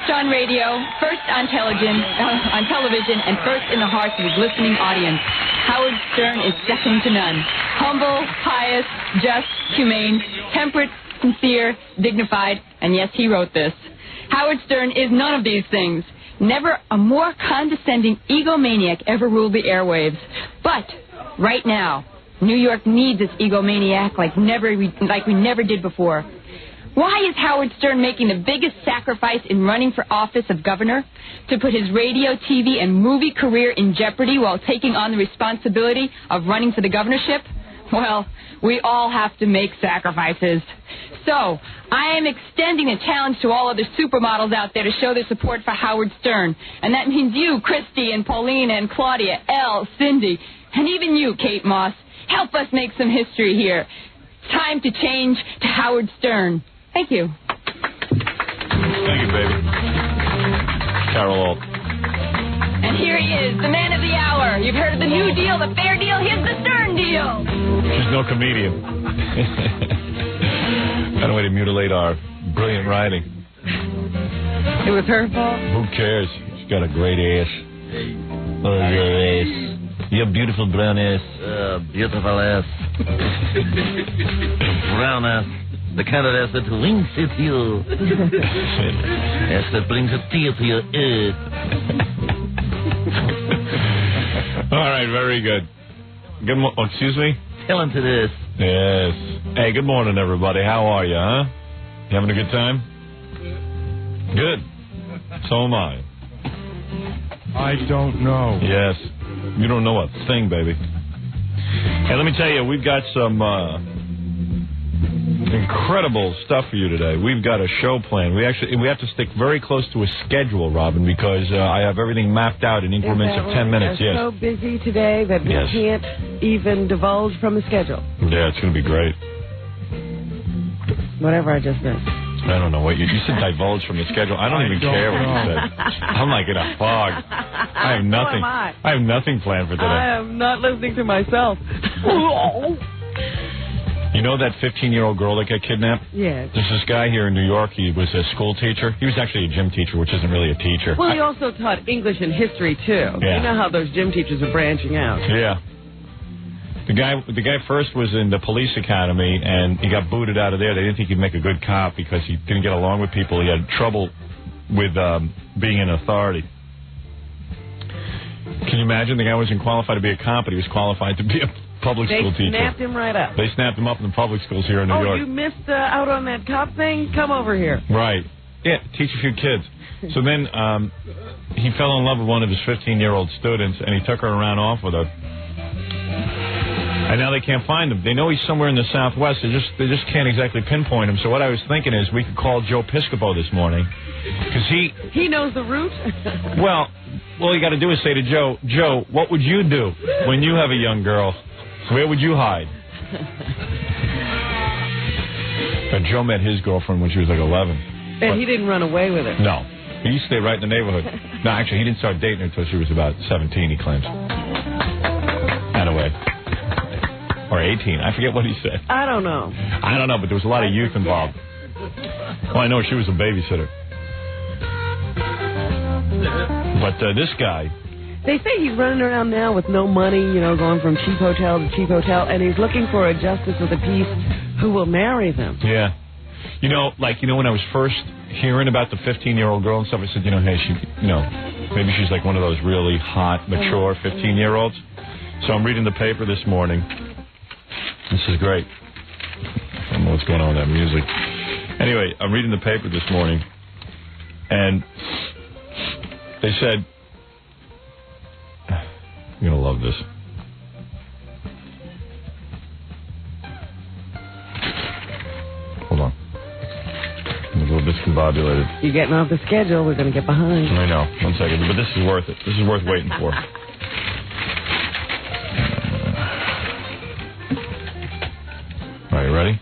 First on radio, first on television, and first in the hearts of his listening audience. Howard Stern is second to none. Humble, pious, just, humane, temperate, sincere, dignified, and yes, he wrote this. Howard Stern is none of these things. Never a more condescending egomaniac ever ruled the airwaves. But right now, New York needs this egomaniac like we never did before. Why is Howard Stern making the biggest sacrifice in running for office of governor? To put his radio, TV, and movie career in jeopardy while taking on the responsibility of running for the governorship? Well, we all have to make sacrifices. So, I am extending a challenge to all other supermodels out there to show their support for Howard Stern. And that means you, Christy, and Paulina, and Claudia, Elle, Cindy, and even you, Kate Moss. Help us make some history here. It's time to change to Howard Stern. Thank you. Thank you, baby. Carol Alt. And here he is, the man of the hour. You've heard of the New Deal, the Fair Deal. Here's the Stern Deal. She's no comedian. Kind of way to mutilate our brilliant writing. It was her fault. Who cares? She's got a great ass. Oh, your ass. Your beautiful brown ass. Beautiful ass. Brown ass. The kind of ass that winks at you. Ass that brings a tear to your ear. All right, very good. Good oh, excuse me? Tell him to this. Yes. Hey, good morning, everybody. How are you, huh? You having a good time? Good. So am I. I don't know. Yes. You don't know a thing, baby. Hey, let me tell you, we've got some incredible stuff for you today. We've got a show plan. We have to stick very close to a schedule, Robin, because I have everything mapped out in increments of 10 minutes. We're yes. so busy today that we can't even divulge from the schedule. Yeah, it's going to be great. Whatever I just said. I don't know what you said. Divulge from the schedule. I don't even care what you said. I'm like in a fog. I have nothing. I have nothing planned for today. I am not listening to myself. You know that 15-year-old girl that got kidnapped? Yes. There's this guy here in New York. He was a school teacher. He was actually a gym teacher, which isn't really a teacher. Well, he also taught English and history, too. Yeah. You know how those gym teachers are branching out. Yeah. The guy first was in the police academy, and he got booted out of there. They didn't think he'd make a good cop because he didn't get along with people. He had trouble with being an authority. Can you imagine? The guy wasn't qualified to be a cop, but he was qualified to be a public school teacher. They snapped him right up. They snapped him up in the public schools here in New York. Oh, you missed out on that cop thing? Come over here. Right. Yeah, teach a few kids. So then he fell in love with one of his 15-year-old students, and he took her around off with her. And now they can't find him. They know he's somewhere in the Southwest. They just can't exactly pinpoint him. So what I was thinking is we could call Joe Piscopo this morning, because he knows the route. Well, all you got to do is say to Joe, what would you do when you have a young girl? Where would you hide? But Joe met his girlfriend when she was like 11. And he didn't run away with her. No. He used to stay right in the neighborhood. No, actually, he didn't start dating her until she was about 17, he claims. Anyway. Or 18. I forget what he said. I don't know, but there was a lot of youth involved. Well, I know she was a babysitter. But this guy... They say he's running around now with no money, going from cheap hotel to cheap hotel, and he's looking for a justice of the peace who will marry them. Yeah. When I was first hearing about the 15-year-old girl and stuff, I said, hey, maybe she's like one of those really hot, mature 15-year-olds. So I'm reading the paper this morning. This is great. I don't know what's going on with that music. Anyway, I'm reading the paper this morning, and they said, you're going to love this. Hold on. I'm a little discombobulated. You're getting off the schedule. We're going to get behind. I know. 1 second. But this is worth it. This is worth waiting for. All right, you ready?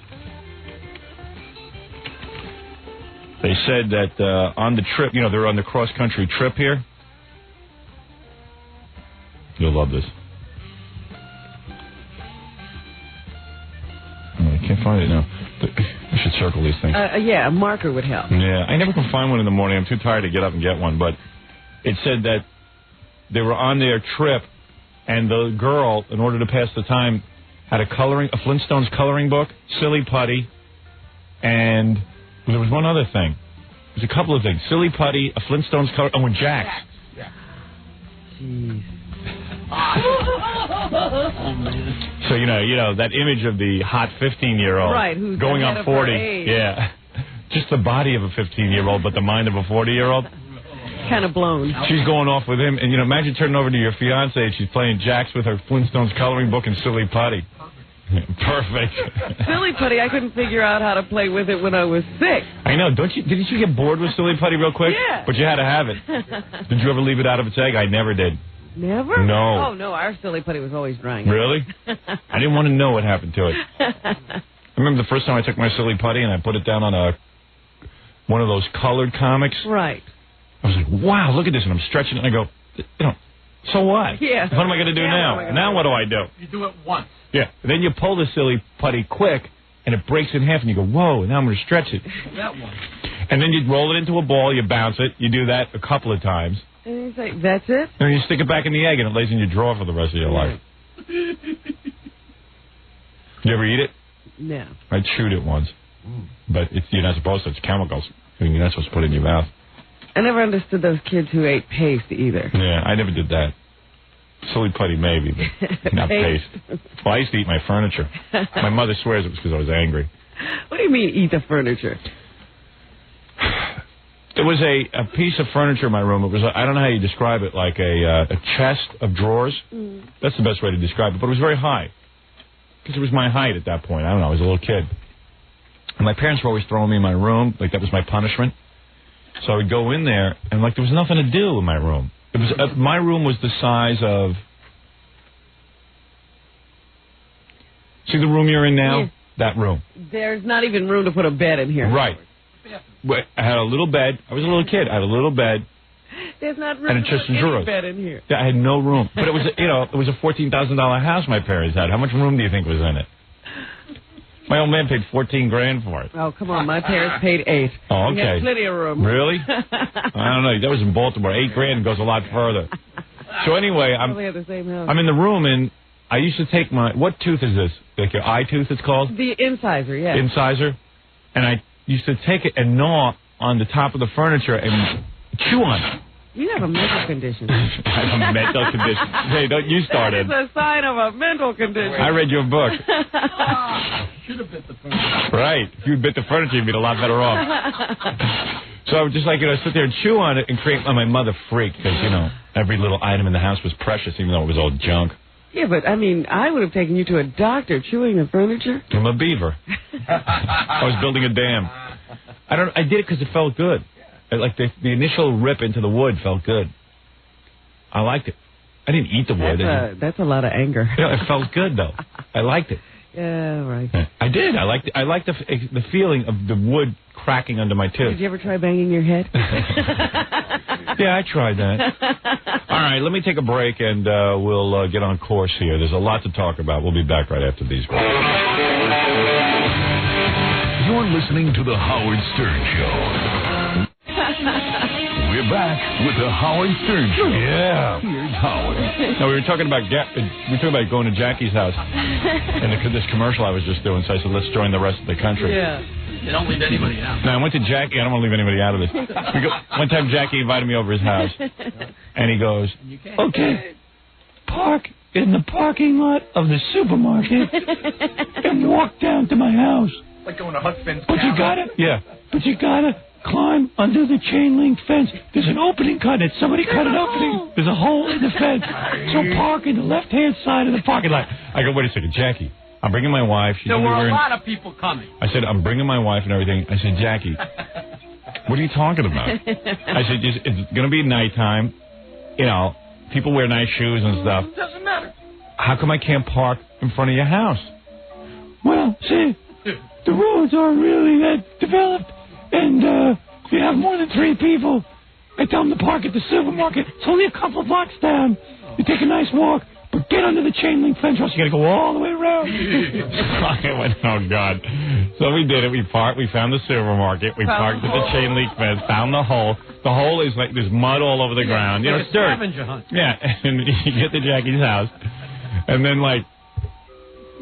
They said that on the trip, they're on the cross-country trip here. You'll love this. I can't find it now. I should circle these things. Yeah, a marker would help. Yeah, I never can find one in the morning. I'm too tired to get up and get one. But it said that they were on their trip, and the girl, in order to pass the time, had a Flintstones coloring book, silly putty, and there was one other thing. There's a couple of things. Silly putty, a Flintstones color, and Jacks. Yeah. Jeez. So, you know, that image of the hot 15-year-old right, who's going on 40. Yeah. Just the body of a 15-year-old, but the mind of a 40-year-old. Kind of blown. She's going off with him, and, imagine turning over to your fiancée and she's playing Jacks with her Flintstones coloring book and silly putty. Perfect. Silly putty, I couldn't figure out how to play with it when I was 6. I know. Didn't you get bored with silly putty real quick? Yeah. But you had to have it. Did you ever leave it out of its egg? I never did. Never? No. Oh, no, our silly putty was always drying. Really? I didn't want to know what happened to it. I remember the first time I took my silly putty and I put it down on one of those colored comics. Right. I was like, wow, look at this. And I'm stretching it and I go, so what? Yeah. What am I going to do now? Now what do I do? You do it once. Yeah. And then you pull the silly putty quick and it breaks in half and you go, whoa, now I'm going to stretch it. That one. And then you roll it into a ball, you bounce it. You do that a couple of times. And he's like, that's it? And you stick it back in the egg and it lays in your drawer for the rest of your life. You ever eat it? No. I chewed it once. But you're not supposed to. It's chemicals. You're not supposed to put it in your mouth. I never understood those kids who ate paste either. Yeah, I never did that. Silly putty maybe, but not paste. Well, I used to eat my furniture. My mother swears it was because I was angry. What do you mean eat the furniture? There was a piece of furniture in my room. It was, I don't know how you describe it, like a chest of drawers. That's the best way to describe it. But it was very high. Because it was my height at that point. I don't know, I was a little kid. And my parents were always throwing me in my room. Like, that was my punishment. So I would go in there, and, like, there was nothing to do in my room. It was my room was the size of... See the room you're in now? Yeah. That room. There's not even room to put a bed in here. Right. I had a little bed. I was a little kid. I had a little bed. There's not room and a to chest put of drawers. any bed in here. Yeah, I had no room. But it was, it was a $14,000 house my parents had. How much room do you think was in it? My old man paid $14,000 for it. Oh, come on. My parents paid $8,000. Oh, okay. We had plenty of room. Really? I don't know. That was in Baltimore. $8,000 goes a lot further. So anyway, I'm the same house. I'm in the room, and I used to take what tooth is this? Like your eye tooth, it's called? The incisor, yeah. Incisor. And I used to take it and gnaw on the top of the furniture and chew on it. You have a mental condition. I have a mental condition. Hey, don't you start it. It's a sign of a mental condition. I read your book. Should have bit the furniture. Right. If you'd bit the furniture, you'd be a lot better off. So I would just sit there and chew on it and create... my mother freaked because, every little item in the house was precious, even though it was all junk. Yeah, but, I would have taken you to a doctor chewing the furniture. I'm a beaver. I was building a dam. I did it because it felt good. Like the initial rip into the wood felt good. I liked it. I didn't eat the wood. That's a lot of anger. It felt good, though. I liked it. Yeah, right. I did. I liked the feeling of the wood cracking under my tooth. Did you ever try banging your head? Yeah, I tried that. All right, let me take a break, and we'll get on course here. There's a lot to talk about. We'll be back right after these. You're listening to The Howard Stern Show. We're back with The Howard Stern Show. Yeah. Here's Howard. Now, we were talking about going to Jackie's house, and this commercial I was just doing, so I said, let's join the rest of the country. Yeah. You don't leave anybody out. No, I went to Jackie. I don't want to leave anybody out of this. One time, Jackie invited me over his house, and he goes, okay, park in the parking lot of the supermarket and walk down to my house. Like going to Huck Finn's But you gotta climb under the chain link fence. There's an opening cut it. Somebody cut an opening. There's a hole in the fence. So park in the left-hand side of the parking lot. I go, wait a second, Jackie. I'm bringing my wife. There were a lot of people coming. I said, I'm bringing my wife and everything. I said, Jackie, what are you talking about? I said, it's going to be nighttime. People wear nice shoes and stuff. Doesn't matter. How come I can't park in front of your house? Well, see, the roads aren't really that developed. And if you have more than 3 people, I tell them to park at the supermarket. It's only a couple of blocks down. You take a nice walk, but get under the chain link fence, or else you got to go all the way around. I went, oh, God. So we did it. We found the supermarket. We parked at the chain link fence, found the hole. The hole is like there's mud all over the ground. You know, it's dirt. Yeah, and you get to Jackie's house, and then, like,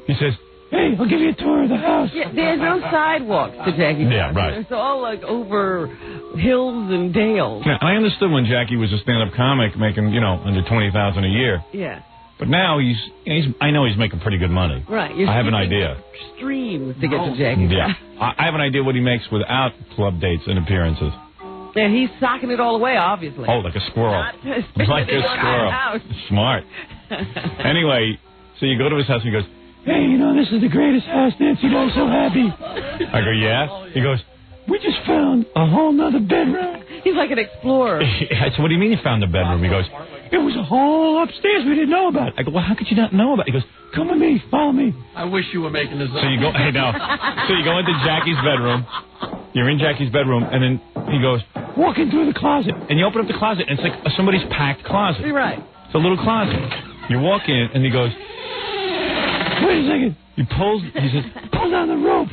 he says, hey, I'll give you a tour of the house. Yeah, there's no sidewalks to Jackie's house. Yeah, right. It's all, like, over hills and dales. Yeah, I understood when Jackie was a stand-up comic making, you know, under $20,000 a year. Yeah. But now I know he's making pretty good money. Right. I have an idea. Streams to get to Jackie's house. I have an idea what he makes without club dates and appearances. And he's socking it all away, obviously. Oh, like a squirrel. Like a squirrel. Smart. Anyway, so you go to his house and he goes, hey, you know, this is the greatest house, Nancy. I'm so happy. I go, yeah? He goes, we just found a whole nother bedroom. He's like an explorer. I said, what do you mean you found a bedroom? He goes, it was a whole upstairs we didn't know about. I go, well, how could you not know about it? He goes, come with me, follow me. I wish you were making this up. So you go, I know. So you go into Jackie's bedroom. You're in Jackie's bedroom, and then he goes, walking through the closet. And you open up the closet, and it's like somebody's packed closet. Right. It's a little closet. You walk in, and he goes, wait a second. He says, pull down the rope.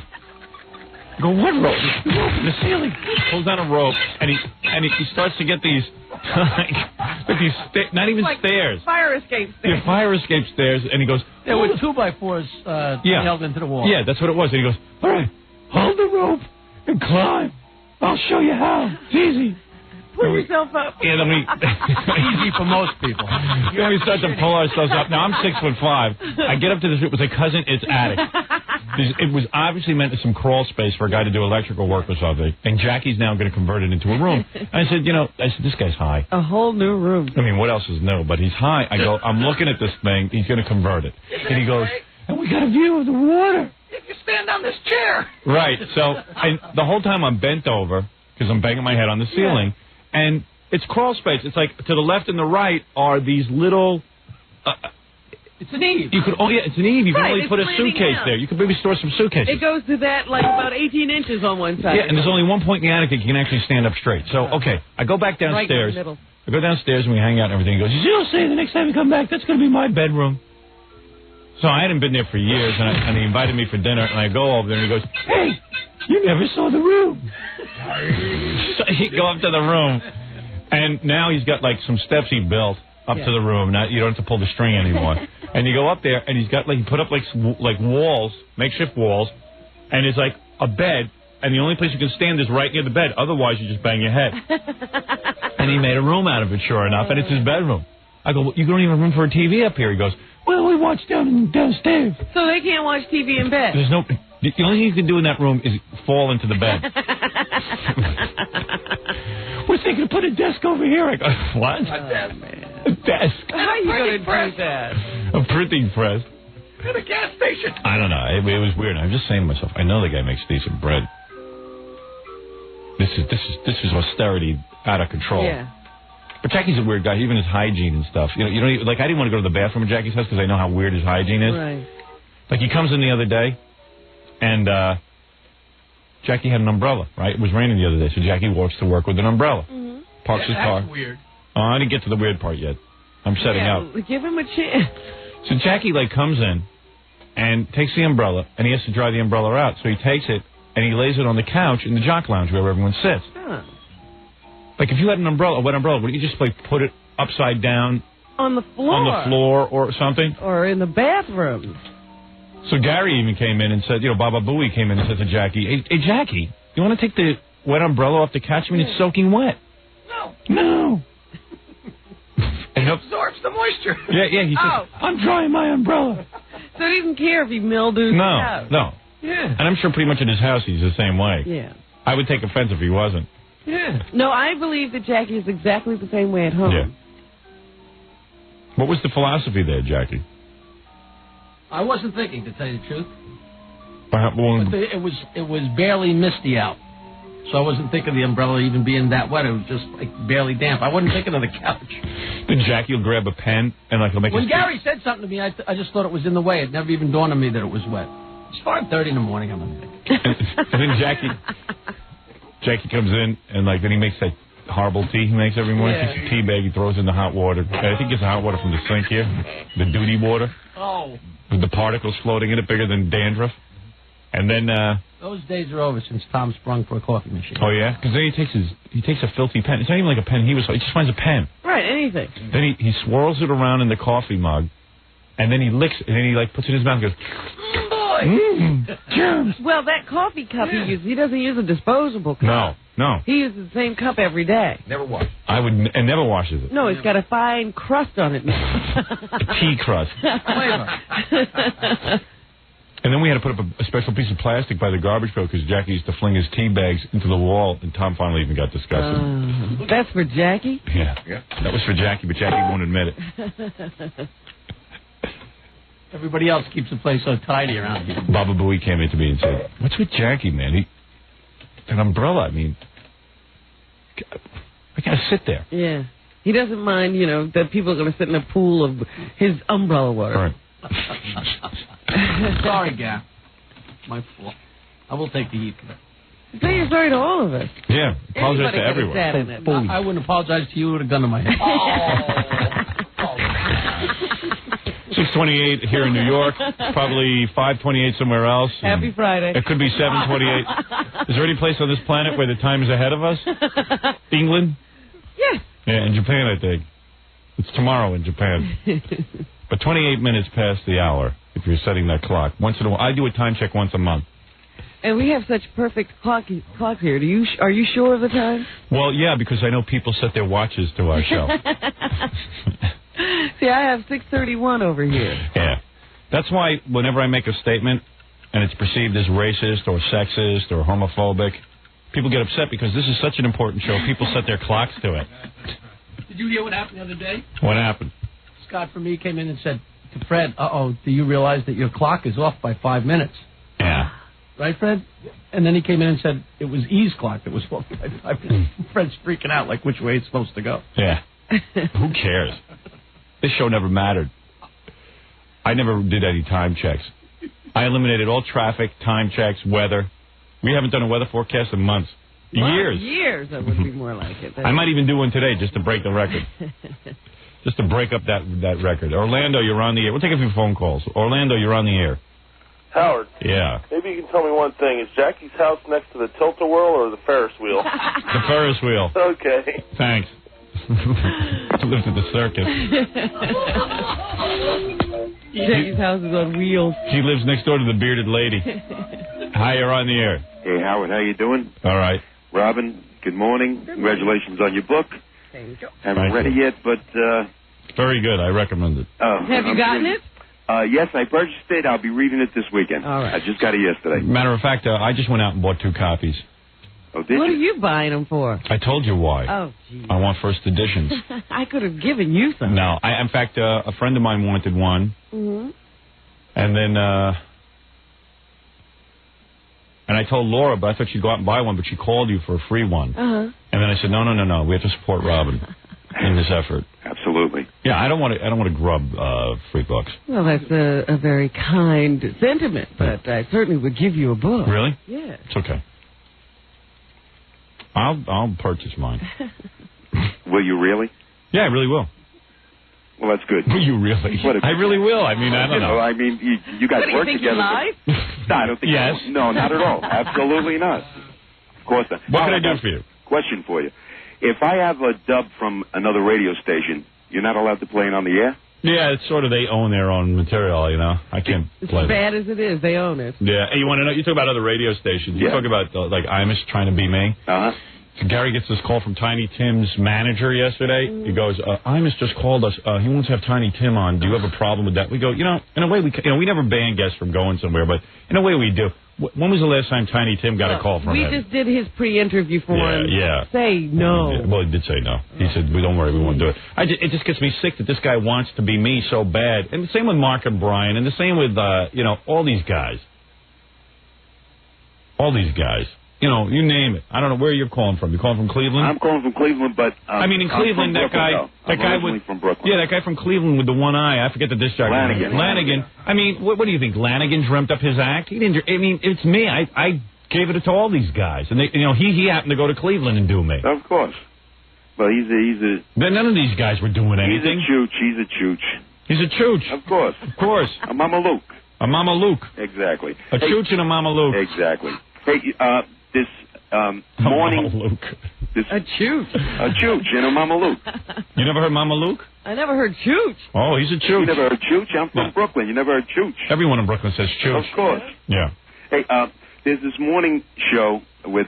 I go, what rope? The rope in the ceiling. He pulls down a rope, and he starts to get these, not even like stairs. Fire escape stairs. Yeah, fire escape stairs, and he goes, there were 2x4s nailed into the wall. Yeah, that's what it was. And he goes, all right, hold the rope and climb. I'll show you how. It's easy. Pull yourself up. Yeah, then Easy for most people. Then we start to pull ourselves up. Now, I'm 6'5". I get up to this room. It was a cousin. It's attic. It was obviously meant as some crawl space for a guy to do electrical work or something. And Jackie's now going to convert it into a room. I said, this guy's high. A whole new room. I mean, what else is new? But he's high. I go, I'm looking at this thing. He's going to convert it. And he goes, and we got a view of the water. If you stand on this chair. Right. So the whole time I'm bent over because I'm banging my head on the ceiling. And it's crawl space. It's like to the left and the right are these little... it's an eave. It's an eave. You can only put a suitcase there. You could maybe store some suitcases. It goes to that, like, about 18 inches on one side. Yeah, and there's only one point in the attic that you can actually stand up straight. So, okay, I go back downstairs. Right in the middle. I go downstairs and we hang out and everything. He goes, you'll say the next time you come back, that's going to be my bedroom. So I hadn't been there for years, and he invited me for dinner, and I go over there, and he goes, hey, you never saw the room. So you go up to the room, and now he's got, like, some steps he built up to the room. Now you don't have to pull the string anymore. And you go up there, and he's got, like, he put up, like walls, makeshift walls, and it's, like, a bed, and the only place you can stand is right near the bed. Otherwise, you just bang your head. And he made a room out of it, sure enough, and it's his bedroom. I go, well, you don't even have room for a TV up here. He goes, well, we watch downstairs. So they can't watch TV in bed? There's no... The only thing you can do in that room is fall into the bed. We're thinking to put a desk over here. I go, what? A desk. How are you going to do that? A printing press. At a gas station. I don't know. It was weird. I'm just saying to myself, I know the guy makes decent bread. This is austerity out of control. Yeah. But Jackie's a weird guy. Even his hygiene and stuff. You don't even, like, I didn't want to go to the bathroom at Jackie's house because I know how weird his hygiene is. Right. Like, he comes in the other day, and Jackie had an umbrella, right? It was raining the other day, so Jackie walks to work with an umbrella. Mm-hmm. Parks his car. That's weird. Oh, I didn't get to the weird part yet. I'm setting up. Give him a chance. So Jackie, like, comes in and takes the umbrella, and he has to dry the umbrella out. So he takes it, and he lays it on the couch in the jock lounge where everyone sits. Huh. Like, if you had a wet umbrella, wouldn't you just, like, put it upside down? On the floor. On the floor or something? Or in the bathroom. So Gary even came in and said, Baba Booey came in and said to Jackie, hey, Jackie, you want to take the wet umbrella off the couch? I mean, it's soaking wet. No. It absorbs the moisture. Yeah, he says, I'm drying my umbrella. So he doesn't care if he mildews the house. No. Yeah. And I'm sure pretty much at his house he's the same way. Yeah. I would take offense if he wasn't. Yeah. No, I believe that Jackie is exactly the same way at home. Yeah. What was the philosophy there, Jackie? I wasn't thinking, to tell you the truth. But It was barely misty out. So I wasn't thinking of the umbrella even being that wet. It was just, like, barely damp. I wasn't thinking of the couch. Then Jackie will grab a pen and, like, he'll make When Gary said something to me, I just thought it was in the way. It never even dawned on me that it was wet. It's 5:30 in the morning, I'm thinking. And then Jackie comes in and, like, then he makes that horrible tea he makes every morning. Yeah. He takes a tea bag, he throws in the hot water. I think he gets the hot water from the sink here, the duty water. Oh. With the particles floating in it bigger than dandruff. And then, those days are over since Tom sprung for a coffee machine. oh yeah? Because then he takes a filthy pen. It's not even like a pen he just finds a pen. Right, anything. Then he swirls it around in the coffee mug, and then he licks it, and then he like puts it in his mouth and goes, germs. Well, that coffee cup he uses, he doesn't use a disposable cup. No. He uses the same cup every day. Never washed. And never washes it. No, it's got a fine crust on it now. A tea crust. And then we had to put up a special piece of plastic by the garbage pail because Jackie used to fling his tea bags into the wall, and Tom finally even got disgusted. That's for Jackie? Yeah. That was for Jackie, but Jackie won't admit it. Everybody else keeps the place so tidy around here. Baba Booey came in to me and said, "What's with Jackie, man? An umbrella. I mean, I gotta sit there." Yeah. He doesn't mind, that people are going to sit in a pool of his umbrella water. Right. Sorry, Gap. My fault. I will take the heat for that. Say you're sorry to all of us. Yeah. Apologize Anybody to could have everyone. sat in it. I wouldn't apologize to you with a gun to my head. 6:28 here in New York. Probably 5:28 somewhere else. Happy Friday. It could be 7:28. Is there any place on this planet where the time is ahead of us? England? Yes. Yeah, in Japan, I think. It's tomorrow in Japan. But 28 minutes past the hour, if you're setting that clock. Once in a while, I do a time check once a month. And we have such perfect clocks here. Are you sure of the time? Well, yeah, because I know people set their watches to our show. See, I have 6:31 over here. Yeah. That's why whenever I make a statement and it's perceived as racist or sexist or homophobic, people get upset because this is such an important show. People set their clocks to it. Did you hear what happened the other day? What happened? Scott from me came in and said to Fred, do you realize that your clock is off by 5 minutes? Yeah. Right, Fred? And then he came in and said it was E's clock that was off by 5 minutes. Fred's freaking out, like which way it's supposed to go. Yeah. Who cares? This show never mattered. I never did any time checks. I eliminated all traffic, time checks, weather. We haven't done a weather forecast in months. Years. Years, that would be more like it. I might even do one today just to break the record. Just to break up that record. Orlando, you're on the air. We'll take a few phone calls. Orlando, you're on the air. Howard. Yeah. Maybe you can tell me one thing. Is Jackie's house next to the tilt-a-whirl or the Ferris wheel? The Ferris wheel. Okay. Thanks. She lives at the circus. Jackie's house is on wheels. She lives next door to the bearded lady. Hi, you're on the air. Hey, Howard, how you doing? All right. Robin, good morning. Congratulations on your book. Thank you. Haven't read it yet, but... Very good. I recommend it. Have you gotten it? Yes, I purchased it. I'll be reading it this weekend. All right. I just got it yesterday. Matter of fact, I just went out and bought 2 copies. Oh, did What you? are you buying them for? I told you why. Oh, geez. I want first editions. I could have given you some. No. In fact, a friend of mine wanted one. Mm-hmm. And then... And I told Laura, but I thought she'd go out and buy one, but she called you for a free one. Uh-huh. And then I said, no. We have to support Robin in this effort. Absolutely. Yeah, I don't want to grub free books. Well, that's a very kind sentiment, but I certainly would give you a book. Really? Yeah. It's okay. I'll purchase mine. Will you really? Yeah, I really will. Well, that's good. Will you really? I really will. I mean, I don't know. I mean, you guys work think together. You lied? No, I don't think Yes. No, not at all. Absolutely not. Of course not. What can I do for you? Question for you. If I have a dub from another radio station, you're not allowed to play it on the air? Yeah, it's sort of they own their own material, you know. I can't play As that. bad as it is, they own it. Yeah. Hey, you want to know? You talk about other radio stations. You Yeah. talk about, like, Imus trying to be me. Uh-huh. So Gary gets this call from Tiny Tim's manager yesterday. He goes, Imus just called us. He wants to have Tiny Tim on. Do you have a problem with that? We go, in a way, we never ban guests from going somewhere, but in a way we do. When was the last time Tiny Tim got a call from him? We just did his pre-interview for him. Yeah. Say no. Well, he did say no. He said, don't worry, we won't do it. It just gets me sick that this guy wants to be me so bad. And the same with Mark and Brian, and the same with, all these guys. All these guys. You name it. I don't know where you're calling from. You calling from Cleveland? I'm calling from Cleveland, but... in Cleveland, that guy... from Brooklyn. Yeah, that guy from Cleveland with the one eye. I forget the disc jockey. Lanigan. I mean, what do you think? Lanigan dreamt up his act? He didn't... I mean, it's me. I gave it to all these guys. And, he happened to go to Cleveland and do me. Of course. Well, he's a. None of these guys were doing anything. He's a chooch. He's a chooch. Of course. Of course. A Mama Luke. A Mama Luke. Exactly. A chooch and a Mama Luke. Exactly. Hey, this morning. Mama Luke. A chooch. A chooch and a Mama Luke. You never heard Mama Luke? I never heard chooch. Oh, he's a chooch. You never heard chooch? I'm from Brooklyn. You never heard chooch? Everyone in Brooklyn says chooch. Of course. Yeah. Hey, there's this morning show with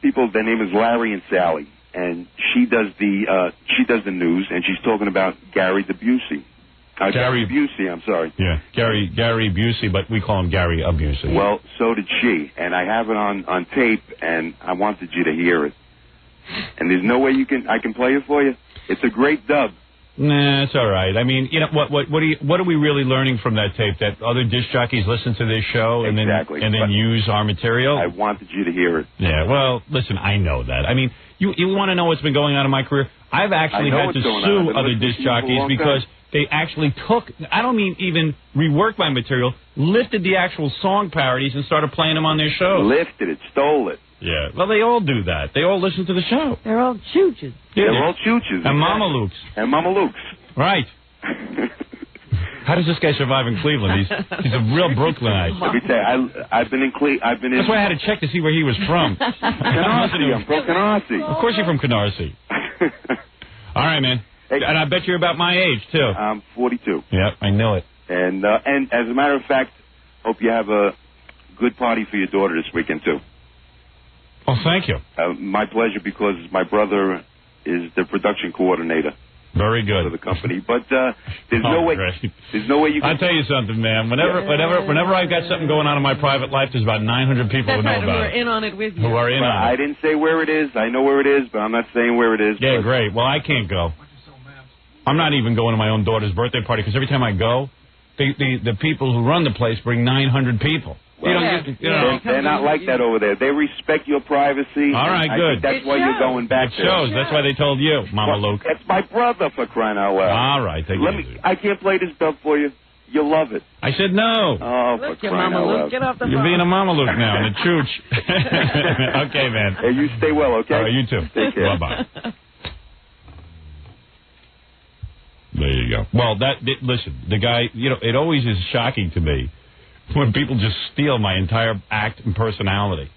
people. Their name is Larry and Sally, and she does the news, and she's talking about Gary the Busey. Gary Busey, I'm sorry. Yeah, Gary Busey, but we call him Gary Busey. Well, so did she, and I have it on tape, and I wanted you to hear it. And there's no way I can play it for you. It's a great dub. Nah, it's all right. I mean, you know, what are we really learning from that tape? That other disc jockeys listen to this show and then use our material? I wanted you to hear it. Yeah, well, listen, I know that. I mean, you want to know what's been going on in my career? I've actually had to sue other disc jockeys because they actually took, I don't mean even reworked my material, lifted the actual song parodies and started playing them on their shows. Lifted it, stole it. Yeah, well, they all do that. They all listen to the show. They're all chooches. Yeah, they're all chooches. And Mama Lukes. And Mama Lukes. Right. How does this guy survive in Cleveland? He's a real Brooklynite. Let me tell you, I've been in Cleveland. That's why I had to check to see where he was from. Canarsie. I'm from Canarsie. Of course you're from Canarsie. All right, man. Hey, and I bet you're about my age, too. I'm 42. Yep, I know it. And as a matter of fact, hope you have a good party for your daughter this weekend, too. Oh, thank you. My pleasure, because my brother is the production coordinator. Very good. For the company. But there's no way. Great. There's no way you can. I'll tell you something, man. Whenever I've got something going on in my private life, there's about 900 people who know about it. Who are in on it with you. Who are in on it. I didn't say where it is. I know where it is, but I'm not saying where it is. Yeah, great. Well, I can't go. I'm not even going to my own daughter's birthday party because every time I go, the people who run the place bring 900 people. Well, they're not like that over there. They respect your privacy. All right, good. That's why you're going back there. It shows. That's why they told you, Mama Luke. That's my brother, for crying out loud. All right, I can't play this stuff for you. You'll love it. I said no. Oh, for crying out loud. Get off the phone. You're being a Mama Luke now and a chooch. Okay, man. Hey, you stay well, okay? All right, you too. Take care. Bye-bye. There you go. Well, listen, the guy, it always is shocking to me when people just steal my entire act and personality.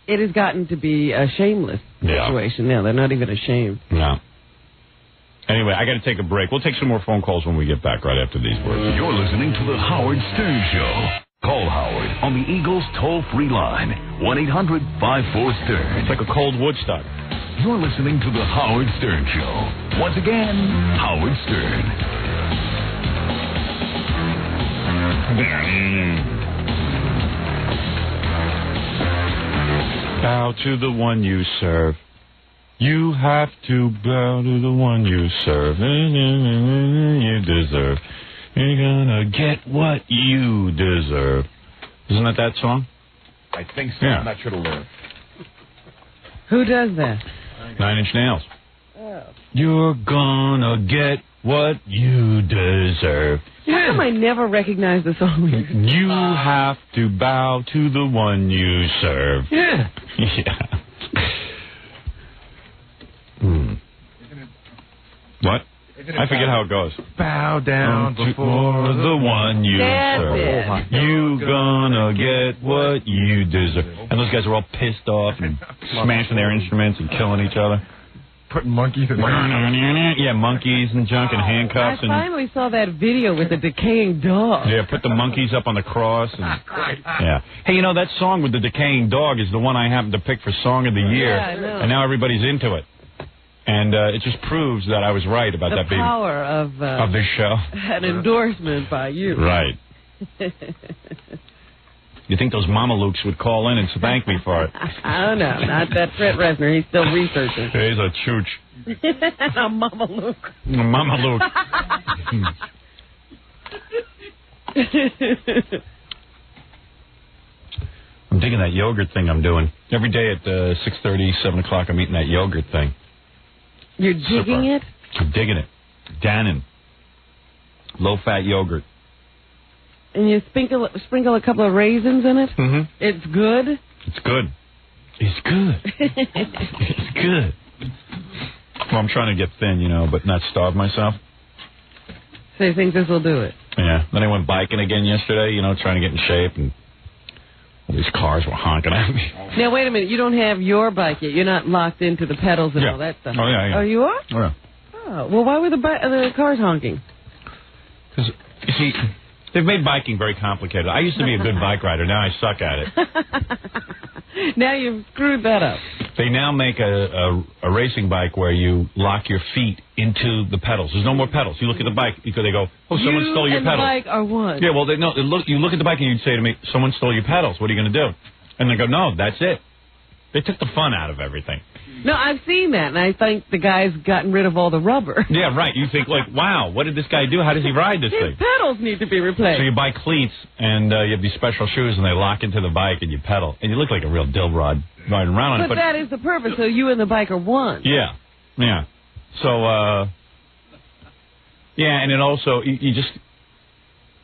It has gotten to be a shameless situation now. They're not even ashamed. No. Anyway, I got to take a break. We'll take some more phone calls when we get back right after these words. You're listening to The Howard Stern Show. Call Howard on the Eagles toll-free line, 1-800-54-STERN. It's like a cold Woodstock. You're listening to The Howard Stern Show. Once again, Howard Stern. Bow to the one you serve. You have to bow to the one you serve. You deserve. You're gonna get what you deserve. Isn't that song? I think so. Yeah. I'm not sure to learn. Who does that? 9 Inch Nails. Oh. You're gonna get what you deserve. How come I never recognize the song? You have to bow to the one you serve. Yeah. Yeah. What? I forget how it goes. Bow down before the one you serve. You gonna get what you deserve. And those guys are all pissed off and smashing their instruments and killing each other. Putting monkeys in Yeah, monkeys and junk and handcuffs. I finally saw that video with the decaying dog. Yeah, put the monkeys up on the cross. And, yeah. Hey, that song with the decaying dog is the one I happened to pick for Song of the Year. Yeah, I know. And now everybody's into it. And it just proves that I was right about that being... The power of this show. An endorsement by you. Right. You think those Mama Lukes would call in and thank me for it? I don't know. Not that Fred Reznor. He's still researching. He's a chooch. A Mama Luke. Mama Luke. I'm digging that yogurt thing I'm doing. Every day at 6:30, 7 o'clock, I'm eating that yogurt thing. You're digging it? I'm digging it. Dannon. Low-fat yogurt. And you sprinkle a couple of raisins in it? Mm-hmm. It's good? It's good. It's good. It's good. Well, I'm trying to get thin, but not starve myself. So you think this will do it? Yeah. Then I went biking again yesterday, trying to get in shape, and all these cars were honking at me. Now, wait a minute. You don't have your bike yet. You're not locked into the pedals and all that stuff. Oh, yeah. Oh, you are? Oh, yeah. Oh, well, why were the cars honking? Because, you see, they've made biking very complicated. I used to be a good bike rider. Now I suck at it. Now you've screwed that up. They now make a racing bike where you lock your feet into the pedals. There's no more pedals. You look at the bike because they go, "Oh, someone stole your pedals." You and the bike are one. Yeah, well, you look at the bike and you'd say to me, "Someone stole your pedals. What are you going to do?" And they go, "No, that's it." They took the fun out of everything. No, I've seen that, and I think the guy's gotten rid of all the rubber. Yeah, right. You think, wow, what did this guy do? How does he ride this thing? His pedals need to be replaced. So you buy cleats, and you have these special shoes, and they lock into the bike, and you pedal. And you look like a real dilrod riding around on it. But that is the purpose, so you and the bike are one. Yeah. So, yeah, and it also, you just,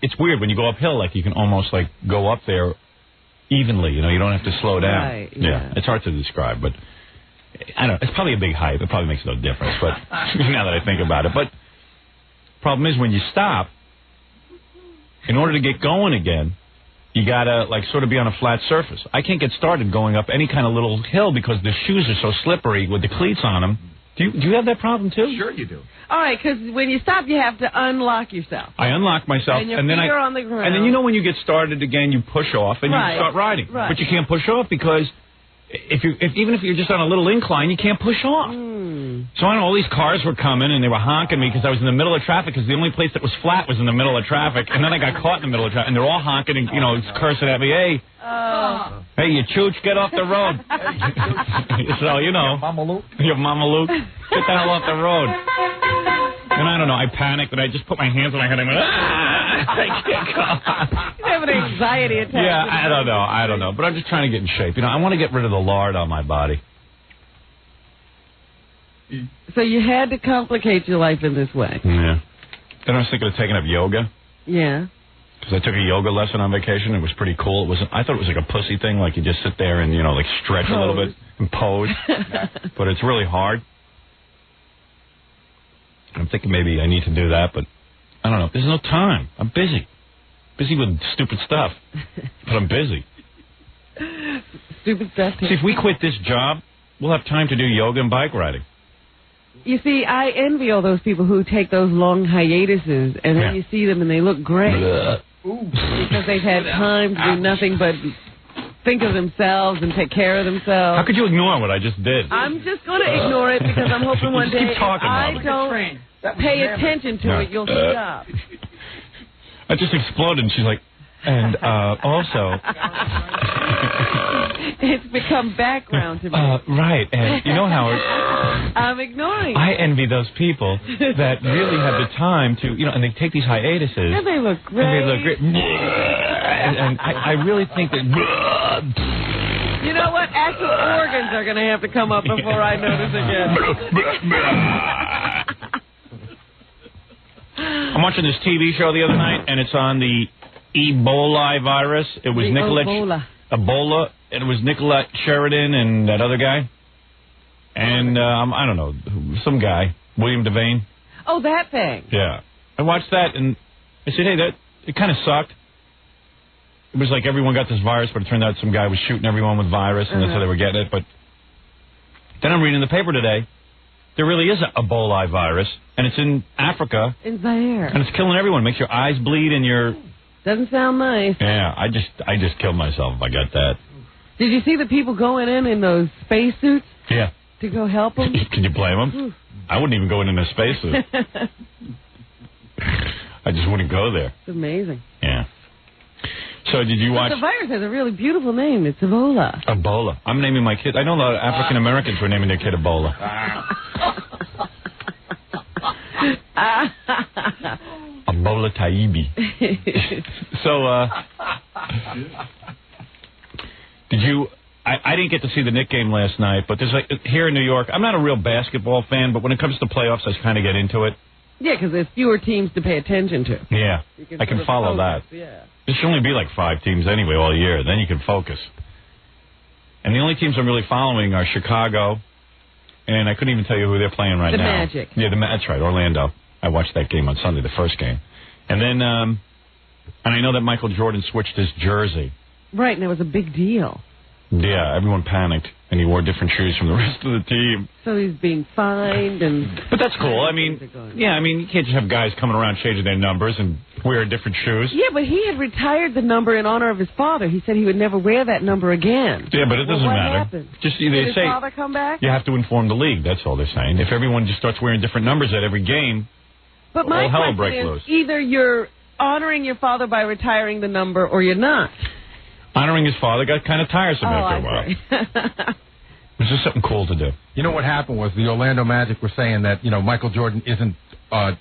it's weird when you go uphill, you can almost, go up there evenly, you don't have to slow down. Right, yeah. It's hard to describe, but I don't know. It's probably a big hype. It probably makes no difference, but now that I think about it. But problem is when you stop, in order to get going again, you got to, sort of be on a flat surface. I can't get started going up any kind of little hill because the shoes are so slippery with the cleats on them. Do you have that problem, too? Sure you do. All right, because when you stop, you have to unlock yourself. I unlock myself, and your then feet are on the ground. And then when you get started again, you push off and you start riding. Right. But you can't push off because even if you're just on a little incline, you can't push off. So I know all these cars were coming and they were honking me because I was in the middle of traffic because the only place that was flat was in the middle of traffic. And then I got caught in the middle of traffic and they're all honking and cursing at me. Hey, you chooch, get off the road. So Mama Luke. Your Mama Luke, get the hell off the road. And I don't know, I panicked and I just put my hands on my head and I went, I can't go. You have an anxiety attack. Yeah, I don't know. But I'm just trying to get in shape. I want to get rid of the lard on my body. So you had to complicate your life in this way. Yeah. Then I was thinking of taking up yoga. Yeah. Because I took a yoga lesson on vacation. It was pretty cool. I thought it was like a pussy thing, like you just sit there and, stretch a little bit and pose. But it's really hard. I'm thinking maybe I need to do that, but I don't know. There's no time. I'm busy. Busy with stupid stuff. But I'm busy. Stupid stuff. See, if we quit this job, we'll have time to do yoga and bike riding. You see, I envy all those people who take those long hiatuses, and then you see them and they look great. Because they've had time to do nothing but think of themselves and take care of themselves. How could you ignore what I just did? I'm just going to ignore it because I'm hoping one day keep talking I don't pay attention to it, you'll stop. I just exploded, and she's like, and also... It's become background to me. Right, and Howard... I'm ignoring I envy those people that really have the time to, and they take these hiatuses. And they look great. And they look great. And I really think that... You know what? Actual organs are going to have to come up before I notice again. I'm watching this TV show the other night, and it's on the Ebola virus. It was Ebola. It was Nicolette Sheridan and that other guy. And, I don't know, some guy, William Devane. Oh, that thing. Yeah. I watched that, and I said, hey, it kind of sucked. It was like everyone got this virus, but it turned out some guy was shooting everyone with virus, and that's how they were getting it. But then I'm reading the paper today. There really is an Ebola virus, and it's in Africa. In Zaire. And it's killing everyone. It makes your eyes bleed and your... Doesn't sound nice. Yeah, I just killed myself if I got that. Did you see the people going in those space suits? Yeah. To go help them? Can you blame them? I wouldn't even go in a spacesuit. I just wouldn't go there. It's amazing. Yeah. So did you watch... But the virus has a really beautiful name. It's Ebola. Ebola. I'm naming my kid... I know a lot of African Americans who are naming their kid Ebola. Ebola Taibi. So, did you... I didn't get to see the Knicks game last night, but there's here in New York, I'm not a real basketball fan, but when it comes to playoffs, I kind of get into it. Yeah, because there's fewer teams to pay attention to. Yeah, I can follow that. Yeah. There should only be like 5 teams anyway all year. Then you can focus. And the only teams I'm really following are Chicago and I couldn't even tell you who they're playing right The now. Magic. Yeah, that's right, Orlando. I watched that game on Sunday, the first game. And then, and I know that Michael Jordan switched his jersey. Right, and it was a big deal. Yeah, everyone panicked, and he wore different shoes from the rest of the team. So he's being fined and... But that's cool. I mean, yeah, you can't just have guys coming around changing their numbers and wearing different shoes. Yeah, but he had retired the number in honor of his father. He said he would never wear that number again. Yeah, but it doesn't what matter. Happened? Just Did they his say father come back? you have to inform the league. That's all they're saying. If everyone just starts wearing different numbers at every game, but my all hell will break question loose. is, either you're honoring your father by retiring the number or you're not. Honoring his father got kind of tiresome after a while. It was just something cool to do. You know what happened was the Orlando Magic were saying that, Michael Jordan isn't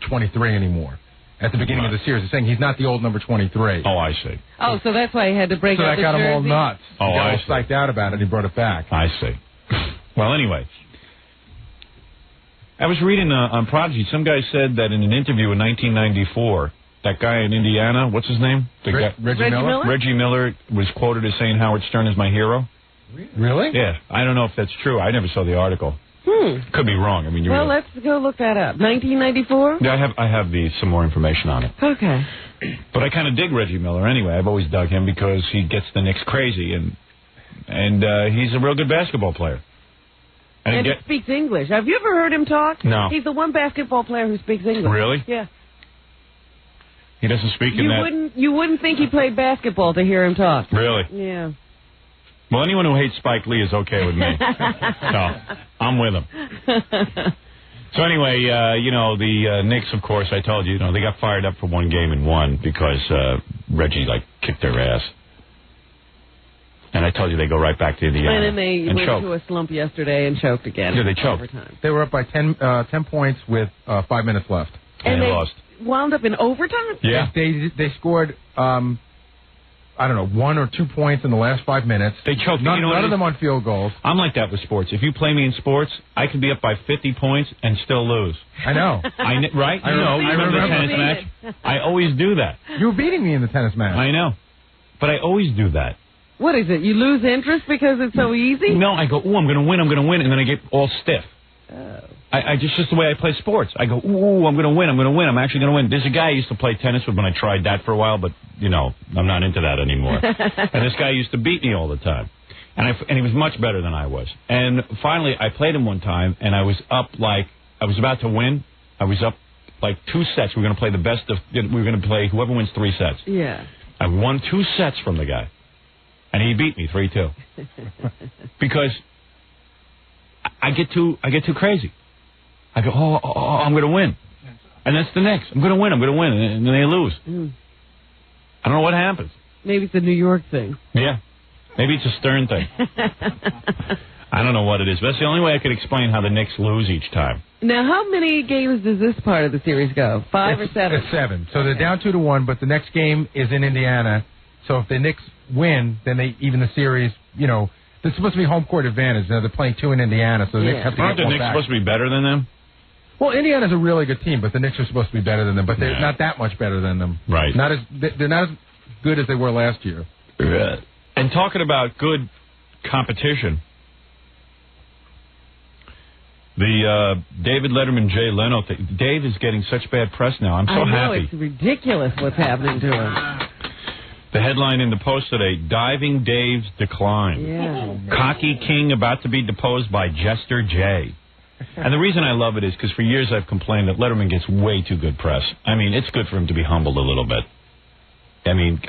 23 anymore. At the beginning of the series, they're saying he's not the old number 23. Oh, I see. Oh, so that's why he had to break So out that the got him all jersey? nuts. Oh, he got I all see. psyched out about it, and he brought it back. I see. Well, anyway, I was reading on Prodigy. Some guy said that in an interview in 1994, that guy in Indiana, what's his name? Reggie Miller? Reggie Miller was quoted as saying Howard Stern is my hero. Really? Yeah, I don't know if that's true. I never saw the article. Could be wrong. Well, let's go look that up. 1994? Yeah, I have some more information on it. Okay. But I kind of dig Reggie Miller anyway. I've always dug him because he gets the Knicks crazy, and he's a real good basketball player. And he speaks English. Have you ever heard him talk? No. He's the one basketball player who speaks English. Really? Yeah. He doesn't speak in that. You wouldn't think he played basketball to hear him talk. Really? Yeah. Well, anyone who hates Spike Lee is okay with me. So, I'm with him. So anyway, the Knicks, of course, I told you, they got fired up for one game and won because Reggie, kicked their ass. And I told you they go right back to Indiana. And then they went choke. into a slump yesterday and choked again. Yeah, they choked. Overtime. They were up by 10 points with 5 minutes left. And they lost. Wound up in overtime? Yeah. They scored, I don't know, 1 or 2 points in the last 5 minutes. They choked. None of them on field goals. I'm like that with sports. If you play me in sports, I can be up by 50 points and still lose. I know. Right? I remember the tennis match? I always do that. You were beating me in the tennis match. I know. But I always do that. What is it? You lose interest because it's so easy? No, I go, I'm going to win, and then I get all stiff. Oh. I just the way I play sports. I go, I'm going to win, I'm actually going to win. There's a guy I used to play tennis with when I tried that for a while, but, I'm not into that anymore. And this guy used to beat me all the time. And he was much better than I was. And finally, I played him one time, and I was up I was about to win. I was up 2 sets. We were going to play we were going to play whoever wins 3 sets. Yeah. I won 2 sets from the guy. And he beat me 3-2. Because I get too crazy. I go, I'm going to win. And that's the Knicks. I'm going to win. And then they lose. I don't know what happens. Maybe it's a New York thing. Yeah. Maybe it's a Stern thing. I don't know what it is. But that's the only way I could explain how the Knicks lose each time. Now, how many games does this part of the series go? 5 or 7? It's 7. So they're down 2-1, but the next game is in Indiana. So if the Knicks win, then they even the series, there's supposed to be home court advantage. Now they're playing 2 in Indiana, so the Knicks have to Aren't get the one Knicks back. supposed to be better than them? Well, Indiana's a really good team, but the Knicks are supposed to be better than them. But they're not that much better than them. Right. They're not as good as they were last year. And talking about good competition, the David Letterman, Jay Leno thing. Dave is getting such bad press now. I'm so happy. It's ridiculous what's happening to him. The headline in the Post today, Diving Dave's Decline. Yeah. Cocky King about to be deposed by Jester Jay. And the reason I love it is because for years I've complained that Letterman gets way too good press. I mean, it's good for him to be humbled a little bit. I mean,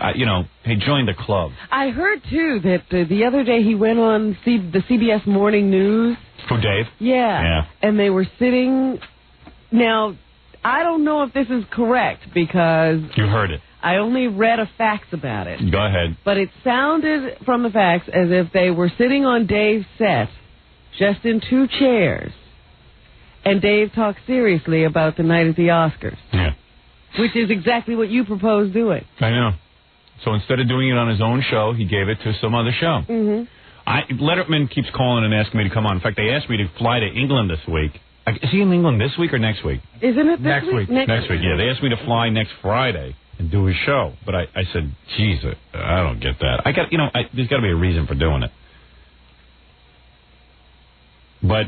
he joined the club. I heard, too, that the other day he went on the CBS Morning News. Who, Dave? Yeah. And they were sitting... Now, I don't know if this is correct because... You heard it. I only read a fax about it. Go ahead. But it sounded from the fax as if they were sitting on Dave's set, just in 2 chairs, and Dave talked seriously about the night at the Oscars. Yeah. Which is exactly what you proposed doing. I know. So instead of doing it on his own show, he gave it to some other show. Mm-hmm. Letterman keeps calling and asking me to come on. In fact, they asked me to fly to England this week. Is he in England this week or next week? Isn't it this Next week. Next week, yeah. They asked me to fly next Friday and do his show. But I said, geez, I don't get that. There's got to be a reason for doing it. But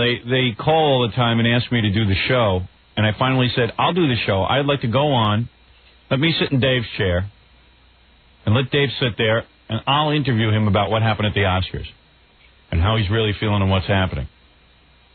they call all the time and ask me to do the show, and I finally said, I'll do the show. I'd like to go on. Let me sit in Dave's chair, and let Dave sit there, and I'll interview him about what happened at the Oscars and how he's really feeling and what's happening.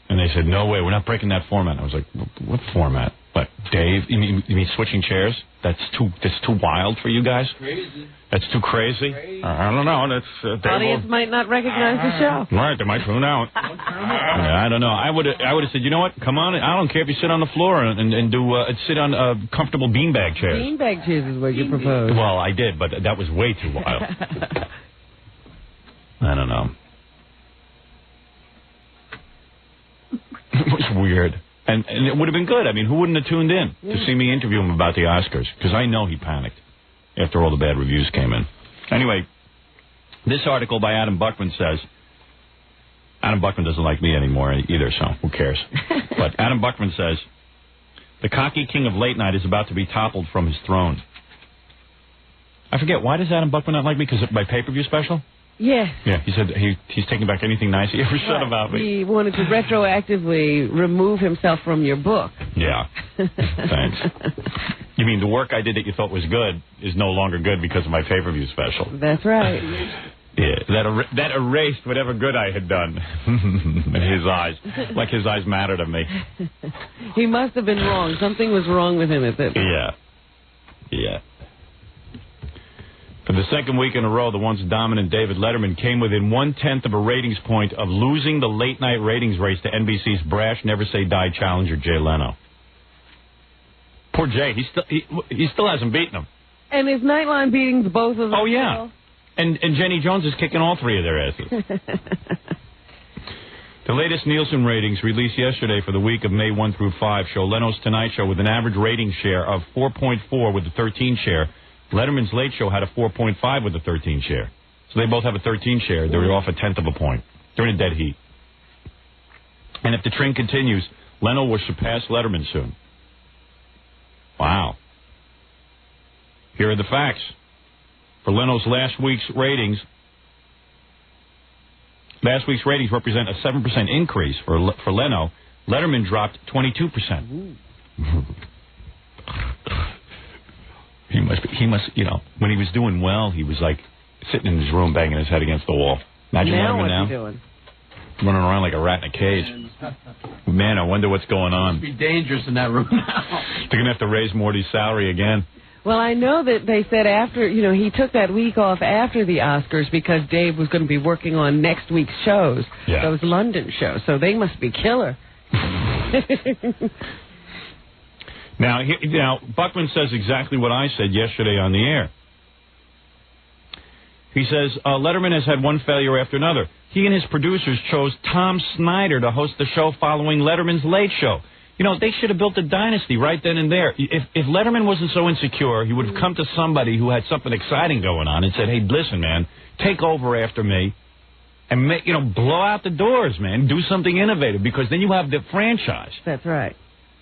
And they said, no way, we're not breaking that format. I was like, what format? But Dave, you mean switching chairs? That's too wild for you guys? Crazy. That's too crazy? I don't know. That's audience might not recognize the show. Right, they might tune out. I don't know. I would have said, you know what? Come on. I don't care if you sit on the floor and do sit on comfortable beanbag chairs. Beanbag chairs is what you proposed. Well, I did, but that was way too wild. I don't know. It was weird. And it would have been good. I mean, who wouldn't have tuned in to see me interview him about the Oscars? Because I know he panicked after all the bad reviews came in. Anyway, this article by Adam Buckman says, Adam Buckman doesn't like me anymore either, so who cares? But Adam Buckman says, the cocky king of late night is about to be toppled from his throne. I forget, why does Adam Buckman not like me? Because of my pay-per-view special? Yes. Yeah, he said he's taking back anything nice he ever said about me. He wanted to retroactively remove himself from your book. Yeah. Thanks. You mean the work I did that you thought was good is no longer good because of my pay-per-view special? That's right. Yeah, that erased whatever good I had done in his eyes. Like his eyes matter to me. He must have been wrong. Something was wrong with him at that point. Yeah. For the second week in a row, the once dominant David Letterman came within 1/10 of a ratings point of losing the late-night ratings race to NBC's brash, never-say-die challenger, Jay Leno. Poor Jay. He still hasn't beaten him. And his Nightline beatings, both of them. Oh, yeah. And Jenny Jones is kicking all three of their asses. The latest Nielsen ratings released yesterday for the week of May 1 through 5 show Leno's Tonight Show with an average rating share of 4.4 with a 13 share. Letterman's Late Show had a 4.5 with a 13 share. So they both have a 13 share. They're off 1/10 of a point. They're in a dead heat. And if the trend continues, Leno will surpass Letterman soon. Wow. Here are the facts. For Leno's last week's ratings represent a 7% increase for Leno. Letterman dropped 22%. He must, when he was doing well, he was like sitting in his room banging his head against the wall. Imagine now Letterman now. What's he doing? Running around like a rat in a cage. Man, I wonder what's going on. It'd be dangerous in that room now. They're going to have to raise Morty's salary again. Well, I know that they said after, he took that week off after the Oscars because Dave was going to be working on next week's shows, those London shows. So they must be killer. Now, Buckman says exactly what I said yesterday on the air. He says, Letterman has had one failure after another. He and his producers chose Tom Snyder to host the show following Letterman's Late Show. They should have built a dynasty right then and there. If Letterman wasn't so insecure, he would have come to somebody who had something exciting going on and said, hey, listen, man, take over after me and blow out the doors, man. Do something innovative, because then you have the franchise. That's right.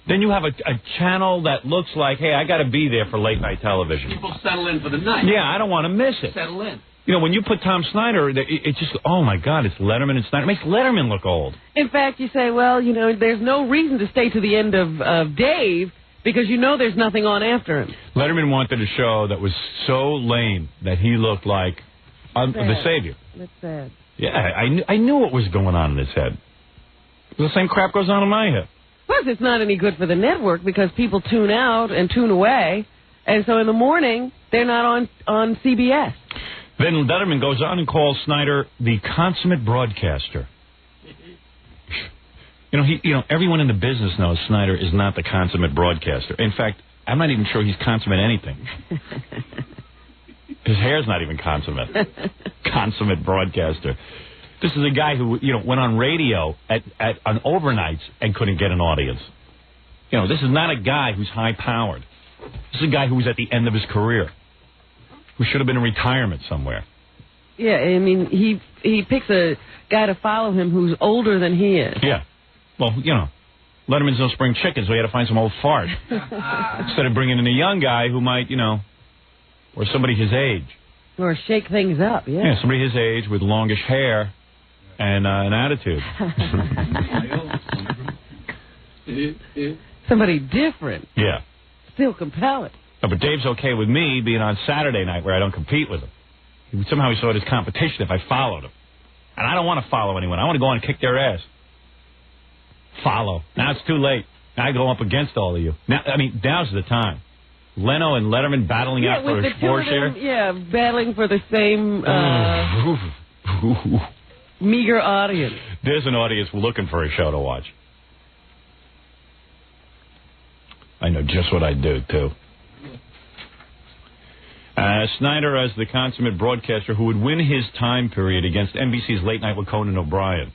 Then you have a channel that looks like, hey, I got to be there for late night television. People settle in for the night. Yeah, I don't want to miss it. Settle in. When you put Tom Snyder, it's just, oh, my God, it's Letterman and Snyder. It makes Letterman look old. In fact, you say, well, there's no reason to stay to the end of Dave because there's nothing on after him. Letterman wanted a show that was so lame that he looked like the savior. That's sad. Yeah, I knew what was going on in his head. The same crap goes on in my head. Plus, it's not any good for the network because people tune out and tune away. And so in the morning, they're not on CBS. Then Letterman goes on and calls Snyder the consummate broadcaster. Everyone in the business knows Snyder is not the consummate broadcaster. In fact, I'm not even sure he's consummate anything. His hair's not even consummate. Consummate broadcaster. This is a guy who, went on radio on overnights and couldn't get an audience. This is not a guy who's high-powered. This is a guy who was at the end of his career, who should have been in retirement somewhere. Yeah, I mean, he picks a guy to follow him who's older than he is. Yeah. Well, Letterman's no spring chicken, so he had to find some old fart. Instead of bringing in a young guy who might, or somebody his age. Or shake things up, yeah. Yeah, somebody his age with longish hair. and an attitude. Somebody different. Yeah. Still compelling. No, but Dave's okay with me being on Saturday night where I don't compete with him. Somehow he saw it as competition if I followed him. And I don't want to follow anyone. I want to go on and kick their ass. Follow. Now it's too late. Now I go up against all of you. Now, I mean, now's the time. Leno and Letterman battling out for a floor share. Yeah, battling for the same meager audience. There's an audience looking for a show to watch. I know just what I'd do, too. Snyder as the consummate broadcaster who would win his time period against NBC's Late Night with Conan O'Brien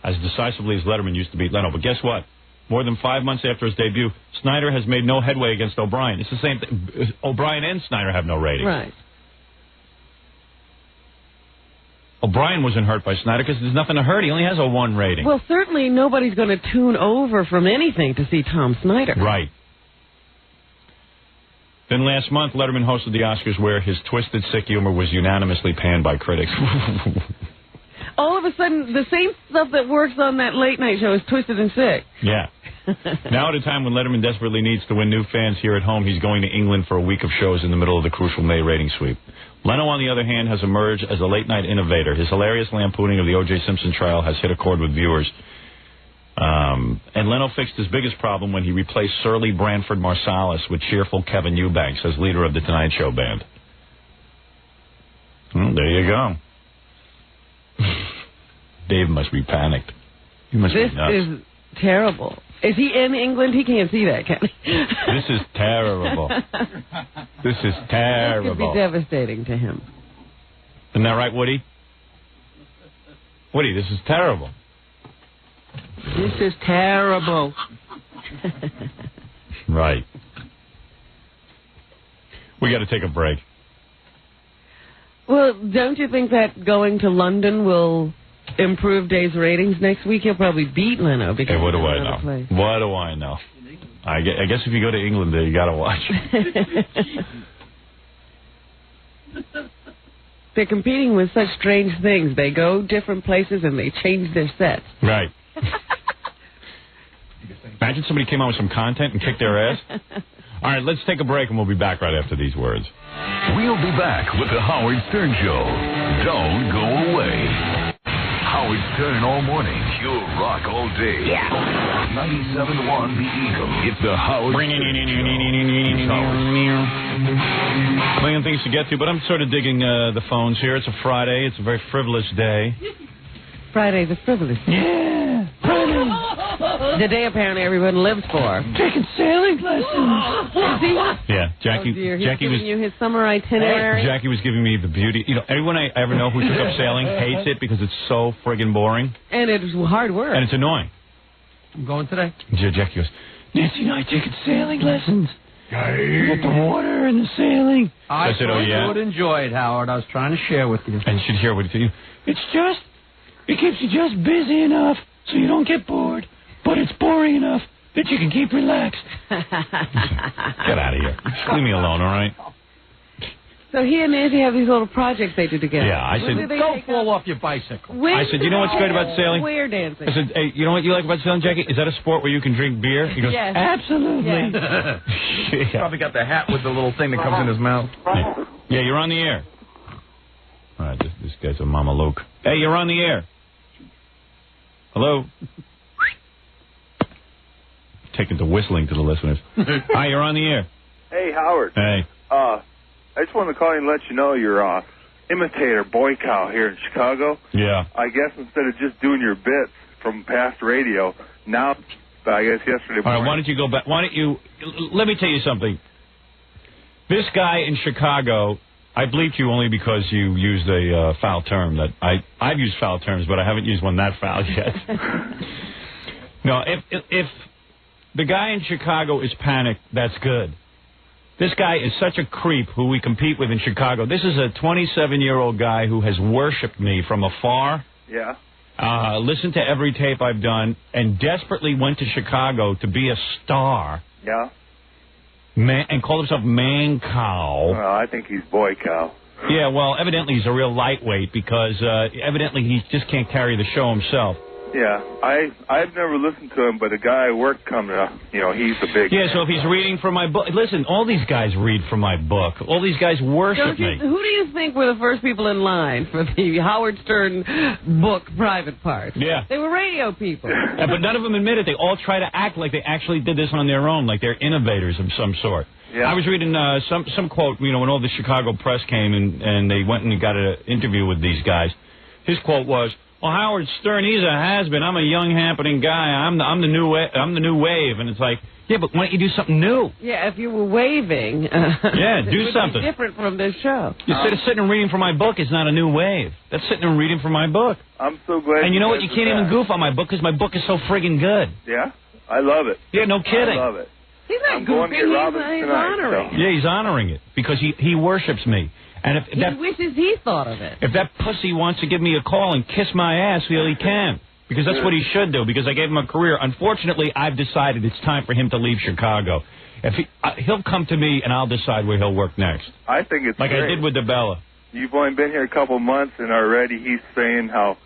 as decisively as Letterman used to beat Leno. But guess what? More than 5 months after his debut, Snyder has made no headway against O'Brien. It's the same thing. O'Brien and Snyder have no ratings. Right. O'Brien wasn't hurt by Snyder because there's nothing to hurt. He only has a 1 rating. Well, certainly nobody's going to tune over from anything to see Tom Snyder. Right. Then last month, Letterman hosted the Oscars where his twisted, sick humor was unanimously panned by critics. All of a sudden, the same stuff that works on that late night show is twisted and sick. Yeah. Now at a time when Letterman desperately needs to win new fans here at home, he's going to England for a week of shows in the middle of the crucial May rating sweep. Leno, on the other hand, has emerged as a late-night innovator. His hilarious lampooning of the O.J. Simpson trial has hit a chord with viewers. And Leno fixed his biggest problem when he replaced surly Branford Marsalis with cheerful Kevin Eubanks as leader of the Tonight Show band. Well, there you go. Dave must be panicked. He must be nuts. This is terrible. Is he in England? He can't see that, can he? This is terrible. This is terrible. This could be devastating to him. Isn't that right, Woody? Woody, this is terrible. This is terrible. Right. We got to take a break. Well, don't you think that going to London will improve Dave's ratings next week? He'll probably beat Leno. Because hey, what do I know? Place. What do I know? I guess if you go to England, you got to watch. They're competing with such strange things. They go different places and they change their sets. Right. Imagine somebody came out with some content and kicked their ass. All right, let's take a break and we'll be back right after these words. We'll be back with the Howard Stern Show. Don't go away. Howard Stern all morning, pure rock all day. Yeah. 97.1 The Eagle. It's the Howard Million things to get to, but I'm sort of digging the phones here. It's a Friday. It's a very frivolous day. Friday's a frivolous day. Yeah. Friday. The day apparently everyone lives for. Taking sailing lessons. Yeah, Jackie. Oh dear, he's Jackie was giving you his summer itinerary. Jackie was giving me the beauty. You know, everyone I ever know who took up sailing hates it because it's so friggin' boring. And it's hard work. And it's annoying. I'm going today. Jackie goes, Nancy and I taking sailing lessons. With the water and the sailing. I said, oh yeah. You would enjoy it, Howard. I was trying to share with you. And she'd hear what he said. It keeps you just busy enough so you don't get bored, but it's boring enough that you can keep relaxed. Get out of here. Just leave me alone, all right? So he and Nancy have these little projects they do together. Yeah, I said, don't fall off your bicycle. I said, you know what's great about sailing? Where dancing? I said, hey, you know what you like about sailing, Jackie? Is that a sport where you can drink beer? He goes, yes. Absolutely. Yes. Yeah. Probably got the hat with the little thing that comes in his mouth. Yeah, you're on the air. All right, this guy's a Mama Luke. Hey, you're on the air. Hello? Taking to whistling to the listeners. Hi, you're on the air. Hey, Howard. Hey. I just wanted to call you and let you know your imitator boy cow here in Chicago. Yeah. I guess instead of just doing your bits from past radio, now, I guess yesterday morning. All right, why don't you go back? Why don't you... Let me tell you something. This guy in Chicago... I bleeped you only because you used a foul term. That I've used foul terms, but I haven't used one that foul yet. No, if the guy in Chicago is panicked, that's good. This guy is such a creep who we compete with in Chicago. This is a 27-year-old guy who has worshipped me from afar. Yeah. Listened to every tape I've done, and desperately went to Chicago to be a star. Yeah. And called himself Man Cow. Well, I think he's boy cow. Yeah, well, evidently he's a real lightweight because evidently he just can't carry the show himself. Yeah, I've never listened to him, but a guy I work coming up, you know, he's a big. Yeah, so if he's reading from my book, listen, all these guys read from my book. All these guys worship me. Who do you think were the first people in line for the Howard Stern book private part? Yeah. They were radio people. Yeah, but none of them admit it. They all try to act like they actually did this on their own, like they're innovators of some sort. Yeah. I was reading some quote, you know, when all the Chicago press came and they went and got an interview with these guys. His quote was, "Well, Howard Stern, he's a has-been. I'm a young, happening guy. I'm the new wave." And it's like, yeah, but why don't you do something new? Yeah, if you were waving. Yeah, do it would something be different from this show. Instead of sitting and reading from my book, it's not a new wave. That's sitting and reading from my book. I'm so glad. And you know what? You can't even goof on my book because my book is so friggin' good. Yeah, I love it. Yeah, no kidding. I love it. He's not going to goofing. Robin's He's tonight, honoring it. Yeah, he's honoring it because he worships me. And if He wishes he thought of it. if that pussy wants to give me a call and kiss my ass, well, he can. Because that's what he should do, because I gave him a career. Unfortunately, I've decided it's time for him to leave Chicago. If he'll come to me, and I'll decide where he'll work next. I think it's like great. I did with DeBella. You've only been here a couple months, and already he's saying how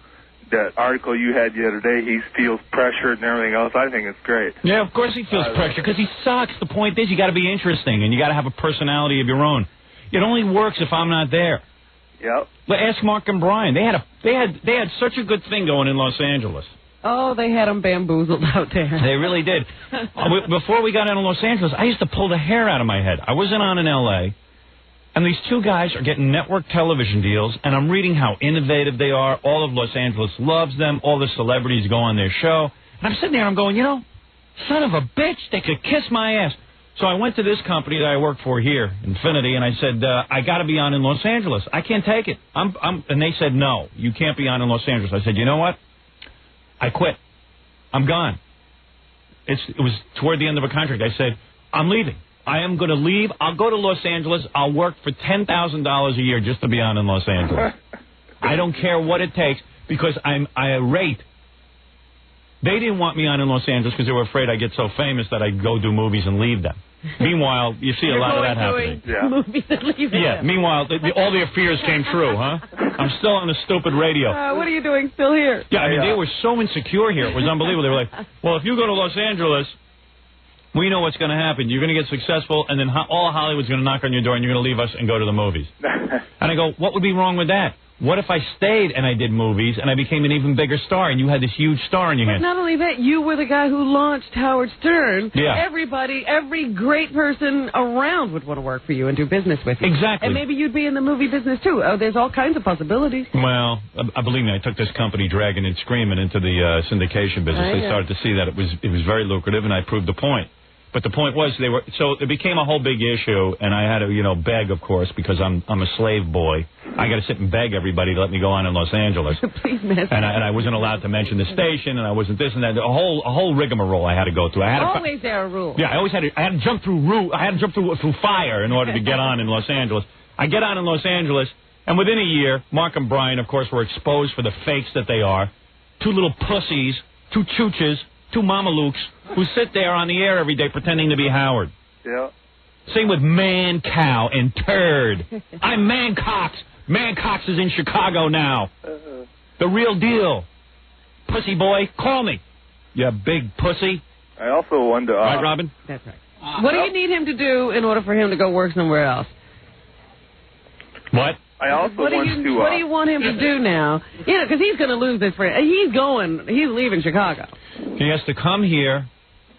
that article you had the other day, he feels pressured and everything else. I think it's great. Yeah, of course he feels pressure, because he sucks. The point is, you got to be interesting, and you got to have a personality of your own. It only works if I'm not there. Yep. But ask Mark and Brian. They had such a good thing going in Los Angeles. Oh, they had him bamboozled out there. They really did. Before we got into Los Angeles, I used to pull the hair out of my head. I wasn't on in L.A., and these two guys are getting network television deals, and I'm reading how innovative they are. All of Los Angeles loves them. All the celebrities go on their show. And I'm sitting there, I'm going, you know, son of a bitch, they could kiss my ass. So I went to this company that I work for here, Infinity, and I said, I got to be on in Los Angeles. I can't take it. And they said, no, you can't be on in Los Angeles. I said, you know what? I quit. I'm gone. It was toward the end of a contract. I said, I'm leaving. I am going to leave. I'll go to Los Angeles. I'll work for $10,000 a year just to be on in Los Angeles. I don't care what it takes because I'm irate. They didn't want me on in Los Angeles because they were afraid I'd get so famous that I'd go do movies and leave them. Meanwhile, you see a lot of that happening. Movies and leaving them. Meanwhile, all their fears came true, huh? I'm still on the stupid radio. What are you doing still here? Yeah, I mean, they were so insecure here. It was unbelievable. They were like, well, if you go to Los Angeles, we know what's going to happen. You're going to get successful, and then all Hollywood's going to knock on your door, and you're going to leave us and go to the movies. And I go, what would be wrong with that? What if I stayed and I did movies and I became an even bigger star and you had this huge star in your hands? Not only that, you were the guy who launched Howard Stern. Yeah. Everybody, every great person around would want to work for you and do business with you. Exactly. And maybe you'd be in the movie business, too. Oh, there's all kinds of possibilities. Well, believe me, I took this company dragging and screaming into the syndication business. They started to see that it was very lucrative, and I proved the point. But the point was so it became a whole big issue, and I had to, beg, of course, because I'm a slave boy. I got to sit and beg everybody to let me go on in Los Angeles. Please, miss. And I wasn't allowed to mention the station, and I wasn't this and that. A whole rigmarole I had to go through. Always there are rules. Yeah, I had to jump through fire in order to get on in Los Angeles. I get on in Los Angeles, and within a year, Mark and Brian, of course, were exposed for the fakes that they are. Two little pussies, two chooches, two mamalukes who sit there on the air every day pretending to be Howard. Yeah. Same with Man Cow and Turd. I'm Man Cox. Man Cox is in Chicago now. The real deal. Pussy boy, call me. You big pussy. I also wonder... right, Robin? That's right. What do you need him to do in order for him to go work somewhere else? What? I also what do you want him to do now? Because he's going to lose this friend. He's leaving Chicago. He has to come here,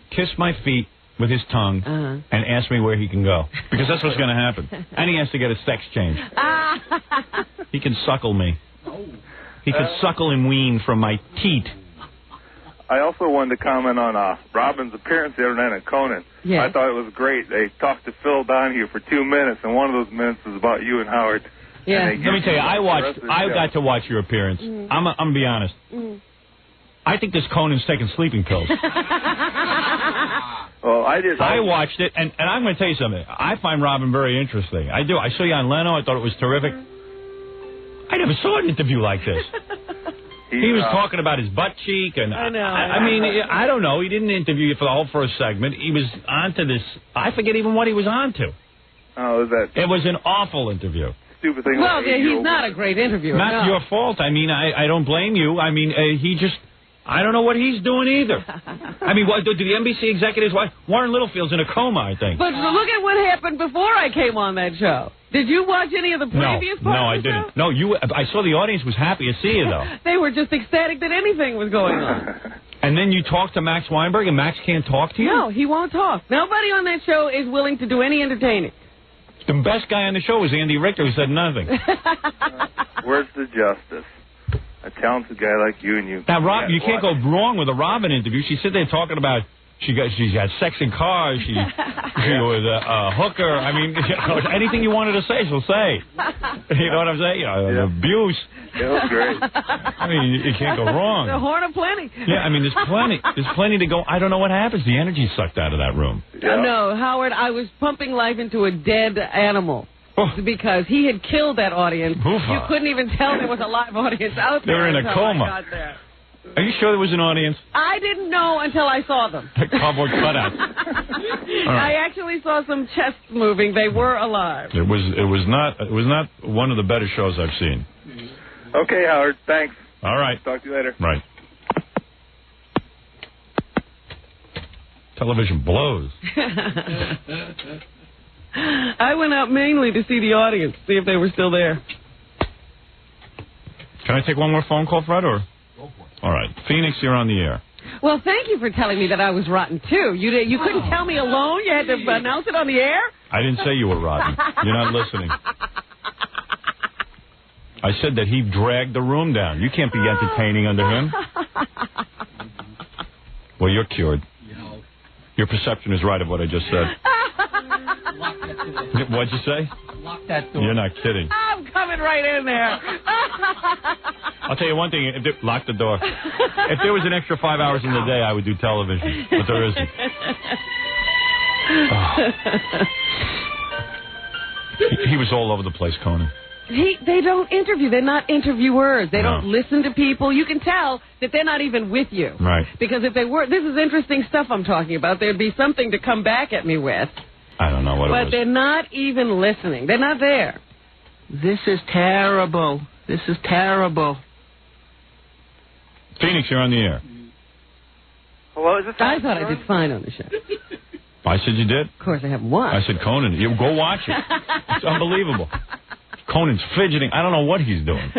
kiss my feet with his tongue, and ask me where he can go. Because that's what's going to happen. And he has to get a sex change. He can suckle me. He can suckle and wean from my teat. I also wanted to comment on Robin's appearance the other night on Conan. Yeah. I thought it was great. They talked to Phil Donahue for 2 minutes, and one of those minutes was about you and Howard. Yeah. Let me tell you, I got to watch your appearance. I'm going to be honest. I think this Conan's taking sleeping pills. Well, I watched it, and I'm going to tell you something. I find Robin very interesting. I do. I saw you on Leno. I thought it was terrific. I never saw an interview like this. He was talking about his butt cheek, and I know. I mean, I don't know. He didn't interview you for the whole first segment. He was on to this. I forget even what he was on to. Oh, was that? It was an awful interview. stupid thing. Well, like he's not a great interviewer. Not your fault. I mean, I don't blame you. I mean, he just... I don't know what he's doing either. I mean, what, do the NBC executives... Warren Littlefield's in a coma, I think. But look at what happened before I came on that show. Did you watch any of the previous parts? No, I didn't. No, I saw the audience was happy to see you, though. They were just ecstatic that anything was going on. And then you talked to Max Weinberg, and Max can't talk to you? No, he won't talk. Nobody on that show is willing to do any entertaining. The best guy on the show was Andy Richter, who said nothing. Where's the justice? A talented guy like you and you. Now, Rob, you can't go wrong with a Robin interview. She's sitting there talking about she had sex in cars. She was a hooker. I mean, anything you wanted to say, she'll say. You know what I'm saying? Abuse. It was great. I mean, you can't go wrong. The horn of plenty. Yeah, I mean, there's plenty to go. I don't know what happens. The energy's sucked out of that room. No, Howard, I was pumping life into a dead animal. Because he had killed that audience. You couldn't even tell there was a live audience out there. They were in a coma. Are you sure there was an audience? I didn't know until I saw them. Cardboard cutouts. I actually saw some chests moving. They were alive. It was not one of the better shows I've seen. Okay, Howard. Thanks. All right. Talk to you later. Right. Television blows. I went out mainly to see the audience, see if they were still there. Can I take one more phone call, Fred, or? Go for it. All right. Phoenix, you're on the air. Well, thank you for telling me that I was rotten, too. You couldn't tell me alone? You had to announce it on the air? I didn't say you were rotten. You're not listening. I said that he dragged the room down. You can't be entertaining under him. Well, you're cured. Your perception is right of what I just said. What'd you say? Lock that door. You're not kidding. I'm coming right in there. I'll tell you one thing. Lock the door. If there was an extra 5 hours in the day, I would do television. But there isn't. Oh. He was all over the place, Conan. They don't interview. They're not interviewers. They don't listen to people. You can tell that they're not even with you. Right. Because if they were, this is interesting stuff I'm talking about. There'd be something to come back at me with. I don't know what it was. But they're not even listening. They're not there. This is terrible. This is terrible. Phoenix, you're on the air. Hello, is this I thought I did fine on the show. I said you did? Of course, I haven't watched. I said, Conan, you go watch it. It's unbelievable. Conan's fidgeting. I don't know what he's doing.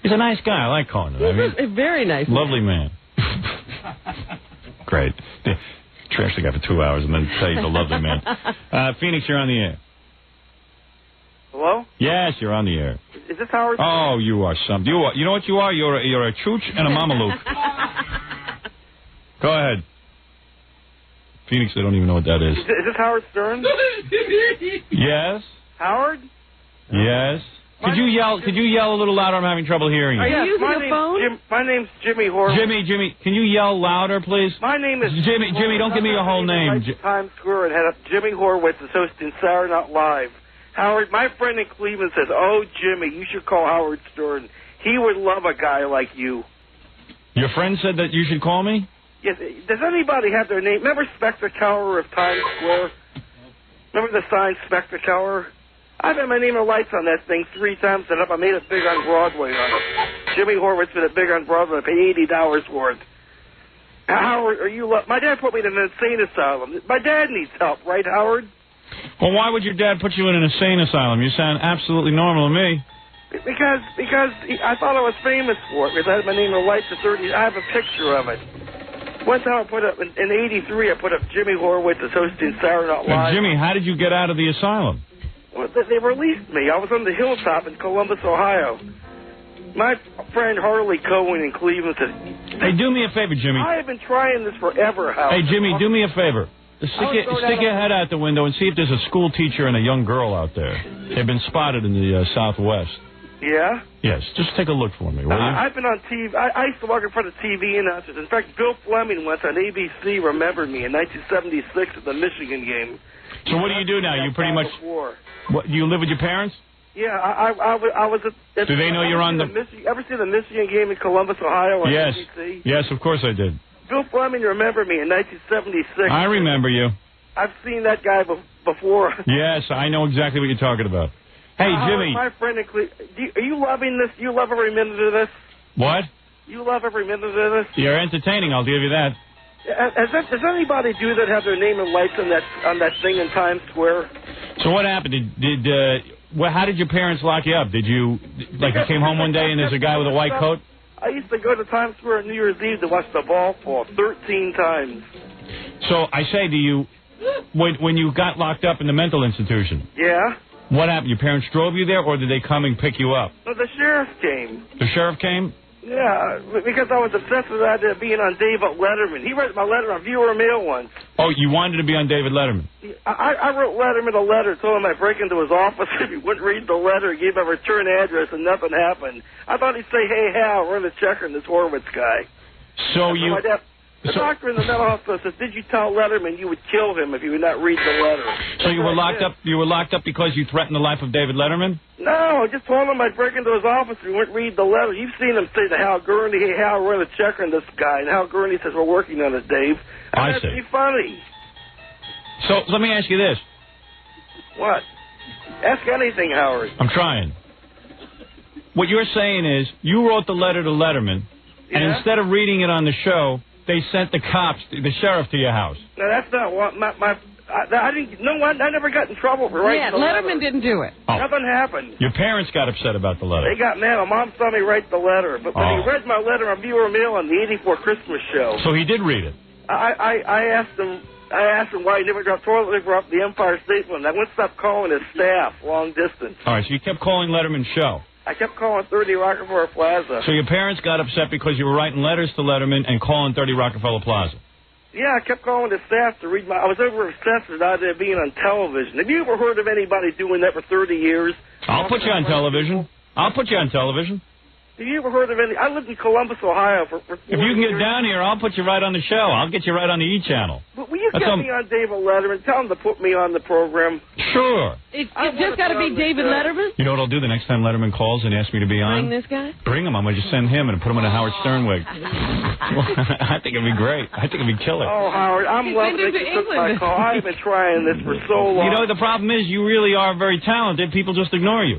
He's a nice guy. I like Conan. I mean, a very nice lovely man. Great. Trash the guy for 2 hours and then say he's a lovely man. Phoenix, you're on the air. Hello? Yes, you're on the air. Is this Howard? Oh, you are something. You know what you are? You're a chooch and a mameluke. Go ahead. Phoenix, I don't even know what that is. Is this Howard Stern? Yes? Howard? Yes. Could you yell a little louder? I'm having trouble hearing you. Are you using a phone? My name's Jimmy Horwitz. Jimmy, can you yell louder, please? My name is Jimmy, don't give me your whole name. Times Square and head up. Jimmy Horwitz is hosting Saturday Night Live. Howard, my friend in Cleveland says, "Oh, Jimmy, you should call Howard Stern. He would love a guy like you." Your friend said that you should call me? Yes. Does anybody have their name? Remember Spectre Tower of Times Square? Remember the sign Spectre Tower? I've had my name and lights on that thing 3 times set up. I made it big on Broadway on it. Jimmy Horwitz made it big on Broadway. I paid $80 for it. Howard, my dad put me in an insane asylum. My dad needs help, right, Howard? Well, why would your dad put you in an insane asylum? You sound absolutely normal to me. Because I thought I was famous for it. Because I had my name and lights at 30. I have a picture of it. One time I put up, in '83, I put up Jimmy Horwitz is hosting Saturday Night Live. Jimmy, how did you get out of the asylum? Well, they released me. I was on the hilltop in Columbus, Ohio. My friend Harley Cohen in Cleveland said, "Hey, do me a favor, Jimmy. I have been trying this forever, Howard. Hey, Jimmy, do me a favor. Stick your head out the window and see if there's a school teacher and a young girl out there. They've been spotted in the Southwest. Yeah? Yes, just take a look for me, will you? I've been on TV. I used to work in front of TV announcers. In fact, Bill Fleming once on ABC remembered me in 1976 at the Michigan game. So what do you do now? You pretty much... What, you live with your parents? Yeah, I was at... Do they know you're on the... Ever see the Michigan game in Columbus, Ohio on ABC? Yes, of course I did. Bill Fleming remembered me in 1976. I remember you. I've seen that guy before. Yes, I know exactly what you're talking about. Hey, Jimmy. My friend, are you loving this? You love every minute of this? What? You love every minute of this? You're entertaining, I'll give you that. Does anybody do that, have their name and lights on that thing in Times Square? So what happened? How did your parents lock you up? Did you, you came home one day and there's a guy with a white coat? I used to go to Times Square on New Year's Eve to watch the ball fall 13 times. So I say to you, when you got locked up in the mental institution, yeah, what happened? Your parents drove you there, or did they come and pick you up? No, the sheriff came. The sheriff came? Yeah, because I was obsessed with that being on David Letterman. He read my letter on Viewer Mail once. Oh, you wanted to be on David Letterman? I wrote Letterman a letter, told him I'd break into his office if he wouldn't read the letter, gave him a return address, and nothing happened. I thought he'd say, hey, Hal, run the checker on this Horowitz guy. So you... The doctor in the mental hospital says, did you tell Letterman you would kill him if he would not read the letter? So you were locked up? You were locked up because you threatened the life of David Letterman? No, I just told him I'd break into his office if he wouldn't read the letter. You've seen him say to Hal Gurney, hey, Hal, run a checker on this guy. And Hal Gurney says, we're working on it, Dave. And that's pretty funny. So let me ask you this. What? Ask anything, Howard. I'm trying. What you're saying is you wrote the letter to Letterman, and instead of reading it on the show, they sent the cops, the sheriff, to your house. No, that's not what I didn't. No one. I never got in trouble for writing the letter. Letterman didn't do it. Oh. Nothing happened. Your parents got upset about the letter. They got mad. My mom saw me write the letter, but when he read my letter on Viewer Mail on the '84 Christmas show. So he did read it. I asked him why he never got toilet paper off the Empire State Building. I wouldn't stop calling his staff long distance. All right, so you kept calling Letterman's show. I kept calling 30 Rockefeller Plaza. So your parents got upset because you were writing letters to Letterman and calling 30 Rockefeller Plaza. Yeah, I kept calling the staff to read I was over obsessed with it being on television. Have you ever heard of anybody doing that for 30 years? I'll put you on television. I'll put you on television. Have you ever heard of any? I lived in Columbus, Ohio for 4 If you can years. get down here, I'll put you right on the show. I'll get you right on the E channel. But will you get me on David Letterman? Tell him to put me on the program. Sure. It's just got to be David Letterman? You know what I'll do the next time Letterman calls and asks me to be on? Bring this guy? Bring him. I'm going to just send him and put him in a Howard Stern wig. I think it'd be great. I think it'd be killer. Oh, Howard, I'm loving that you took my call. I've been trying this for so long. You know, the problem is you really are very talented. People just ignore you.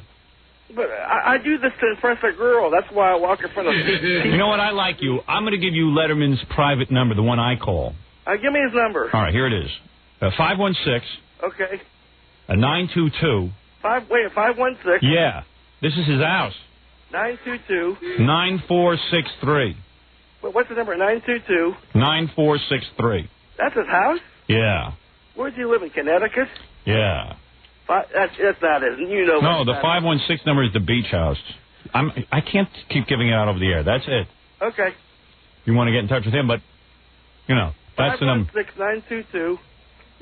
But I do this to impress a girl. That's why I walk in front of people. You know what? I like you. I'm going to give you Letterman's private number, the one I call. Give me his number. All right, here it is. 516. Okay. 922. 516. Yeah. This is his house. 922. 9463. What's the number? 922. 9463. That's his house? Yeah. Where does he live, in Connecticut? Yeah. That's not it. You know. No, the 516 number is the beach house. I can't keep giving it out over the air. That's it. Okay. You want to get in touch with him, but, you know, that's the number. 516-922.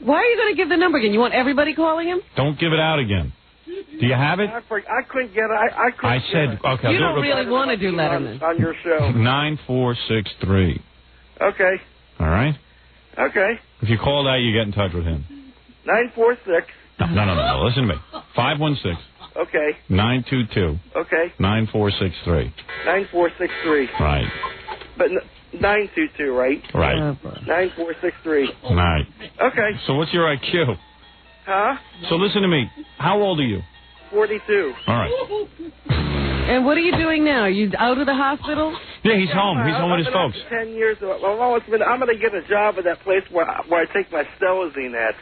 Why are you going to give the number again? You want everybody calling him? Don't give it out again. Do you have it? I couldn't get it. I couldn't said, okay. You don't really want to do Letterman. On your show. 9463. Okay. All right? Okay. If you call that, you get in touch with him. 946. No. Listen to me. 516. Okay. 922. Okay. 9463. 9463. Right. But 922, right? Right. 9463. Right. Okay. So what's your IQ? Huh? So listen to me. How old are you? 42. All right. And what are you doing now? Are you out of the hospital? Yeah, he's home. He's home with his folks. 10 years. I'm going to get a job at that place where I take my Stelazine at.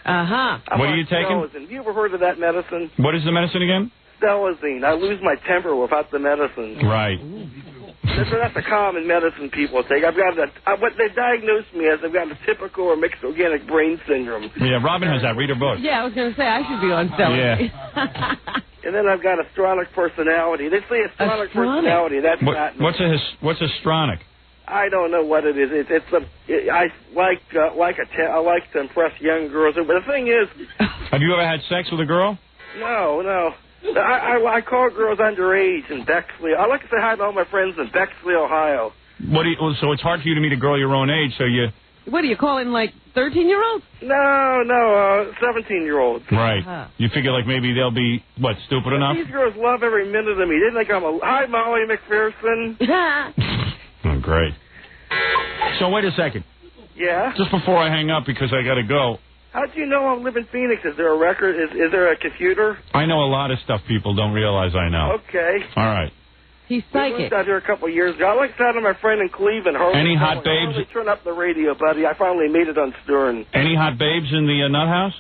What are you taking? Stelazine. Have you ever heard of that medicine? What is the medicine again? Stelazine. I lose my temper without the medicine. Right. That's a common medicine people take. What they diagnosed me as, I've got a typical or mixed organic brain syndrome. Yeah, Robin has that. Read her book. Yeah, I was going to say, I should be on Stelazine. Yeah. And then I've got astronic personality. They say astronic personality. That's not. What's astronic? I don't know what it is. I like to impress young girls. But the thing is, have you ever had sex with a girl? No. I call girls underage in Bexley. I like to say hi to all my friends in Bexley, Ohio. So it's hard for you to meet a girl your own age. So you. What are you calling, like 13-year-olds? No, 17-year-olds. Right. You figure like maybe they'll be stupid enough. These girls love every minute of me. They think I'm hi, Molly McPherson. Oh, great. So wait a second. Yeah. Just before I hang up, because I got to go. How'd you know I live in Phoenix? Is there a record? Is there a computer? I know a lot of stuff people don't realize I know. Okay. All right. He's We psychic. lived out here a couple of years ago. I like to to my friend in Cleveland. Any hot babes? Turn up the radio, buddy. I finally made it on Stern. Any hot babes in the nut house?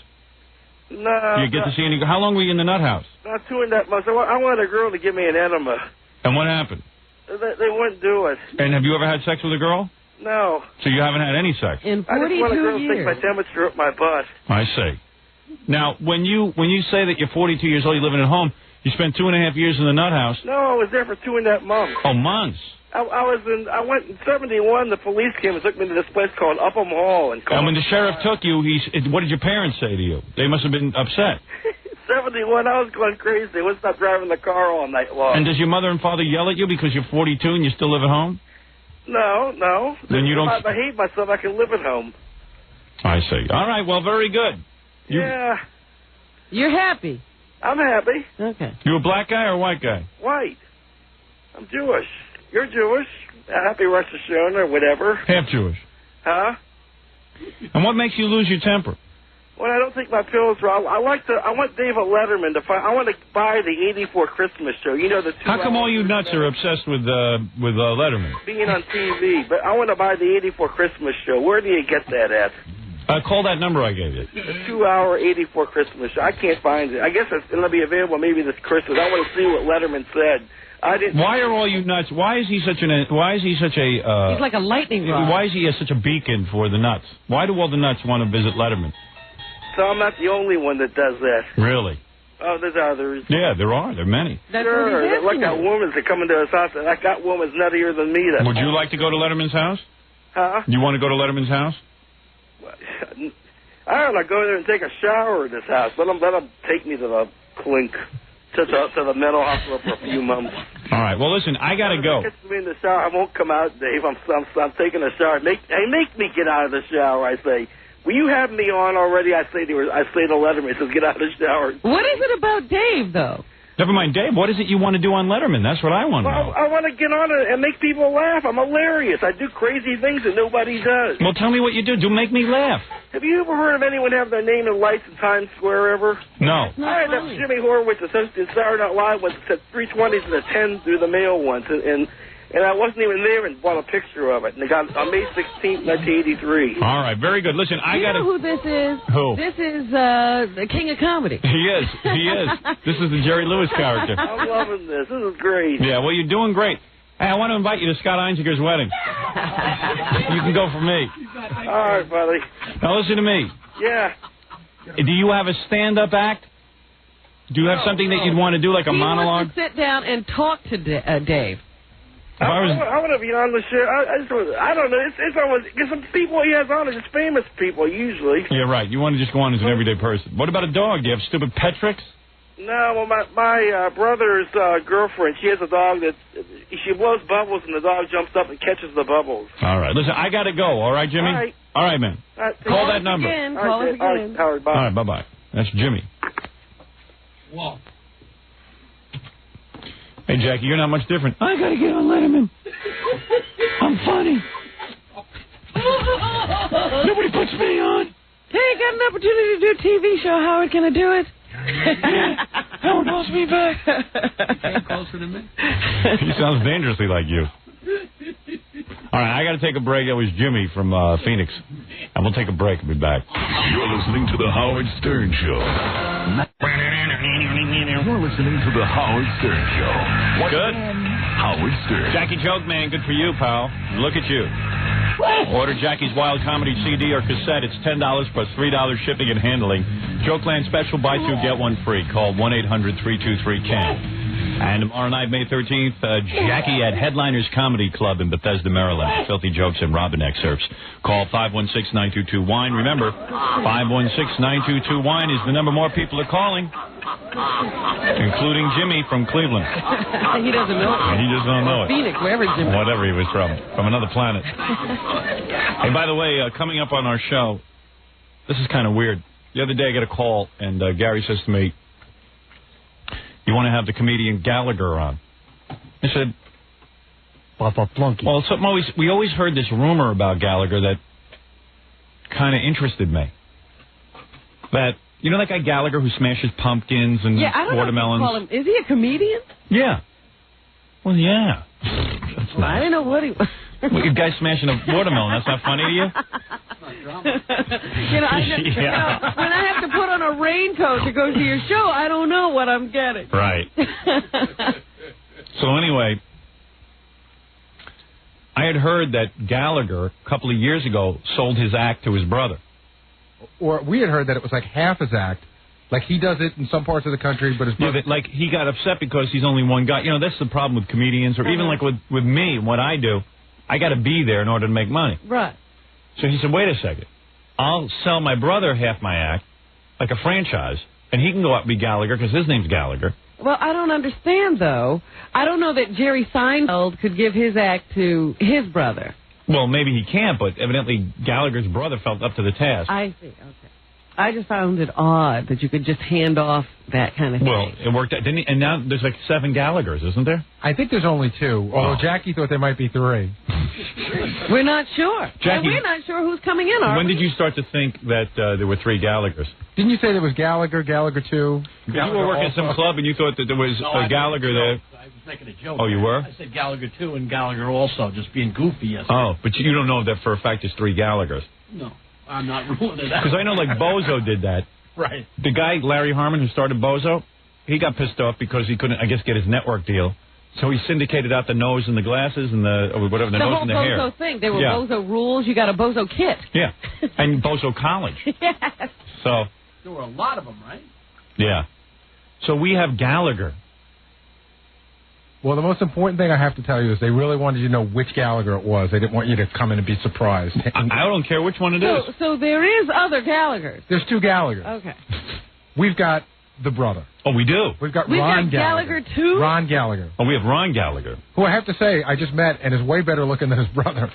No. Do you get to see any? How long were you in the nut house? Not doing that much. I wanted a girl to give me an enema. And what happened? They wouldn't do it. And have you ever had sex with a girl? No. So you haven't had any sex? In I just want a 42 girl to take years. my temperature up my butt. I see. Now, when you say that you're 42 years old, you're living at home, you spent 2.5 years in the nut house. No, I was there for 2.5 months. Oh, months. I went in 71. The police came and took me to this place called Upham Hall. And when the sheriff took you, what did your parents say to you? They must have been upset. 71, I was going crazy. I wouldn't stop driving the car all night long. And does your mother and father yell at you because you're 42 and you still live at home? No. Then you don't... If I hate myself, I can live at home. I see. All right, well, very good. Yeah. You're happy? I'm happy. Okay. You a black guy or a white guy? White. I'm Jewish. You're Jewish. Happy Rosh Hashanah or whatever. Half Jewish. Huh? And what makes you lose your temper? Well, I don't think my pills are. I want David Letterman to find. I want to buy the '84 Christmas show. You know the. How come all you nuts are obsessed with Letterman? Being on TV, but I want to buy the '84 Christmas show. Where do you get that at? Call that number I gave you. The 2-hour '84 Christmas show. I can't find it. I guess it'll be available maybe this Christmas. I want to see what Letterman said. Why are all you nuts? Why is he such a? He's like a lightning rod. Why is he such a beacon for the nuts? Why do all the nuts want to visit Letterman? So I'm not the only one that does that. Really? Oh, there's others. Yeah, there are. There are many. Sure. Like that woman's that come into his house. That woman's nuttier than me. Would you like to go to Letterman's house? Huh? You want to go to Letterman's house? I don't know. Go there and take a shower at his house. Let him take me to the clink. To the mental hospital for a few months. All right. Well, listen, I gotta go. If he gets me in the shower, I won't come out, Dave. I'm taking a shower. Make me get out of the shower. I say, will you have me on already? I say to Letterman, he says, get out of the shower. What is it about Dave, though? Never mind, Dave. What is it you want to do on Letterman? That's what I want to know. I want to get on it and make people laugh. I'm hilarious. I do crazy things that nobody does. Well, tell me what you do. Do make me laugh. Have you ever heard of anyone have their name in lights in Times Square ever? No. I had that Jimmy Horowitz associate Saturday Night Live was said 320s and a 10 through the mail once, and I wasn't even there and bought a picture of it. And they got on May 16th, 1983. All right, very good. Listen, I got to... You know who this is? Who? This is the king of comedy. He is. This is the Jerry Lewis character. I'm loving this. This is great. Yeah, well, you're doing great. Hey, I want to invite you to Scott Einzinger's wedding. You can go for me. All right, buddy. Now, listen to me. Yeah. Do you have a stand-up act? Do you have something that you'd want to do, like a monologue? He wants to sit down and talk to Dave. I want to be on the show. I don't know. It's always because some people he has on are just famous people usually. Yeah, right. You want to just go on as an everyday person. What about a dog? Do you have stupid pet tricks? No, well, my brother's girlfriend, she has a dog that she blows bubbles and the dog jumps up and catches the bubbles. All right. Listen, I got to go. All right, Jimmy? All right, man. Call that number. Call us again. All right, bye. All right, bye-bye. That's Jimmy. Whoa. Hey, Jackie, you're not much different. I got to get on Letterman. I'm funny. Nobody puts me on. Hey, got an opportunity to do a TV show. Howard, can I do it? Howard wants me back. Came closer to me. He sounds dangerously like you. All right, I got to take a break. That was Jimmy from Phoenix. And we'll take a break and be back. You're listening to The Howard Stern Show. You're listening to The Howard Stern Show. Good. Howard Stern. Jackie Joke Man, good for you, pal. Look at you. Order Jackie's Wild Comedy CD or cassette. It's $10 plus $3 shipping and handling. Jokeland special, buy two, get one free. Call 1-800-323-CAN. And tomorrow night, May 13th, Jackie at Headliners Comedy Club in Bethesda, Maryland. Filthy jokes and Robin excerpts. Call 516-922-WINE. Remember, 516-922-WINE is the number more people are calling, including Jimmy from Cleveland. He doesn't know it. He just don't know it. Phoenix, wherever Jimmy. Whatever he was from another planet. Hey, by the way, coming up on our show, this is kind of weird. The other day I got a call, and Gary says to me, you want to have the comedian Gallagher on? I said, Papa Flunky. well, we always heard this rumor about Gallagher that kind of interested me. that, you know that guy Gallagher who smashes pumpkins and I don't watermelons? know what you call him. Is he a comedian? Yeah. Well, yeah. That's nice. I didn't know what he was. Well, you guys smashing a watermelon, that's not funny to you? You know, when I have to put on a raincoat to go to your show, I don't know what I'm getting. Right. So anyway, I had heard that Gallagher, a couple of years ago, sold his act to his brother. Or we had heard that it was like half his act. Like he does it in some parts of the country, but his brother... Yeah, like he got upset because he's only one guy. You know, that's the problem with comedians, or even like with me, what I do. I got to be there in order to make money. Right. So he said, wait a second. I'll sell my brother half my act, like a franchise, and he can go out and be Gallagher because his name's Gallagher. Well, I don't understand, though. I don't know that Jerry Seinfeld could give his act to his brother. Well, maybe he can't, but evidently Gallagher's brother felt up to the task. I see. Okay. I just found it odd that you could just hand off that kind of thing. Well, it worked out, didn't he? And now there's like 7 Gallaghers, isn't there? I think there's only 2, although Jackie thought there might be 3. We're not sure. Jackie, and we're not sure who's coming in, when did you start to think that there were 3 Gallaghers? Didn't you say there was Gallagher, Gallagher 2? You were working at some club and you thought that there was a Gallagher there. I was making a joke. Oh, you were? I said Gallagher 2 and Gallagher also, just being goofy. Yes. Oh, but you don't know that for a fact there's 3 Gallaghers. No, I'm not ruling it out. Because I know like Bozo did that. Right. The guy, Larry Harmon, who started Bozo, he got pissed off because he couldn't, I guess, get his network deal. So he syndicated out the nose and the glasses and the whatever, the nose and the hair. The whole Bozo thing. There were Bozo rules. You got a Bozo kit. Yeah. And Bozo College. Yes. There were a lot of them, right? Yeah. So we have Gallagher. Well, the most important thing I have to tell you is they really wanted you to know which Gallagher it was. They didn't want you to come in and be surprised. I don't care which one it is. So there is other Gallaghers. There's 2 Gallaghers. Okay. We've got the brother. Oh, we do? We've got Ron Gallagher, too? Ron Gallagher. Oh, we have Ron Gallagher. Who I have to say I just met and is way better looking than his brother.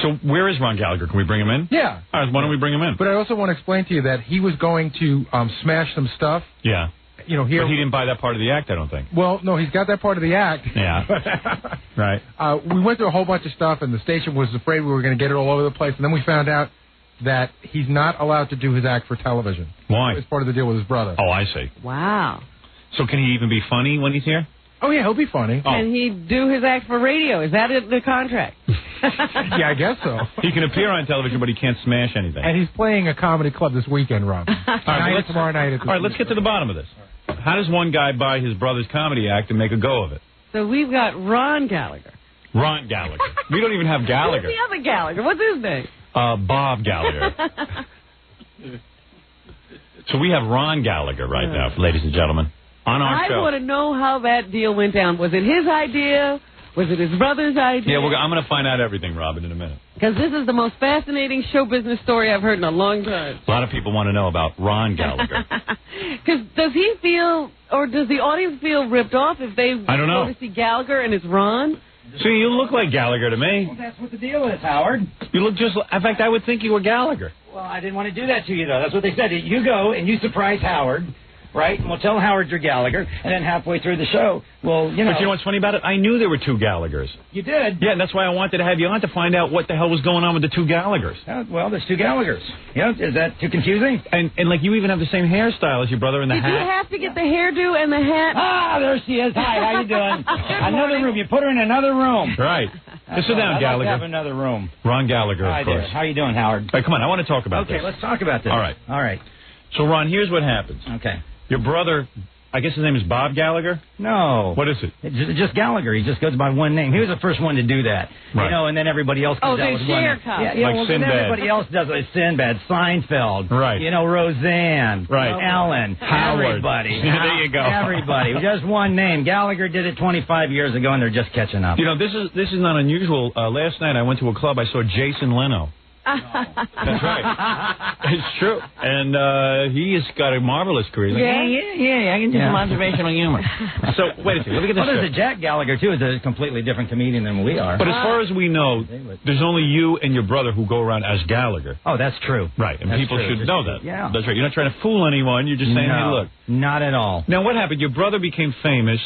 So where is Ron Gallagher? Can we bring him in? Yeah. All right, why don't we bring him in? But I also want to explain to you that he was going to smash some stuff. Yeah. You know, here. But he didn't buy that part of the act, I don't think. Well, no, he's got that part of the act. Yeah. Right. We went through a whole bunch of stuff, and the station was afraid we were going to get it all over the place. And then we found out that he's not allowed to do his act for television. Why? It's part of the deal with his brother. Oh, I see. Wow. So can he even be funny when he's here? Oh, yeah, he'll be funny. Can he do his act for radio? Is that in the contract? Yeah, I guess so. He can appear on television, but he can't smash anything. And he's playing a comedy club this weekend, Rob. Tomorrow night. All right, let's get to the bottom of this. How does one guy buy his brother's comedy act and make a go of it? So we've got Ron Gallagher. Ron Gallagher. We don't even have Gallagher. Who's the other Gallagher? What's his name? Bob Gallagher. So we have Ron Gallagher right now, ladies and gentlemen, on our show. I want to know how that deal went down. Was it his idea? Was it his brother's idea? Yeah, I'm going to find out everything, Robin, in a minute. Because this is the most fascinating show business story I've heard in a long time. A lot of people want to know about Ron Gallagher. Because does he feel, or does the audience feel ripped off if they go to see Gallagher and it's Ron? See, you look like Gallagher to me. Well, that's what the deal is, Howard. You look just... In fact, I would think you were Gallagher. Well, I didn't want to do that to you, though. That's what they said. You go and you surprise Howard, right? And we'll tell Howard you're Gallagher, and then halfway through the show, well, you know... But you know what's funny about it? I knew there were 2 Gallaghers. You did? Yeah, and that's why I wanted to have you on to find out what the hell was going on with the 2 Gallaghers. Well, there's 2 Gallaghers. Yeah, is that too confusing? And like, you even have the same hairstyle as your brother in the hat. Did you have to get the hairdo and the hat? Ah, there she is. Hi, how you doing? Another room. You put her in another room. Right. Just sit down, I'd Gallagher. like to have another room. Ron Gallagher, Hi of course. there. How you doing, Howard? All right, come on. I want to talk about this. Okay, let's talk about this. All right. All right. So, Ron, here's what happens. Okay. Your brother, I guess his name is Bob Gallagher? No. What is it? It's just Gallagher. He just goes by one name. He was the first one to do that. Right. You know, and then everybody else comes out with one. Yeah, like well, Sinbad. then everybody else does it. Sinbad, Seinfeld. Right. You know, Roseanne. Right. Ellen. Howard. Everybody. There you go. Everybody. Just one name. Gallagher did it 25 years ago, and they're just catching up. You know, this is not unusual. Last night I went to a club. I saw Jason Leno. That's right. It's true. And he has got a marvelous career. Yeah. I can do some observational humor. So, wait a second. Let me get this there's a Jack Gallagher, too, is a completely different comedian than we are. But as far as we know, there's only you and your brother who go around as Gallagher. Oh, that's true. Right, and That's people true. should know that. Yeah. That's right. You're not trying to fool anyone. You're just saying, hey, look. Not at all. Now, what happened? Your brother became famous,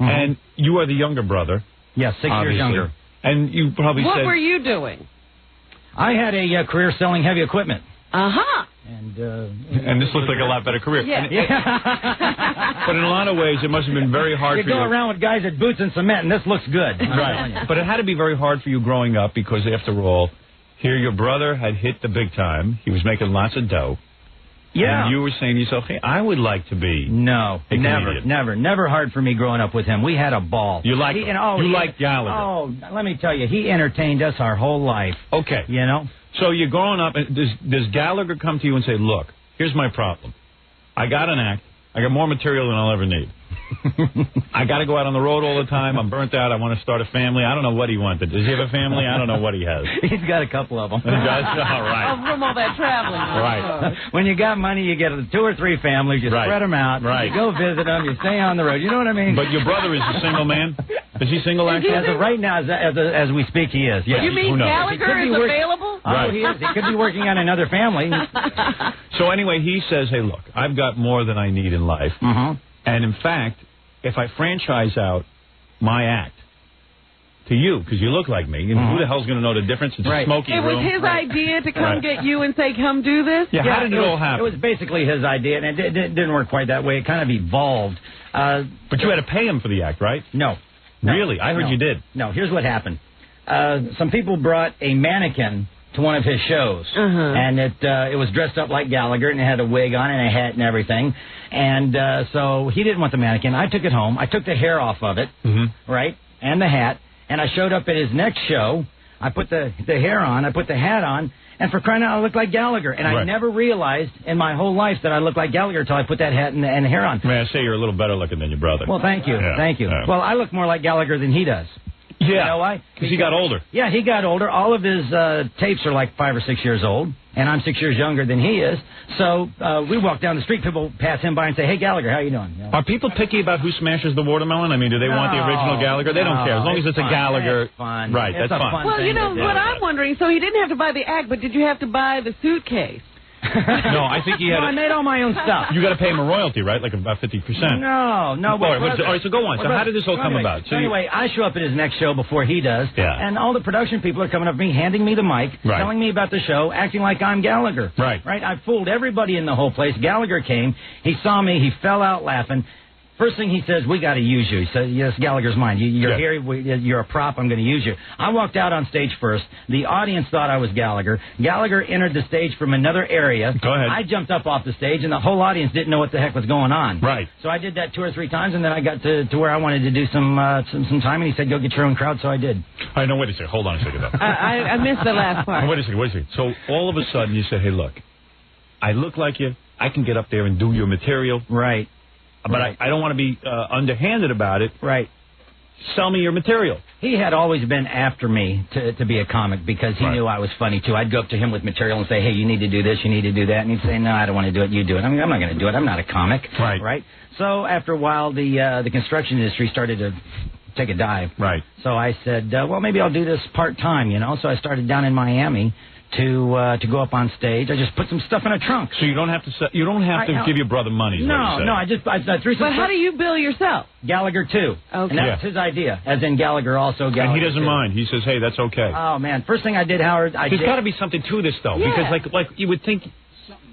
and you are the younger brother. Yeah, 6 years younger. And you probably said... What were you doing? I had a career selling heavy equipment. Uh-huh. And this looked like a lot better career. Yeah. But in a lot of ways, it must have been very hard you for you. go around with guys at boots and cement, and this looks good. Right. But it had to be very hard for you growing up because, after all, here your brother had hit the big time. He was making lots of dough. Yeah. And you were saying to yourself, hey, I would like to be No, a comedian. never hard for me growing up with him. We had a ball. You liked Gallagher. Oh, let me tell you, he entertained us our whole life. Okay. You know? So you're growing up, and does Gallagher come to you and say, look, here's my problem. I got an act. I got more material than I'll ever need. I got to go out on the road all the time. I'm burnt out. I want to start a family. I don't know what he wanted. Does he have a family? I don't know what he has. He's got a couple of them. He does? All right. Oh, from all that traveling. Right. When you got money, you get 2 or 3 families. You spread them out. Right. You go visit them. You stay on the road. You know what I mean? But your brother is a single man? Is he single, actually? As of right now, as we speak, he is. Yes. You mean Gallagher is available? Oh, he is. He could be working on another family. So anyway, he says, hey, look, I've got more than I need in life. Mm-hmm. And in fact, if I franchise out my act to you, because you look like me, and who the hell's going to know the difference? It's a smoky room. It was his idea to come get you and say, come do this? Yeah, how did it all happen? It was basically his idea, and it didn't work quite that way. It kind of evolved. But you had to pay him for the act, right? No. Really? I heard you did. No, here's what happened. Some people brought a mannequin to one of his shows, and it was dressed up like Gallagher, and it had a wig on and a hat and everything. And so he didn't want the mannequin. I took it home. I took the hair off of it, right, and the hat, and I showed up at his next show. I put the hair on. I put the hat on. And for crying out, I looked like Gallagher. And I never realized in my whole life that I looked like Gallagher until I put that hat and the hair on. May I say you're a little better looking than your brother. Well, thank you. Yeah. Thank you. Yeah. Well, I look more like Gallagher than he does. Yeah. You know why? Because he got older. Yeah, he got older. All of his tapes are like 5 or 6 years old. And I'm 6 years younger than he is. So we walk down the street, people pass him by and say, hey, Gallagher, how you doing? Yeah. Are people picky about who smashes the watermelon? I mean, do they want the original Gallagher? They don't care. As long as it's a Gallagher. It's fun. Right, it's that's fun. Well, you know, what I'm wondering, so he didn't have to buy the act, but did you have to buy the suitcase? No, I think he had. I made all my own stuff. You got to pay him a royalty, right? Like about 50%. No. All right, so go on. So how did this all come about? So anyway, I show up at his next show before he does, and all the production people are coming up to me, handing me the mic, telling me about the show, acting like I'm Gallagher. Right. I fooled everybody in the whole place. Gallagher came. He saw me. He fell out laughing. First thing he says, we got to use you. He says, yes, Gallagher's mine. You're here. You're a prop. I'm going to use you. I walked out on stage first. The audience thought I was Gallagher. Gallagher entered the stage from another area. Go ahead. I jumped up off the stage, and the whole audience didn't know what the heck was going on. Right. So I did that 2 or 3 times, and then I got to where I wanted to do some time, and he said, go get your own crowd, so I did. I know. Wait a second. Hold on a second, though. I missed the last part. Wait a second. So all of a sudden you say, hey, look, I look like you. I can get up there and do your material. Right. But I don't want to be underhanded about it. Right. Sell me your material. He had always been after me to be a comic because he knew I was funny, too. I'd go up to him with material and say, hey, you need to do this, you need to do that. And he'd say, no, I don't want to do it, you do it. I mean, I'm not going to do it. I'm not a comic. Right. So after a while, the construction industry started to take a dive. Right. So I said, well, maybe I'll do this part-time, you know. So I started down in Miami to go up on stage. I just put some stuff in a trunk. So you don't have to give your brother money. No, I threw some. But how do you bill yourself? Gallagher too. Okay. And that's his idea. As in Gallagher also Gallagher. And he doesn't too. mind. He says, hey, that's okay. Oh man, first thing I did, Howard. There's got to be something to this though, because like you would think.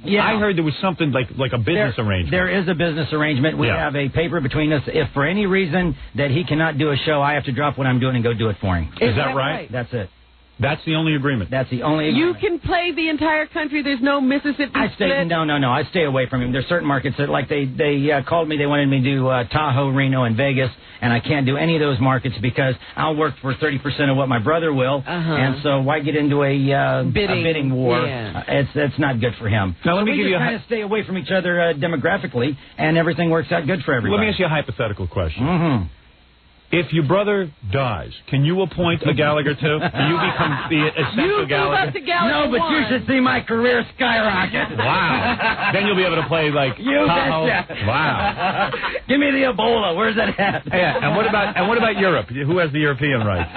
Yeah. I heard there was something like a business arrangement. There is a business arrangement. We have a paper between us. If for any reason that he cannot do a show, I have to drop what I'm doing and go do it for him. Is that right? That's it. That's the only agreement. That's the only agreement. You can play the entire country. There's no Mississippi split. No. I stay away from him. There's certain markets that, like, they called me. They wanted me to do Tahoe, Reno, and Vegas, and I can't do any of those markets because I'll work for 30% of what my brother will, and so why get into a bidding war? Yeah. It's not good for him. Now, let me give you kind of stay away from each other demographically, and everything works out good for everybody. Let me ask you a hypothetical question. Mm-hmm. If your brother dies, can you appoint a Gallagher too? Do you become the essential Gallagher? No, but you should see my career skyrocket. Wow. Then you'll be able to play like Tahoe. Wow. Give me the Ebola. Where's that at? Yeah. And what about Europe? Who has the European rights?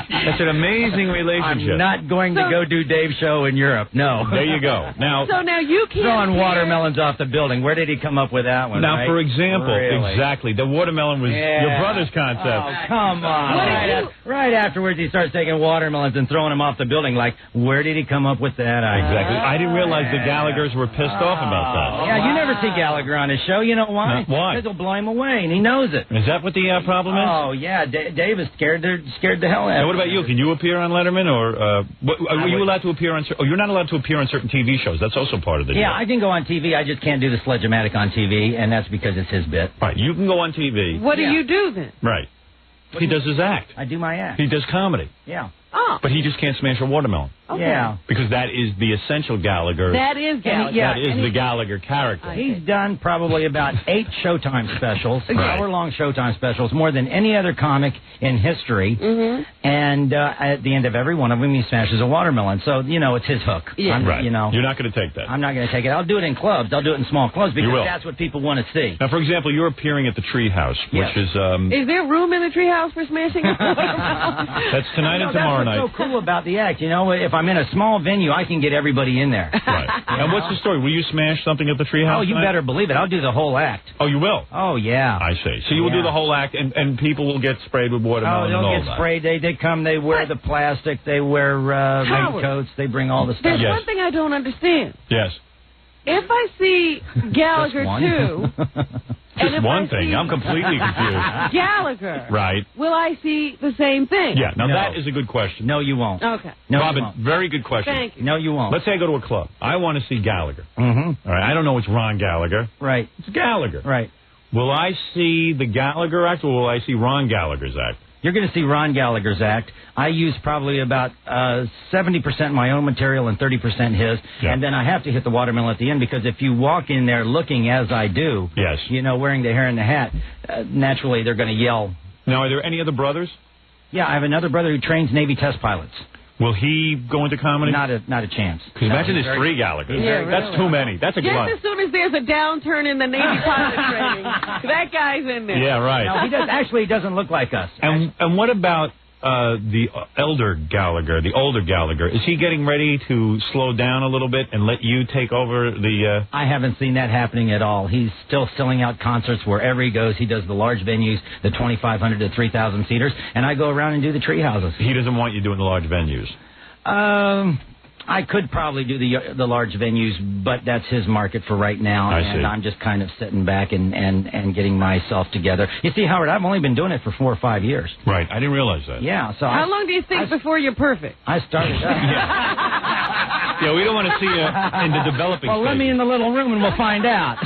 That's an amazing relationship. I'm not going to go do Dave's show in Europe. No. There you go. Now, so now you can't throwing watermelons off the building. Where did he come up with that one? Now, right? for example, Really? exactly, the watermelon was your brother's concept. Oh, come on. Right afterwards, he starts taking watermelons and throwing them off the building. Like, where did he come up with that idea? Exactly. I didn't realize the Gallaghers were pissed off about that. Yeah, you never see Gallagher on his show. You know why? Why? Because it'll blow him away, and he knows it. Is that what the problem is? Oh, yeah. Dave is scared the hell out of him. Now, what about you? Can you appear on Letterman, or are you allowed to appear on? Oh, you're not allowed to appear on certain TV shows. That's also part of the deal. Yeah, I can go on TV. I just can't do the Sledge-O-Matic on TV, and that's because it's his bit. Right, you can go on TV. What do you do then? Right. He does his act. I do my act. He does comedy. Yeah. Oh. But he just can't smash a watermelon. Okay. Yeah. Because that is the essential Gallagher. That is Gallagher. Yeah, that is the Gallagher character. He's done probably about 8 Showtime specials, hour-long Showtime specials, more than any other comic in history. Mm-hmm. And at the end of every one of them, he smashes a watermelon. So, you know, it's his hook. Yeah. Right. You know, You're not going to take that. I'm not going to take it. I'll do it in clubs. I'll do it in small clubs because that's what people want to see. Now, for example, you're appearing at the Treehouse, which is... Is there room in the treehouse for smashing a watermelon? That's tonight and tomorrow night. That's what's so cool about the act. You know, if I'm in a small venue, I can get everybody in there. Right. And what's the story? Will you smash something at the Treehouse? Oh, you tonight? better believe it. I'll do the whole act. Oh, you will? Oh, yeah. I see. So you will do the whole act, and people will get sprayed with watermelon and all they'll get sprayed. They come, they wear the plastic, they wear raincoats, they bring all the stuff. There's one thing I don't understand. Yes. If I see Gallagher too... Just one thing. I'm completely confused. Gallagher. Right. Will I see the same thing? Yeah. Now, that is a good question. No, you won't. Okay. No, Robin, very good question. Thank you. No, you won't. Let's say I go to a club. I want to see Gallagher. Mm-hmm. All right. I don't know it's Ron Gallagher. Right. It's Gallagher. Right. Will I see the Gallagher act, or will I see Ron Gallagher's act? You're going to see Ron Gallagher's act. I use probably about 70% my own material and 30% his. Yeah. And then I have to hit the watermelon at the end because if you walk in there looking as I do, yes, you know, wearing the hair and the hat, naturally they're going to yell. Now, are there any other brothers? Yeah, I have another brother who trains Navy test pilots. Will he go into comedy? Not a chance. Because imagine there's 3 Gallaghers. Yeah, That's too many. That's a glut. Just as soon as there's a downturn in the Navy pilot training, that guy's in there. Yeah, right. No, he doesn't look like us. And what about the elder Gallagher, the older Gallagher? Is he getting ready to slow down a little bit and let you take over the... I haven't seen that happening at all. He's still selling out concerts wherever he goes. He does the large venues, the 2,500 to 3,000 seaters, and I go around and do the tree houses. He doesn't want you doing the large venues. I could probably do the large venues, but that's his market for right now, and I'm just kind of sitting back and getting myself together. You see, Howard, I've only been doing it for 4 or 5 years. Right, I didn't realize that. Yeah, so how long do you think before you're perfect? I started. Yeah, we don't want to see you in the developing Well, let me in the little room and we'll find out.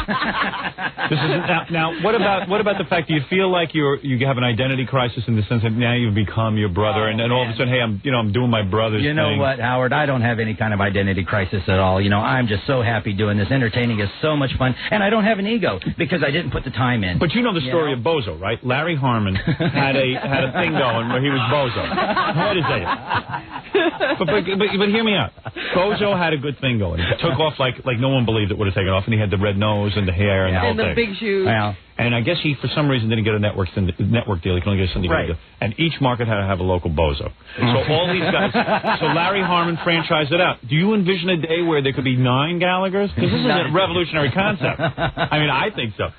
This is now. What about the fact? Do you feel like you have an identity crisis in the sense that now you've become your brother, and then all of a sudden, hey, I'm doing my brother's thing. You know what, Howard? I don't have any kind of identity crisis at all. You know, I'm just so happy doing this. Entertaining is so much fun, and I don't have an ego because I didn't put the time in. But you know the story of Bozo, right? Larry Harmon had a thing going where he was Bozo. Wait a second. But hear me out. Bozo had a good thing going. It took off like no one believed it would have taken off, and he had the red nose and the hair and the whole thing. And the big shoes. Yeah. And I guess he, for some reason, didn't get a network deal. He can only get a syndicate deal. And each market had to have a local Bozo. So all these guys. So Larry Harmon franchised it out. Do you envision a day where there could be 9 Gallaghers? Because this is a revolutionary concept. I mean, I think so.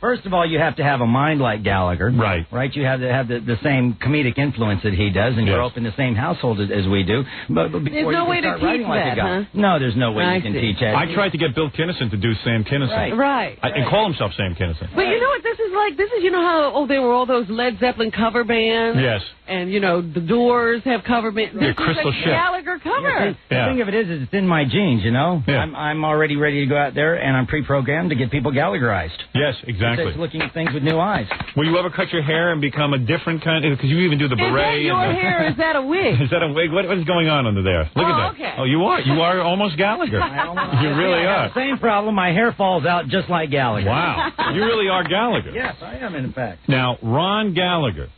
First of all, you have to have a mind like Gallagher. Right. Right? You have to have the same comedic influence that he does, and grow up in the same household as we do. But there's no way to teach that, huh? No, there's no way you can teach that. I tried to get Bill Kinnison to do Sam Kinnison. Right. And call himself Sam Kinnison. But you know what this is like? This is, you know how, there were all those Led Zeppelin cover bands? Yes. And, you know, the Doors have cover bands. This Crystal is a Gallagher cover. The thing of it is it's in my genes, you know? Yeah. I'm already ready to go out there, and I'm pre-programmed to get people Gallagherized. Yes, exactly. It's looking at things with new eyes. Will you ever cut your hair and become a different kind of... Because you even do the beret. Is that your hair, or is that a wig? Is that a wig? What is going on under there? Look at that. Okay. Oh, you are almost Gallagher. You really are. Same problem. My hair falls out just like Gallagher. Wow. You really are Gallagher. Yes, I am, in fact. Now, Ron Gallagher,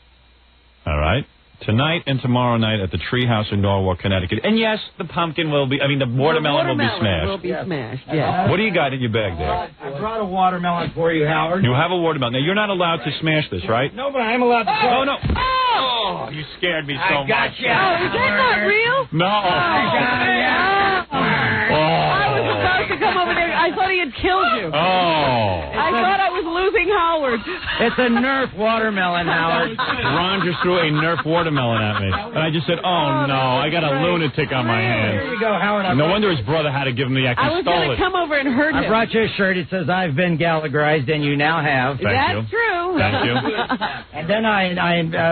all right, tonight and tomorrow night at the Treehouse in Norwalk, Connecticut. And yes, the pumpkin will be, the watermelon will be smashed. Will be smashed, yes. What do you got in your bag there? I brought a watermelon for you, Howard. You have a watermelon. Now, you're not allowed to smash this, right? No, but I'm allowed to. Oh, no. Oh! You scared me so much. Oh, is that not real? No. I was supposed to come over there. I thought he had killed you. I thought I was losing Howard. It's a Nerf watermelon, Howard. Ron just threw a Nerf watermelon at me. And I just said, oh, no, I got a lunatic on my hands. Here you go, Howard. No wonder his brother had to give him the act. I was going to come over and hurt him. I brought you a shirt. It says, I've been Gallagherized, and you now have. That's true. Thank you. And then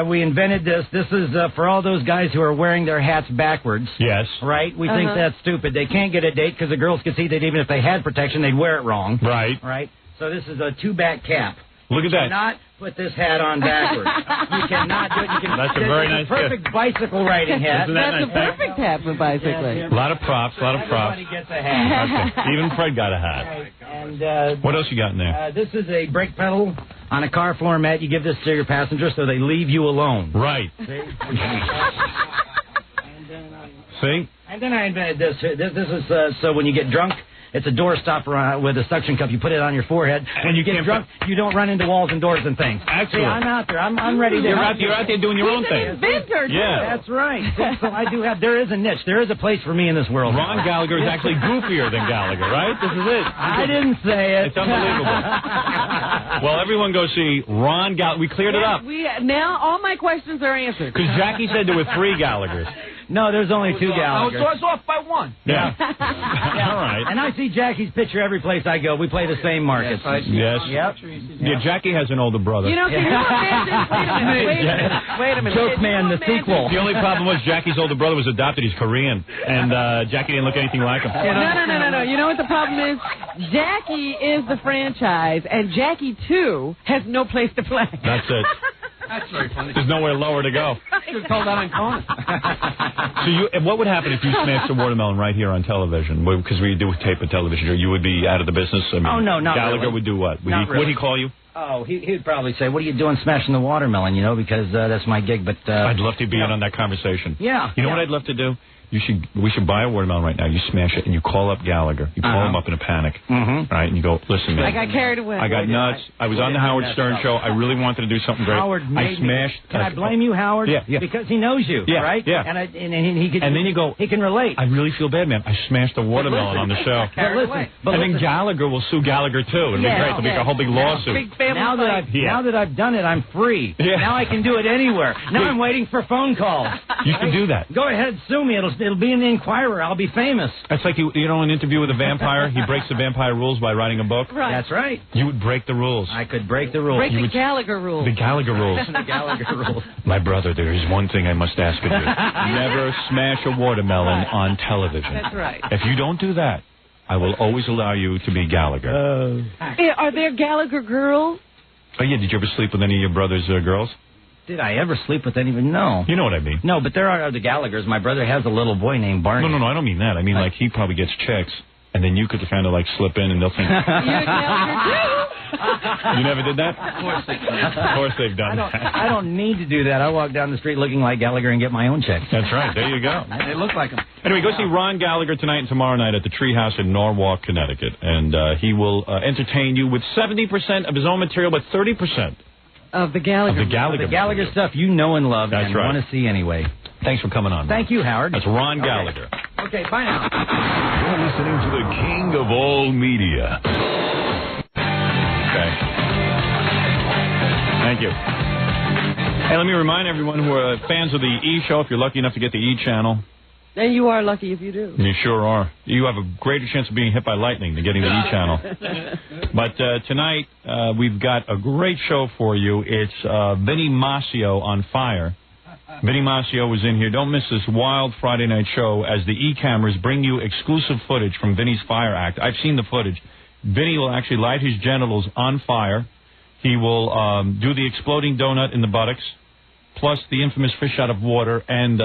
we invented this. This is for all those guys who are wearing their hats backwards. Yes. Right? We think that's stupid. They can't get a date because the girls can see that even if they had protection, they'd wear it wrong. Right. Right? So this is a two-back cap. Look at that. You cannot put this hat on backwards. You cannot do it. That's a very nice perfect bicycle riding hat. That's a perfect hat for bicycling. A lot of props, Everybody gets a hat. Okay. Even Fred got a hat. And what else you got in there? this is a brake pedal on a car floor mat. You give this to your passenger so they leave you alone. Right. See? And then I invented this. This is so when you get drunk, it's a door stopper with a suction cup. You put it on your forehead. When you get drunk, you don't run into walls and doors and things. Excellent. See, I'm out there. I'm ready to. You're out there doing your own thing. Inventor, yeah, that's right. So I do have. There is a niche. There is a place for me in this world. Ron Gallagher is actually goofier than Gallagher, right? This is it. I didn't say it. It's unbelievable. Well, everyone go see Ron Gallagher. We cleared it up. Now all my questions are answered. Because Jackie said there were 3 Gallaghers. No, there's only 2 Gallaghers. So I was off by 1. Yeah. All right. And I see Jackie's picture every place I go. We play the same markets. Yes. Yep. Yeah, Jackie has an older brother. You know, can you wait a minute. Joke Man, the sequel. The only problem was Jackie's older brother was adopted. He's Korean. And Jackie didn't look anything like him. No. You know what the problem is? Jackie is the franchise, and Jackie, too, has no place to play. That's it. That's very funny. There's nowhere lower to go. Should have told that on Conan. So what would happen if you smashed a watermelon right here on television? Because we do tape of television. You would be out of the business? I mean, oh, no, not Gallagher really. would do what? Would he call you? Oh, he'd probably say, what are you doing smashing the watermelon, because that's my gig. But I'd love to be in on that conversation. Yeah. You know what I'd love to do? We should buy a watermelon right now. You smash it and you call up Gallagher. You call him up in a panic, right? And you go, listen, man. I got carried away. I got nuts. I was on the Howard Stern show. I really wanted to do something great. Howard I smashed. Can I blame you, Howard? Yeah. Because he knows you, right? Yeah. And he can. And then you go. He can relate. I really feel bad, man. I smashed a watermelon on the show. But then Gallagher will sue Gallagher too. It'd be great. It'll be a whole big lawsuit. Big family now that I've done it, I'm free. Yeah. Now I can do it anywhere. Now I'm waiting for phone calls. You can do that. Go ahead, sue me. It'll be in the Inquirer. I'll be famous. That's like an interview with a vampire. He breaks the vampire rules by writing a book. Right. That's right. You would break the rules. I could break the rules. Break the Gallagher rules. The Gallagher rules. The Gallagher rules. My brother, there is one thing I must ask of you. Never smash a watermelon on television. That's right. If you don't do that, I will always allow you to be Gallagher. Are there Gallagher girls? Oh, yeah. Did you ever sleep with any of your brother's girls? Did I ever sleep with anyone? No. You know what I mean. No, but there are other Gallaghers. My brother has a little boy named Barney. No, I don't mean that. I mean, like, he probably gets chicks, and then you could kind of, like, slip in, and they'll think... You never did that? Of course they've done that. I don't need to do that. I walk down the street looking like Gallagher and get my own checks. That's right. There you go. They look like him. Anyway, go see Ron Gallagher tonight and tomorrow night at the Treehouse in Norwalk, Connecticut. And he will entertain you with 70% of his own material, but 30%. Of the Gallagher. The Gallagher stuff you know and love and want to see anyway. Thanks for coming on. Thank you, Howard. That's Ron Gallagher. Okay, bye now. You're listening to the king of all media. Okay. Thank you. Hey, let me remind everyone who are fans of the E! Show, if you're lucky enough to get the E! channel. And you are lucky if you do. You sure are. You have a greater chance of being hit by lightning than getting the E! channel. But tonight, we've got a great show for you. It's Vinny Mascio on fire. Vinny Mascio was in here. Don't miss this wild Friday night show as the E! cameras bring you exclusive footage from Vinny's fire act. I've seen the footage. Vinny will actually light his genitals on fire. He will do the exploding donut in the buttocks, plus the infamous fish out of water and,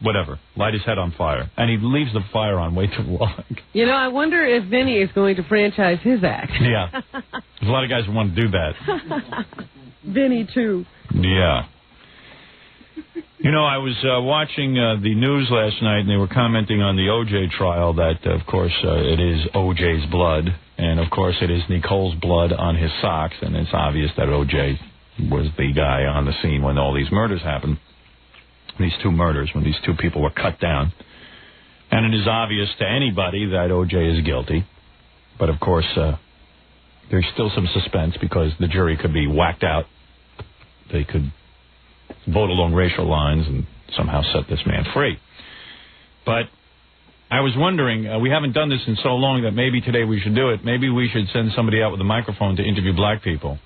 whatever, light his head on fire. And he leaves the fire on way too long. I wonder if Vinny is going to franchise his act. Yeah. There's a lot of guys who want to do that. Vinny, too. Yeah. I was watching the news last night, and they were commenting on the O.J. trial that, of course, it is O.J.'s blood. And, of course, it is Nicole's blood on his socks, and it's obvious that O.J. was the guy on the scene when all these murders happened. These two murders, when these two people were cut down. And it is obvious to anybody that O.J. is guilty. But, of course, there's still some suspense because the jury could be whacked out. They could vote along racial lines and somehow set this man free. But I was wondering, we haven't done this in so long that maybe today we should do it. Maybe we should send somebody out with a microphone to interview black people.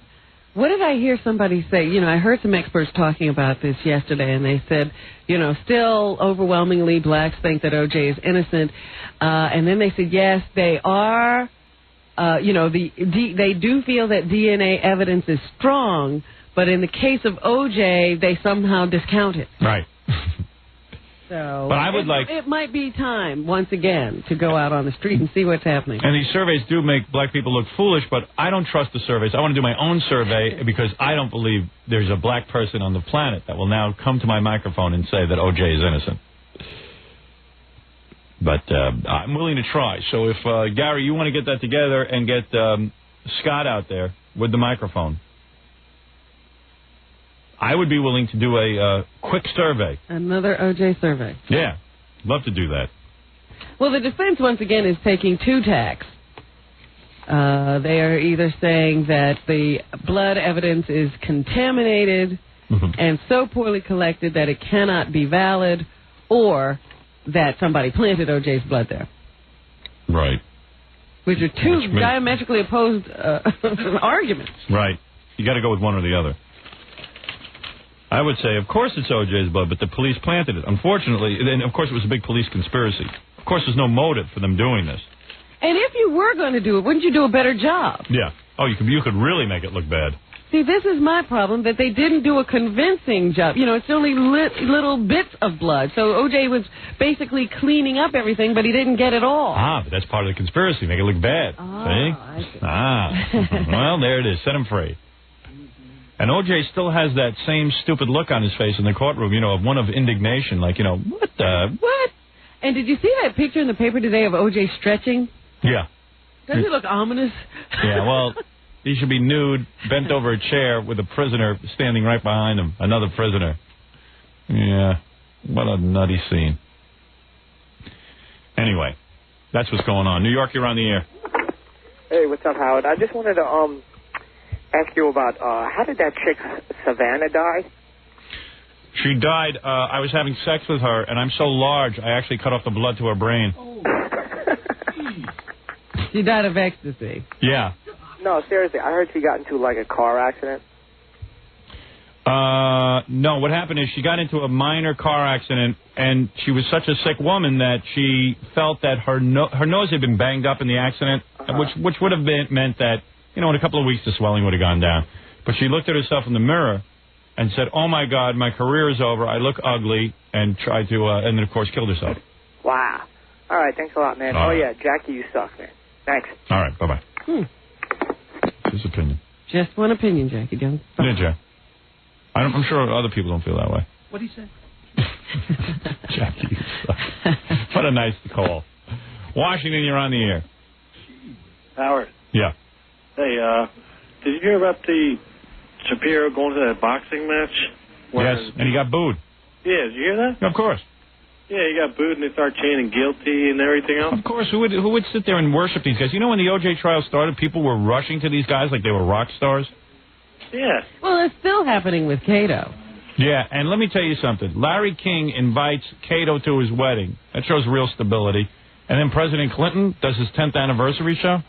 What did I hear somebody say? You know, I heard some experts talking about this yesterday, and they said, you know, still overwhelmingly blacks think that O.J. is innocent. And then they said, yes, they are, you know, they do feel that DNA evidence is strong, but in the case of O.J., they somehow discount it. Right. So but I would it might be time, once again, to go out on the street and see what's happening. And these surveys do make black people look foolish, but I don't trust the surveys. I want to do my own survey because I don't believe there's a black person on the planet that will now come to my microphone and say that O.J. is innocent. But I'm willing to try. So if, Gary, you want to get that together and get Scott out there with the microphone, I would be willing to do a quick survey. Another O.J. survey. Yeah, love to do that. Well, the defense, once again, is taking two tacks. They are either saying that the blood evidence is contaminated and so poorly collected that it cannot be valid, or that somebody planted O.J.'s blood there. Right. Which are two diametrically opposed arguments. Right. You got to go with one or the other. I would say, of course it's O.J.'s blood, but the police planted it. Unfortunately, and of course it was a big police conspiracy. Of course there's no motive for them doing this. And if you were going to do it, wouldn't you do a better job? Yeah. Oh, you could really make it look bad. See, this is my problem, that they didn't do a convincing job. You know, it's only little bits of blood. So O.J. was basically cleaning up everything, but he didn't get it all. Ah, but that's part of the conspiracy. Make it look bad. Oh, see? I see. Ah. Well, there it is. Set him free. And O.J. still has that same stupid look on his face in the courtroom, you know, of one of indignation, like, you know, what the... What? And did you see that picture in the paper today of O.J. stretching? Yeah. Doesn't it look ominous? Yeah, well, he should be nude, bent over a chair with a prisoner standing right behind him, another prisoner. Yeah, what a nutty scene. Anyway, that's what's going on. New York, you're on the air. Hey, what's up, Howard? I just wanted to ask you about how did that chick Savannah die? She died. I was having sex with her, and I'm so large, I actually cut off the blood to her brain. She died of ecstasy. Yeah. No, seriously, I heard she got into like a car accident. No, what happened is she got into a minor car accident, and she was such a sick woman that she felt that her nose had been banged up in the accident, which would have meant that, you know, in a couple of weeks the swelling would have gone down. But she looked at herself in the mirror and said, "Oh my God, my career is over. I look ugly," and tried to, and then of course killed herself. Wow. All right, thanks a lot, man. All right. Yeah, Jackie, you suck, man. Thanks. All right, bye-bye. His opinion. Just one opinion, Jackie Jones. Yeah, Jack. I'm sure other people don't feel that way. What did he say? Jackie, you suck. What a nice call. Washington, you're on the air. Howard. Yeah. Hey, did you hear about the Shapiro going to that boxing match? Yes, and he got booed. Yeah, did you hear that? Of course. Yeah, he got booed and they started chanting guilty and everything else. Of course, who would sit there and worship these guys? You know, when the O.J. trial started, people were rushing to these guys like they were rock stars. Yeah. Well, it's still happening with Cato. Yeah, and let me tell you something. Larry King invites Cato to his wedding. That shows real stability. And then President Clinton does his 10th anniversary show.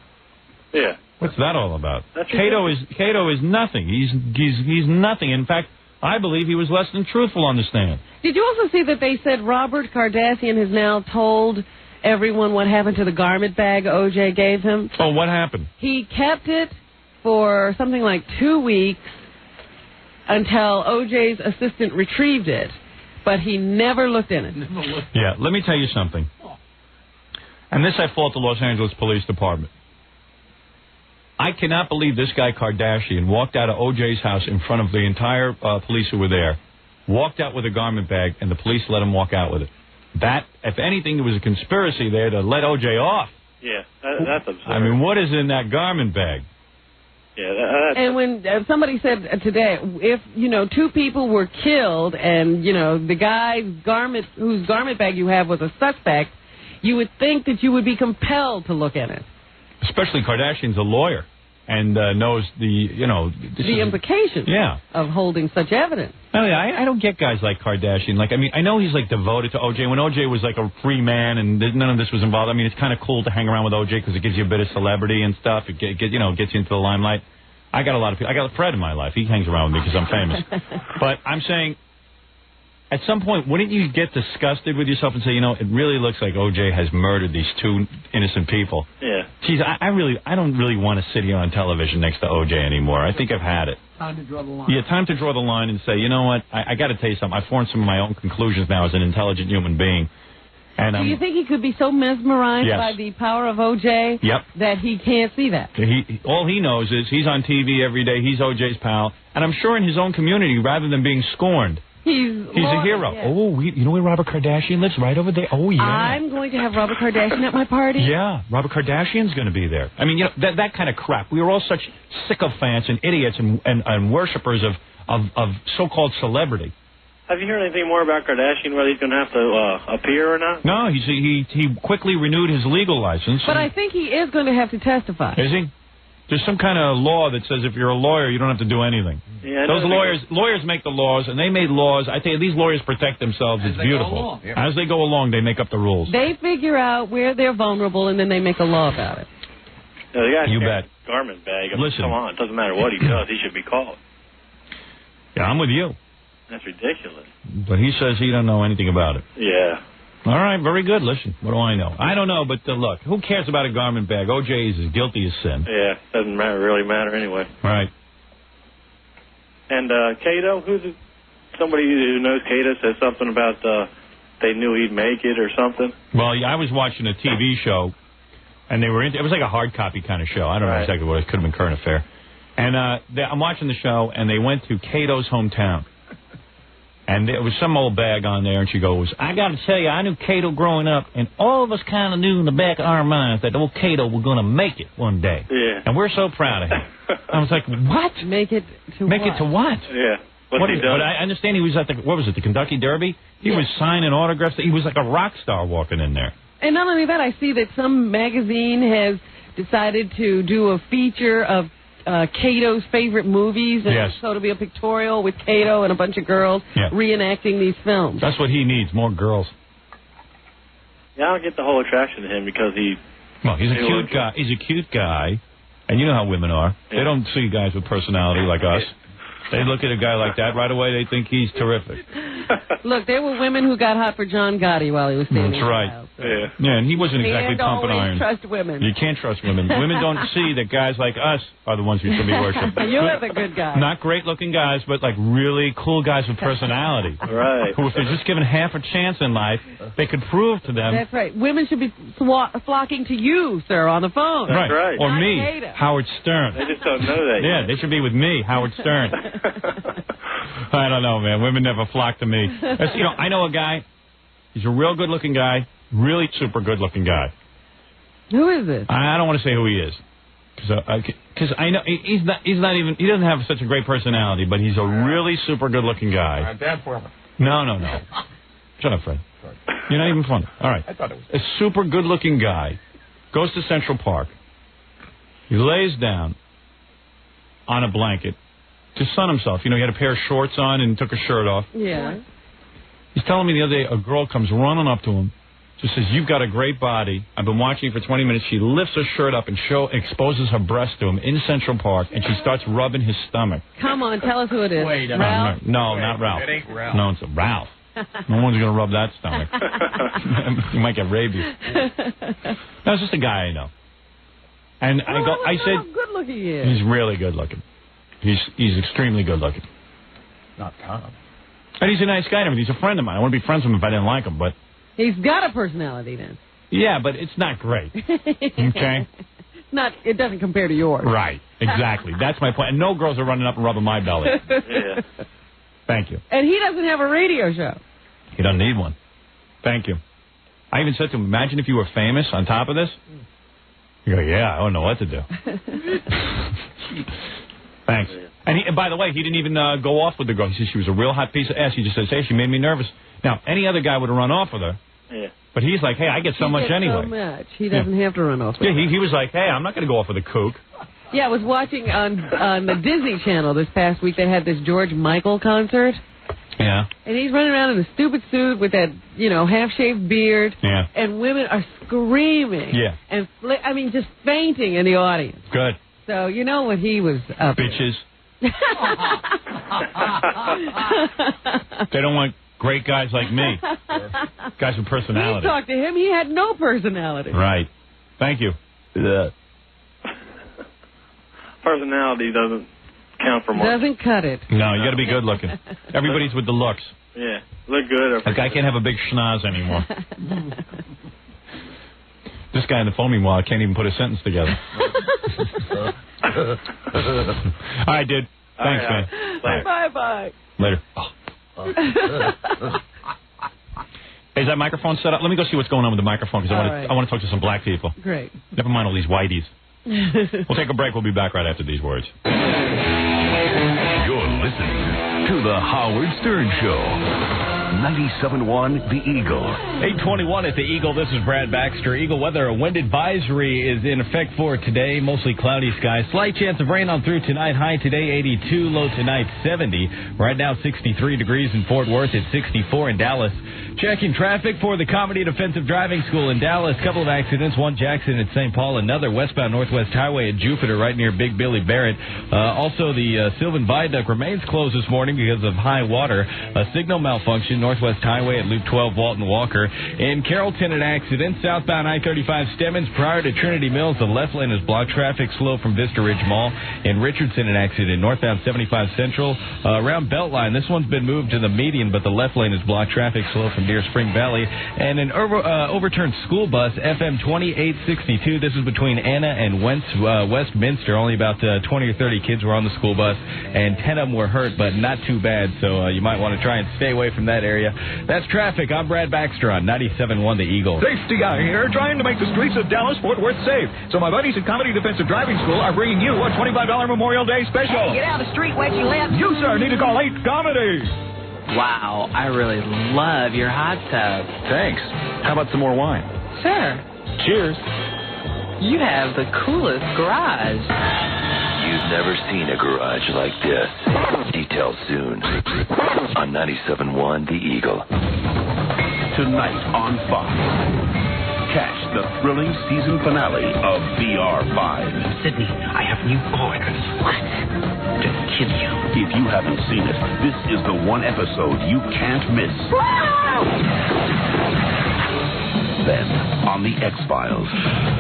Yeah. What's that all about? That's Cato is nothing. He's nothing. In fact, I believe he was less than truthful on the stand. Did you also see that they said Robert Kardashian has now told everyone what happened to the garment bag O.J. gave him? Oh, what happened? He kept it for something like 2 weeks until O.J.'s assistant retrieved it, but he never looked in it. Yeah, let me tell you something. And this I fault the Los Angeles Police Department. I cannot believe this guy Kardashian walked out of O.J.'s house in front of the entire police who were there, walked out with a garment bag, and the police let him walk out with it. That, if anything, there was a conspiracy there to let O.J. off. Yeah, that's absurd. I mean, what is in that garment bag? Yeah, and when somebody said today, if, you know, 2 people were killed and, you know, the guy's garment, whose garment bag you have was a suspect, you would think that you would be compelled to look at it. Especially Kardashian's a lawyer and knows the, you know... the implications of holding such evidence. I don't get guys like Kardashian. Like, I mean, I know he's, like, devoted to O.J. When O.J. was, like, a free man and none of this was involved, I mean, it's kind of cool to hang around with O.J. because it gives you a bit of celebrity and stuff. It gets you into the limelight. I got a lot of people. I got Fred in my life. He hangs around with me because I'm famous. But I'm saying, at some point, wouldn't you get disgusted with yourself and say, you know, it really looks like O.J. has murdered these 2 innocent people? Yeah. Geez, I don't really want to sit here on television next to O.J. anymore. I think I've had it. Time to draw the line. Yeah, time to draw the line and say, you know what, I got to tell you something. I've formed some of my own conclusions now as an intelligent human being. And do you think he could be so mesmerized by the power of O.J. that he can't see that? All he knows is he's on TV every day. He's O.J.'s pal. And I'm sure in his own community, rather than being scorned, he's a hero. Yes. Oh, you know where Robert Kardashian lives? Right over there. Oh, yeah. I'm going to have Robert Kardashian at my party. Yeah, Robert Kardashian's going to be there. I mean, you know, that kind of crap. We were all such sycophants and idiots and worshippers of so-called celebrity. Have you heard anything more about Kardashian, whether he's going to have to appear or not? No, he quickly renewed his legal license. But I think he is going to have to testify. Is he? There's some kind of law that says if you're a lawyer, you don't have to do anything. Yeah, those lawyers make the laws, and they made laws. I think these lawyers protect themselves. It's beautiful. As they go along, they make up the rules. They figure out where they're vulnerable, and then they make a law about it. You bet. Garment bag. I mean, Listen. Come on. It doesn't matter what he does. He should be called. Yeah, I'm with you. That's ridiculous. But he says he don't know anything about it. Yeah. All right, very good. Listen, what do I know? I don't know, but look, who cares about a garment bag? O.J. is as guilty as sin. Yeah, doesn't really matter anyway. Right. And Cato, somebody who knows Cato said something about they knew he'd make it or something. Well, yeah, I was watching a TV show, and it was like a hard copy kind of show. I don't know exactly what it could have been, current affair. And I'm watching the show, and they went to Cato's hometown. And there was some old bag on there, and she goes, I got to tell you, I knew Cato growing up, and all of us kind of knew in the back of our minds that old Cato was going to make it one day. Yeah. And we're so proud of him. I was like, what? Make it to what? Yeah. But I understand he was at the Kentucky Derby? He was signing autographs. He was like a rock star walking in there. And not only that, I see that some magazine has decided to do a feature of Cato's favorite movies, and so it'll be a pictorial with Cato and a bunch of girls reenacting these films. That's what he needs, more girls. Yeah, I don't get the whole attraction to him because he's a cute guy. He's a cute guy, and you know how women are. Yeah. They don't see guys with personality like us. They look at a guy like that, right away they think he's terrific. Look, there were women who got hot for John Gotti while he was standing. That's right. Aisle, so. Yeah, and he wasn't exactly pumping iron. You can't always trust women. You can't trust women. Women don't see that guys like us are the ones who should be worshipped. You're the good guy. Not great-looking guys, but like really cool guys with personality. Right. Who, if they're just given half a chance in life, they could prove to them. That's right. Women should be flocking to you, sir, on the phone. That's right. Or not me, Cato. Howard Stern. They just don't know that yet. They should be with me, Howard Stern. I don't know, man. Women never flock to me. I know a guy. He's a real good-looking guy. Really super good-looking guy. Who is this? I don't want to say who he is, because I know he's not even. He doesn't have such a great personality, but he's a really super good-looking guy. Dan Foreman. No. Shut up, Fred. Sorry. You're not even funny. All right. I thought it was a super good-looking guy goes to Central Park. He lays down on a blanket to sun himself. He had a pair of shorts on and took his shirt off. Yeah. He's telling me the other day a girl comes running up to him, just says, "You've got a great body. I've been watching you for 20 minutes." She lifts her shirt up and exposes her breast to him in Central Park, and she starts rubbing his stomach. Come on, tell us who it is. Wait a Ralph? No, not Ralph. It ain't Ralph. No, it's Ralph. No one's going to rub that stomach. You might get rabies. No, it's just a guy I know. And I said, how good looking he is. He's really good looking. He's extremely good looking. Not Tom. And he's a nice guy and everything. He's a friend of mine. I wouldn't be friends with him if I didn't like him, but... He's got a personality then. Yeah, but it's not great. Okay? It doesn't compare to yours. Right. Exactly. That's my point. And no girls are running up and rubbing my belly. Yeah. Thank you. And he doesn't have a radio show. He doesn't need one. Thank you. I even said to him, imagine if you were famous on top of this. You go, yeah, I don't know what to do. Thanks. And by the way, he didn't even go off with the girl. He said she was a real hot piece of ass. He just says, hey, she made me nervous. Now, any other guy would have run off with her. Yeah. But he's like, hey, I get so much anyway. So much. He doesn't have to run off with he was like, hey, I'm not going to go off with a kook. Yeah, I was watching on the Disney Channel this past week. They had this George Michael concert. Yeah. And he's running around in a stupid suit with that, half-shaved beard. Yeah. And women are screaming. Yeah. And, just fainting in the audience. Good. So, you know what he was up to. Bitches. They don't want great guys like me. Guys with personality. We talked to him. He had no personality. Right. Thank you. Personality doesn't count for much. Doesn't cut it. No, you got to be good looking. Everybody's with the looks. Yeah, look good. Like I can't have a big schnoz anymore. This guy in the phone, meanwhile, can't even put a sentence together. All right, dude. Thanks, man. Bye-bye. Later. Hey, is that microphone set up? Let me go see what's going on with the microphone because I want to talk to some black people. Great. Never mind all these whiteys. We'll take a break. We'll be back right after these words. You're listening to The Howard Stern Show. 97.1 The Eagle. 8:21 at The Eagle. This is Brad Baxter. Eagle weather, a wind advisory is in effect for today. Mostly cloudy skies. Slight chance of rain on through tonight. High today 82, low tonight 70. Right now 63 degrees in Fort Worth. It's 64 in Dallas. Checking traffic for the Comedy Defensive Driving School in Dallas. Couple of accidents. One Jackson at St. Paul. Another westbound Northwest Highway at Jupiter right near Big Billy Barrett. Also, the Sylvan Viaduct remains closed this morning because of high water. A signal malfunction. Northwest Highway at Loop 12, Walton Walker. In Carrollton, an accident. Southbound I-35 Stemmons prior to Trinity Mills. The left lane is blocked. Traffic slow from Vista Ridge Mall. In Richardson, an accident. Northbound 75 Central. Around Beltline. This one's been moved to the median, but the left lane is blocked. Traffic slow from Deer Spring Valley. And an overturned school bus, FM 2862. This is between Anna and Westminster. Only about 20 or 30 kids were on the school bus, and 10 of them were hurt, but not too bad. So you might want to try and stay away from that area. That's traffic. I'm Brad Baxter on 97.1 The Eagle. Safety guy here, trying to make the streets of Dallas-Fort Worth safe. So my buddies at Comedy Defensive Driving School are bringing you a $25 Memorial Day special. Hey, get out of the street, wet you live. You, sir, need to call 8 Comedy. Wow, I really love your hot tub. Thanks. How about some more wine? Sure. Cheers. You have the coolest garage. You've never seen a garage like this. Details soon on 97.1 The Eagle. Tonight on Fox. Catch the thrilling season finale of VR5. Sydney, I have new orders. What? To kill you. If you haven't seen it, this is the one episode you can't miss. Then, on the X-Files.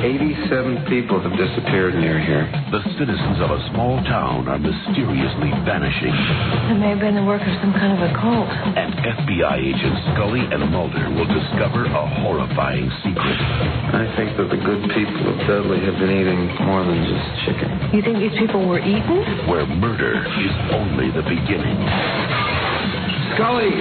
87 people have disappeared near here. The citizens of a small town are mysteriously vanishing. It may have been the work of some kind of a cult. And FBI agents Scully and Mulder will discover a horrifying secret. I think that the good people of Dudley have been eating more than just chicken. You think these people were eaten? Where murder is only the beginning. Scully!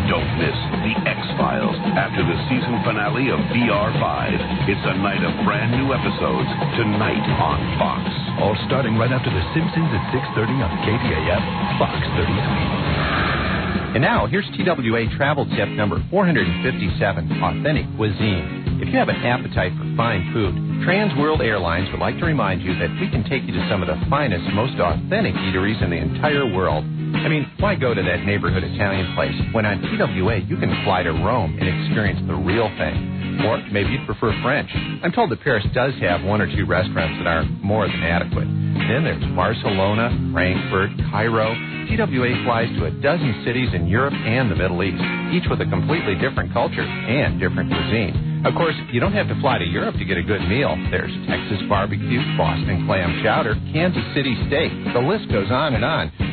Don't miss The X-Files after the season finale of VR5. It's a night of brand new episodes tonight on Fox. All starting right after The Simpsons at 6:30 on KDAF, Fox 33. And now, here's TWA travel tip number 457, Authentic Cuisine. If you have an appetite for fine food, Trans World Airlines would like to remind you that we can take you to some of the finest, most authentic eateries in the entire world. I mean, why go to that neighborhood Italian place when on TWA you can fly to Rome and experience the real thing? Or maybe you'd prefer French. I'm told that Paris does have one or two restaurants that are more than adequate. Then there's Barcelona, Frankfurt, Cairo. TWA flies to a dozen cities in Europe and the Middle East, each with a completely different culture and different cuisine. Of course, you don't have to fly to Europe to get a good meal. There's Texas barbecue, Boston clam chowder, Kansas City steak. The list goes on,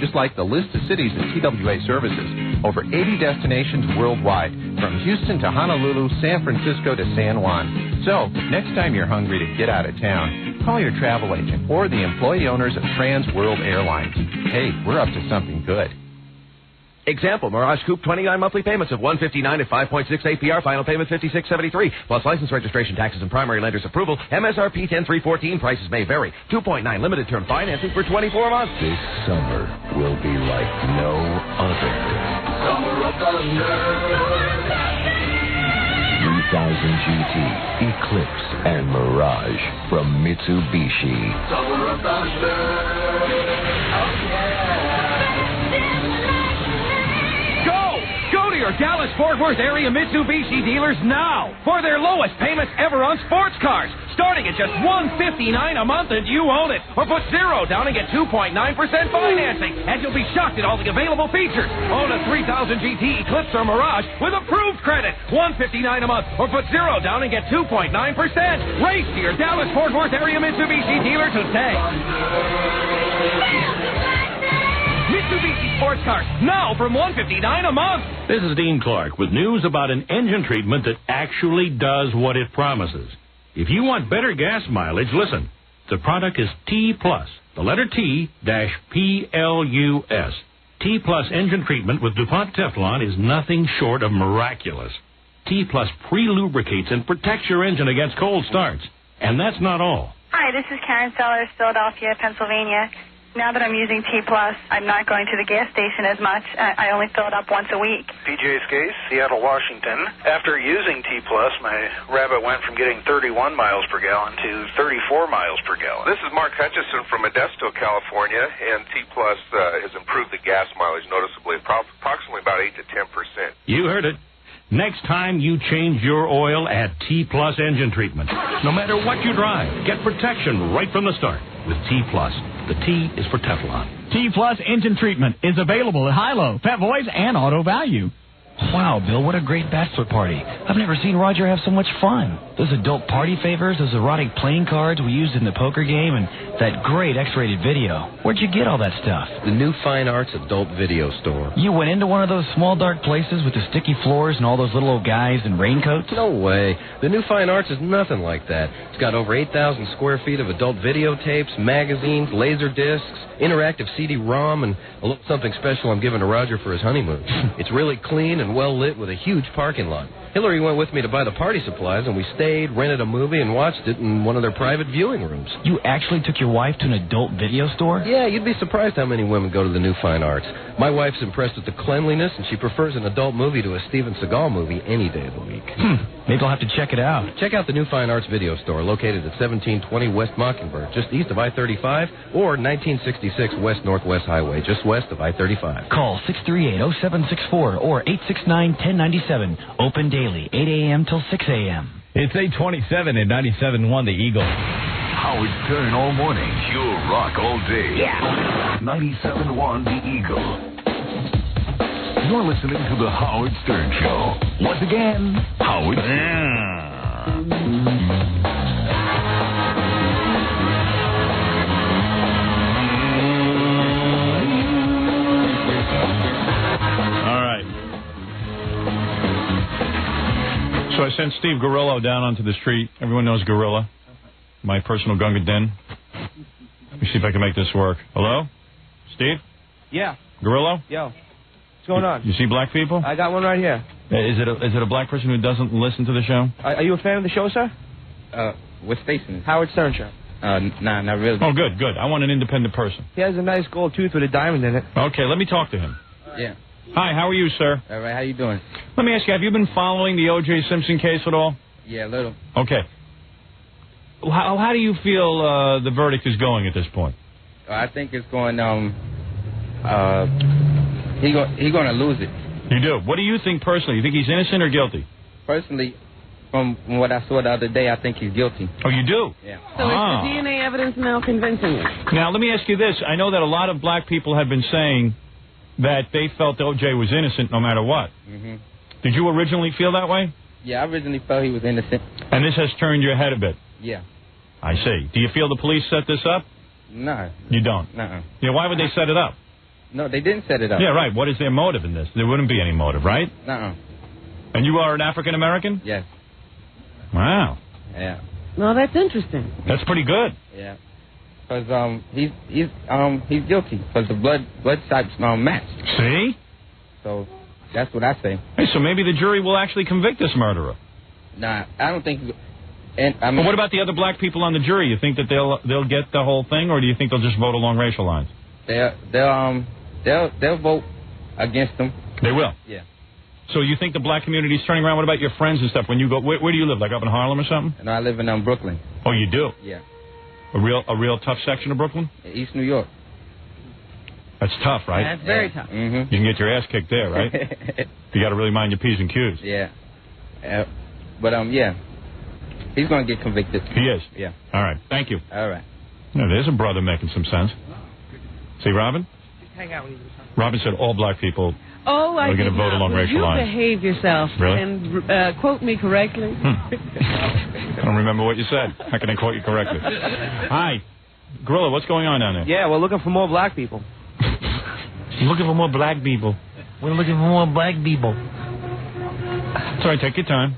just like the list of cities that TWA services. Over 80 destinations worldwide, from Houston to Honolulu, San Francisco to San Juan. So, next time you're hungry to get out of town, call your travel agent or the employee owners of Trans World Airlines. Hey, we're up to something good. Example, Mirage Coupe, 29 monthly payments of $159 at 5.6 APR, final payment $56.73, plus license registration taxes and primary lender's approval. MSRP $10,314, prices may vary. 2.9 limited term financing for 24 months. This summer will be like no other. Summer of Thunder. 3000 GT, Eclipse, and Mirage from Mitsubishi. Summer of Thunder. Go to your Dallas-Fort Worth area Mitsubishi dealers now for their lowest payments ever on sports cars. Starting at just $159 a month and you own it. Or put $0 down and get 2.9% financing. And you'll be shocked at all the available features. Own a 3000 GT Eclipse or Mirage with approved credit. $159 a month. Or put $0 down and get 2.9%. Race to your Dallas-Fort Worth area Mitsubishi dealer today. Mitsubishi sports cars, now from $159 a month. This is Dean Clark with news about an engine treatment that actually does what it promises. If you want better gas mileage, listen. The product is T+, the letter T-P-L-U-S. T+ engine treatment with DuPont Teflon is nothing short of miraculous. T+ pre-lubricates and protects your engine against cold starts. And that's not all. Hi, this is Karen Sellers, Philadelphia, Pennsylvania. Now that I'm using T+, I'm not going to the gas station as much. I only fill it up once a week. PJ Skase, Seattle, Washington. After using T+, my Rabbit went from getting 31 miles per gallon to 34 miles per gallon. This is Mark Hutchison from Modesto, California, and T+ has improved the gas mileage noticeably, approximately about 8 to 10%. You heard it. Next time you change your oil, add T+ engine treatment. No matter what you drive, get protection right from the start with T+. The T is for Teflon. T+ engine treatment is available at Hilo, Pet Boys, and Auto Value. Wow, Bill, what a great bachelor party. I've never seen Roger have so much fun. Those adult party favors, those erotic playing cards we used in the poker game, and that great X-rated video. Where'd you get all that stuff? The New Fine Arts Adult Video Store. You went into one of those small dark places with the sticky floors and all those little old guys in raincoats? No way. The New Fine Arts is nothing like that. It's got over 8,000 square feet of adult videotapes, magazines, laser discs, interactive CD-ROM, and a little something special I'm giving to Roger for his honeymoon. It's really clean and well lit with a huge parking lot. Hillary went with me to buy the party supplies, and we stayed, rented a movie, and watched it in one of their private viewing rooms. You actually took your wife to an adult video store? Yeah, you'd be surprised how many women go to the New Fine Arts. My wife's impressed with the cleanliness, and she prefers an adult movie to a Steven Seagal movie any day of the week. Maybe I'll have to check it out. Check out the New Fine Arts Video Store, located at 1720 West Mockingbird, just east of I-35, or 1966 West Northwest Highway, just west of I-35. Call 638-0764 or 869-1097. Open daily, 8 a.m. till 6 a.m. It's 8:27 at 97.1 The Eagle. Howard Stern all morning, pure rock all day. Yeah. 97.1 The Eagle. You're listening to the Howard Stern Show. Once again, Howard Stern. All right. So I sent Steve Geraldo down onto the street. Everyone knows Gorilla, my personal Gunga Din. Let me see if I can make this work. Hello? Steve? Yeah. Gorilla? Yo. What's going on? You see black people? I got one right here. Is it a black person who doesn't listen to the show? Are you a fan of the show, sir? What station? Howard Stern Show. Nah, not really. Oh, good. I want an independent person. He has a nice gold tooth with a diamond in it. Okay, let me talk to him. Yeah. Hi, how are you, sir? All right, how you doing? Let me ask you, have you been following the O.J. Simpson case at all? Yeah, a little. Okay. How do you feel the verdict is going at this point? I think it's going, he's going to lose it. You do? What do you think personally? You think he's innocent or guilty? Personally, from what I saw the other day, I think he's guilty. Oh, you do? Yeah. So is the DNA evidence now convincing you? Now, let me ask you this. I know that a lot of black people have been saying that they felt O.J. was innocent no matter what. Mm-hmm. Did you originally feel that way? Yeah, I originally felt he was innocent. And this has turned your head a bit? Yeah. I see. Do you feel the police set this up? No. You don't? No. Yeah, why would they set it up? No, they didn't set it up. Yeah, right. What is their motive in this? There wouldn't be any motive, right? No. And you are an African American? Yes. Wow. Yeah. No, that's interesting. That's pretty good. Yeah. Because he's guilty because the blood types matched. See? So that's what I say. Hey, so maybe the jury will actually convict this murderer. Nah, I don't think. And I mean, but what about the other black people on the jury? You think that they'll get the whole thing, or do you think they'll just vote along racial lines? They'll vote against them. They will. Yeah. So you think the black community is turning around? What about your friends and stuff? When you go, where do you live? Like up in Harlem or something? No, I live in Brooklyn. Oh, you do? Yeah. A real tough section of Brooklyn? East New York. That's tough, right? That's very tough. Mm-hmm. You can get your ass kicked there, right? You got to really mind your P's and Q's. Yeah. But yeah. He's going to get convicted. He is? Yeah. All right. Thank you. All right. No, there's a brother making some sense. See, Robin? Hang out with you. Robin said all black people are going to vote along racial lines. You behave yourself. Really? And quote me correctly. I don't remember what you said. How can I quote you correctly? Hi. Gorilla, what's going on down there? Yeah, we're looking for more black people. Looking for more black people. We're looking for more black people. Sorry, take your time.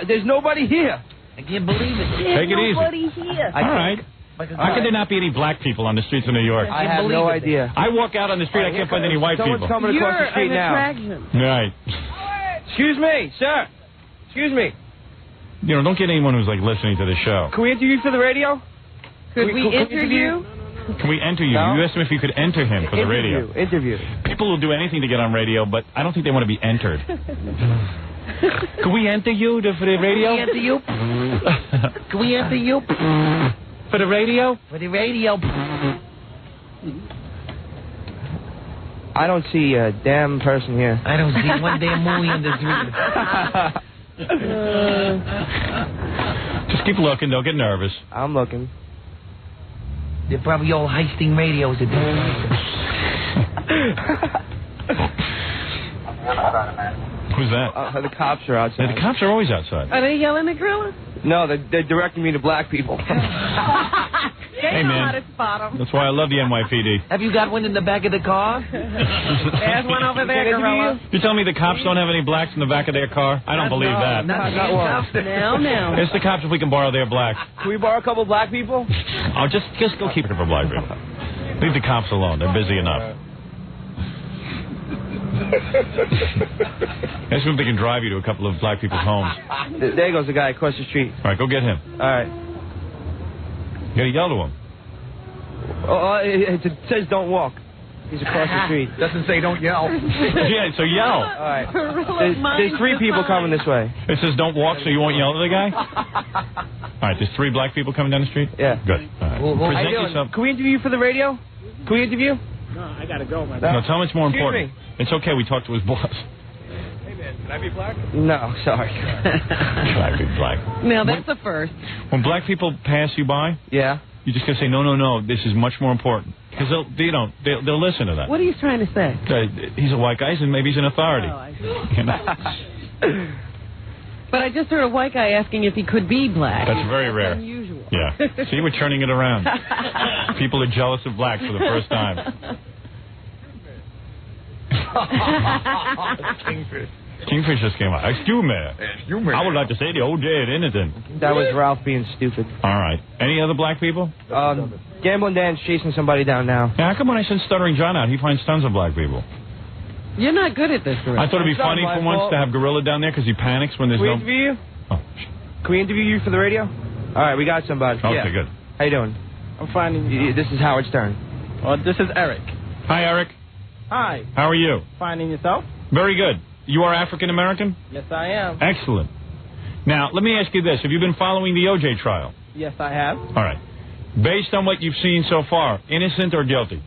There's nobody here. I can't believe it. Take it easy. Nobody here. All right. How could there not be any black people on the streets of New York? I have no idea. I walk out on the street, I can't find any white people. Someone's coming across the street now. Right. Excuse me, sir. Excuse me. You know, don't get anyone who's like listening to the show. Can we interview you for the radio? Could we interview? Can we enter you? No? You asked him if you could enter him for the radio. Interview. People will do anything to get on radio, but I don't think they want to be entered. Can we enter you for the radio? Can we enter you? Can we enter you? For the radio? For the radio. I don't see a damn person here. I don't see one damn movie in this room. Just keep looking. Don't get nervous. I'm looking. They're probably all heisting radios at Who's that? The cops are outside. Yeah, the cops are always outside. Are they yelling at Gorilla? No, they're directing me to black people. Hey, man. That's why I love the NYPD. Have you got one in the back of the car? There's one over there, Gorilla. You tell me the cops don't have any blacks in the back of their car? I don't believe that. Not one. No. It's the cops if we can borrow their black. Can we borrow a couple black people? Oh, just go keep it for black people. Leave the cops alone. They're busy enough. Ask them if they can drive you to a couple of black people's homes. There goes the guy across the street. All right, go get him. All right. You gotta yell to him. It says don't walk. He's across the street. Doesn't say don't yell. Yeah, so yell. All right. There's three people coming this way. It says don't walk, so you won't yell at the guy? All right, there's three black people coming down the street? Yeah. Good. All right. Present yourself. Can we interview you for the radio? Can we interview? No, I gotta go, man. No, tell him it's more Excuse important. me. It's okay, we talked to his boss. Hey, man, can I be black? No, sorry. Can I be black? Now, that's the first. When black people pass you by, yeah, you just gotta say, no, this is much more important. Because they'll listen to that. What are you trying to say? He's a white guy, and maybe he's an authority. Oh, I see. But I just heard a white guy asking if he could be black. That's very rare. Unusual. Yeah. See, we're turning it around. People are jealous of blacks for the first time. Kingfish just came out. Excuse me. I would like to say the OJ is innocent. That was Ralph being stupid. All right. Any other black people? Gambling Dan's chasing somebody down now. Yeah, how come when I send Stuttering John out, he finds tons of black people? You're not good at this, Gorilla. I thought it'd be funny for once to have Gorilla down there because he panics when there's no... Can we interview you? Oh. Can we interview you for the radio? All right, we got somebody. Okay, good. How you doing? I'm fine. This is Howard Stern. This is Eric. Hi, Eric. Hi. How are you? Finding yourself? Very good. You are African American? Yes, I am. Excellent. Now, let me ask you this. Have you been following the OJ trial? Yes, I have. All right. Based on what you've seen so far, innocent or guilty?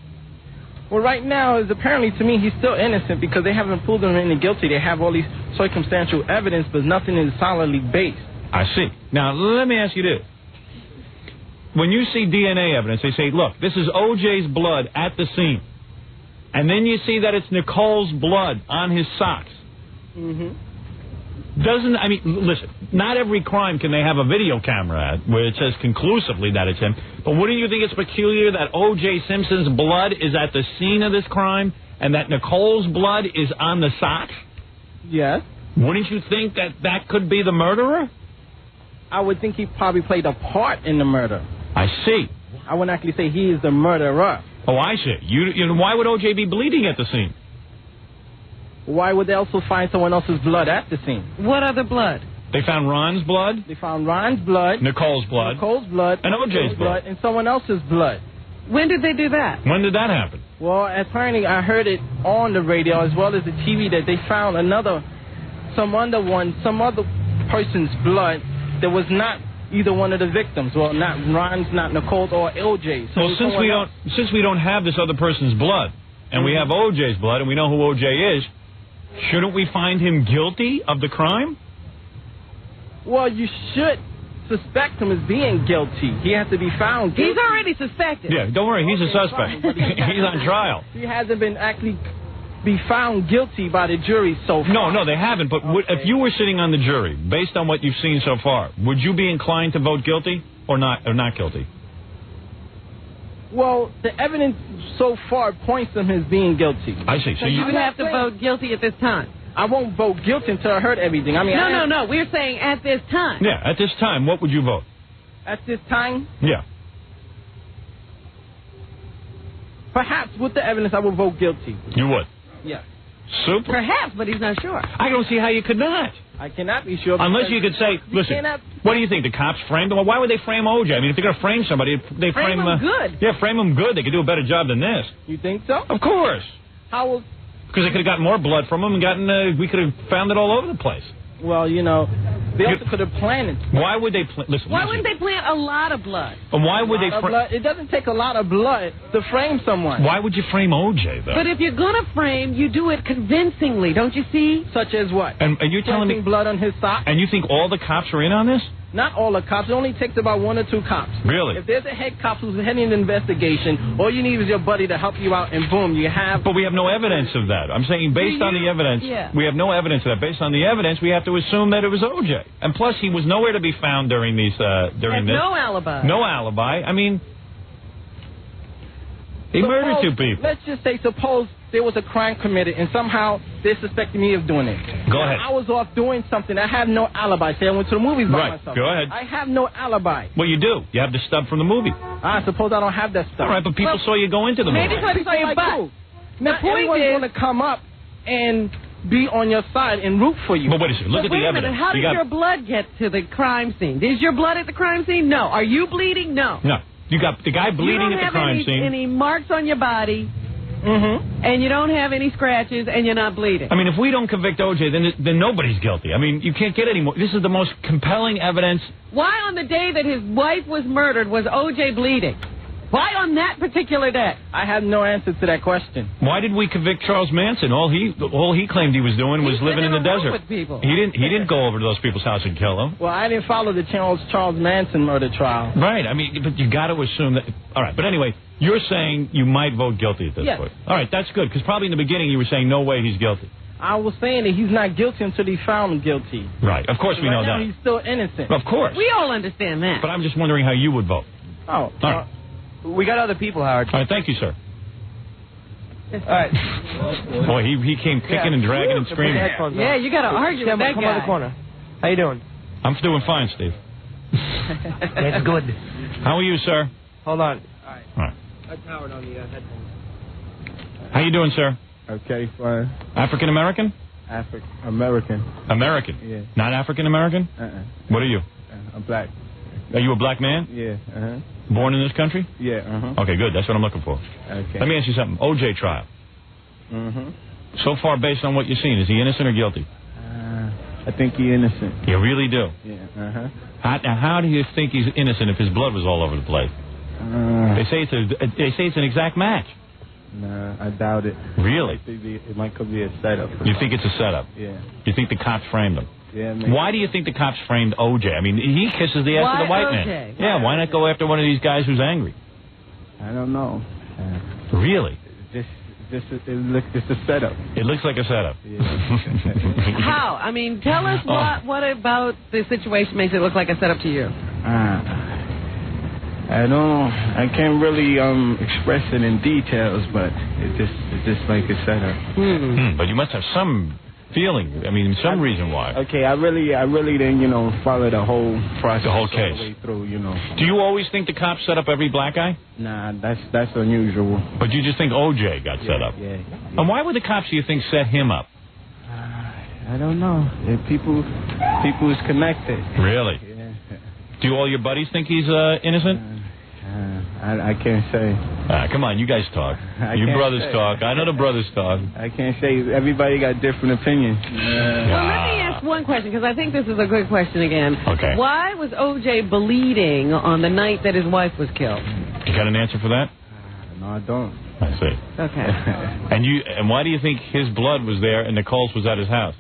Well, right now, apparently to me, he's still innocent because they haven't proved him any guilty. They have all these circumstantial evidence, but nothing is solidly based. I see. Now, let me ask you this. When you see DNA evidence, they say, look, this is OJ's blood at the scene. And then you see that it's Nicole's blood on his socks. Mm-hmm. Listen, not every crime can they have a video camera at where it says conclusively that it's him. But wouldn't you think it's peculiar that O.J. Simpson's blood is at the scene of this crime and that Nicole's blood is on the socks? Yes. Wouldn't you think that could be the murderer? I would think he probably played a part in the murder. I see. I wouldn't actually say he is the murderer. Oh, I see. Why would O.J. be bleeding at the scene? Why would they also find someone else's blood at the scene? What other blood? They found Ron's blood? They found Ron's blood. Nicole's blood. And OJ's blood. And someone else's blood. When did they do that? When did that happen? Well, apparently I heard it on the radio as well as the TV that they found some other person's blood that was not either one of the victims. Well, not Ron's, not Nicole's, or OJ's. So well, since we don't have this other person's blood, and we have OJ's blood, and we know who OJ is, shouldn't we find him guilty of the crime? Well, you should suspect him as being guilty. He has to be found guilty. He's already suspected. Yeah, don't worry, he's a suspect. He's on trial. He hasn't been actually be found guilty by the jury so far. No, they haven't. But if you were sitting on the jury, based on what you've seen so far, would you be inclined to vote guilty or not guilty? Well, the evidence so far points to him as being guilty. I see. So you would have to vote guilty at this time. I won't vote guilty until I heard everything. I mean, No. We're saying at this time. Yeah, at this time, what would you vote? At this time? Yeah. Perhaps with the evidence, I will vote guilty. You would? Yeah. Super. Perhaps, but he's not sure. I don't see how you could not. I cannot be sure. Unless you could say, listen, what do you think? The cops framed him? Well, why would they frame OJ? I mean, if they're going to frame somebody, they frame him good. Yeah, frame him good. They could do a better job than this. You think so? Of course. How will... Because they could have gotten more blood from him and we could have found it all over the place. Well, you know, they also could have planned it. Why would they listen? Why wouldn't they plant a lot of blood? And why would they It doesn't take a lot of blood to frame someone. Why would you frame OJ, though? But if you're going to frame, you do it convincingly, don't you see? Such as what? And you're telling me blood on his sock? And you think all the cops are in on this? Not all the cops. It only takes about 1 or 2 cops. Really? If there's a head cop who's heading the investigation, all you need is your buddy to help you out, and boom, you have... But we have no evidence of that. I'm saying based on the evidence, we have no evidence of that. Based on the evidence, we have to assume that it was OJ. And plus, he was nowhere to be found during this. No alibi. No alibi. I mean, he murdered 2 people. Let's just say, suppose there was a crime committed, and somehow they suspected me of doing it. Go ahead. I was off doing something. I have no alibi. Say I went to the movies by myself. Go ahead. I have no alibi. Well, you do. You have the stub from the movie. I suppose I don't have that stuff. All right, but people saw you go into the movie. Maybe somebody saw your butt. Not everyone's going to come up and be on your side and root for you. But wait a second. Look at the evidence. Minute. How did your blood get to the crime scene? Is your blood at the crime scene? No. Are you bleeding? No. No. You got the guy bleeding at the crime scene. You don't have any marks on your body. And you don't have any scratches, and you're not bleeding. I mean, if we don't convict OJ, then nobody's guilty. I mean, you can't get any more. This is the most compelling evidence. Why on the day that his wife was murdered was OJ bleeding? Why on that particular day? I have no answer to that question. Why did we convict Charles Manson? All he claimed he was doing was living in the desert. With people. He didn't go over to those people's house and kill them. Well, I didn't follow the Charles Manson murder trial. Right. I mean, but you got to assume that. All right. But anyway, you're saying you might vote guilty at this point. All right. That's good because probably in the beginning you were saying no way he's guilty. I was saying that he's not guilty until he's found guilty. Right. Of course we know that. He's still innocent. Of course. We all understand that. But I'm just wondering how you would vote. Oh. All right. We got other people, Howard. All right, thank you, sir. All right. Boy, he came kicking and dragging and screaming. Yeah, you got to argue with that come guy. on the corner. How you doing? I'm doing fine, Steve. That's good. How are you, sir? Hold on. All right. That's Howard on the headphones. How you doing, sir? Okay, fine. African American? American. American? Yeah. Not African American? What are you? I'm black. Are you a black man? Yeah. Born in this country? Yeah. Okay, good. That's what I'm looking for. Okay. Let me ask you something. OJ trial. So far, based on what you've seen, is he innocent or guilty? I think he's innocent. You really do? Yeah. How do you think he's innocent if his blood was all over the place? They say it's an exact match. Nah, I doubt it. Really? It might could be a setup. You think it's a setup? Yeah. You think the cops framed him? Yeah, maybe. Why do you think the cops framed OJ? I mean, he kisses the ass of the white man. Yeah, why not go after one of these guys who's angry? I don't know. Really? It's a setup. It looks like a setup. Yeah. How? I mean, tell us what about the situation makes it look like a setup to you? I can't really express it in details, but it's just like a setup. But you must have some feeling. I mean, some reason why. Okay, I really didn't, follow the whole process. The whole case. All the way through, Do you always think the cops set up every black guy? Nah, that's unusual. But you just think OJ got set up? Yeah. And why would the cops, do you think, set him up? I don't know. People is connected. Really? Yeah. Do all your buddies think he's innocent? I can't say. Come on, you guys talk. You brothers talk. I know the brothers talk. I can't say. Everybody got different opinions. Well, let me ask one question, because I think this is a good question again. Okay. Why was O.J. bleeding on the night that his wife was killed? You got an answer for that? No, I don't. I see. Okay. And why do you think his blood was there and Nicole's was at his house?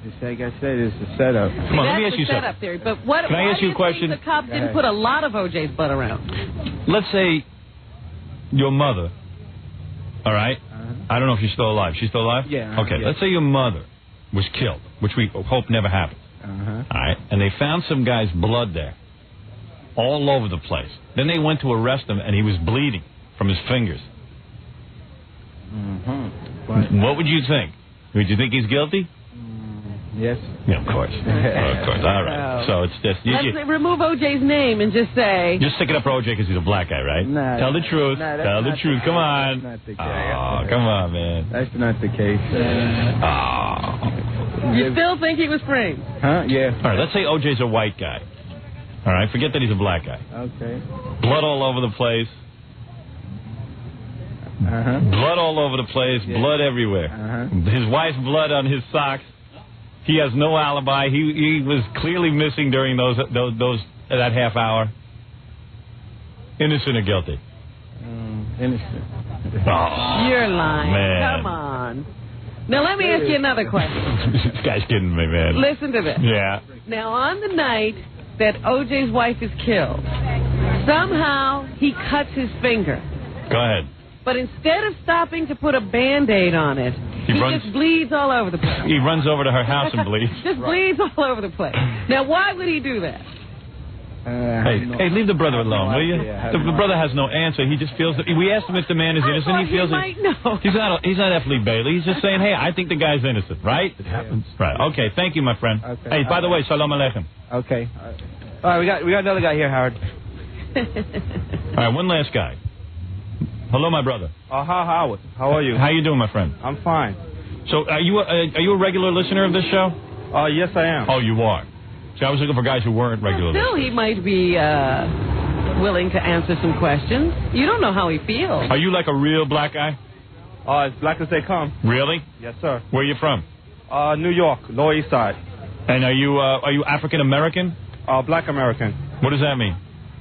Just like I said, it's a setup. Come on, let me ask you setup something. theory. But what? Can I ask you a question? The cops didn't put a lot of O.J.'s blood around. Let's say your mother, all right? I don't know if she's still alive. She's still alive? Yeah. Okay, yeah. let's say your mother was killed, which we hope never happens. All right? And they found some guy's blood there all over the place. Then they went to arrest him, and he was bleeding from his fingers. What would you think? Would you think he's guilty? Yes. Yeah, of course. Of course. All right. So it's just... Let's remove O.J.'s name and just say... Just stick it up for O.J. because he's a black guy, right? Nah, Tell the truth. Nah, Tell the truth. Come on. That's not the case. Oh, come on, man. That's not the case. You still think he was framed? Huh? Yeah. All right, let's say O.J.'s a white guy. All right, forget that he's a black guy. Okay. Blood all over the place. Blood all over the place. Yeah. Blood everywhere. His wife's blood on his socks. He has no alibi. He was clearly missing during that half hour. Innocent or guilty? Innocent. Oh, you're lying. Man. Come on. Now let me ask you another question. This guy's kidding me, man. Listen to this. Yeah. Now on the night that O.J.'s wife is killed, somehow he cuts his finger. Go ahead. But instead of stopping to put a Band-Aid on it, he just bleeds all over the place. He runs over to her house and bleeds. Just bleeds all over the place. Now, why would he do that? Hey, leave the brother alone, will you? The brother has no answer. He just feels that... We asked him if the man is innocent. He feels might know. He's not F. Lee Bailey. He's just saying, hey, I think the guy's innocent, right? It happens. Right. Okay, thank you, my friend. Okay. Hey, by the way, Shalom Aleichem. Okay. All right, we got another guy here, Howard. All right, one last guy. Hello, my brother. Hi, Howard. How are you? How you doing, my friend? I'm fine. So, are you a regular listener of this show? Yes, I am. Oh, you are. So I was looking for guys who weren't regular listeners. Still, he might be willing to answer some questions. You don't know how he feels. Are you like a real black guy? As black as they come. Really? Yes, sir. Where are you from? New York, Lower East Side. And are you African American? Black American. What does that mean?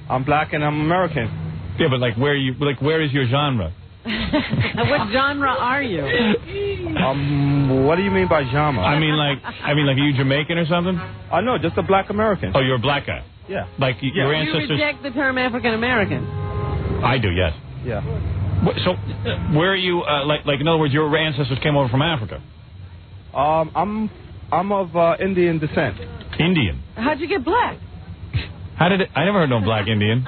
I'm black and I'm American. Yeah, but where is your genre? What genre are you? What do you mean by genre? I mean, are you Jamaican or something? No, just a black American. Oh, you're a black guy. Yeah. Like your ancestors. You reject the term African American. I do, yes. Yeah. So, where are you? Like in other words, your ancestors came over from Africa. I'm of Indian descent. Indian. How'd you get black? I never heard no black Indian.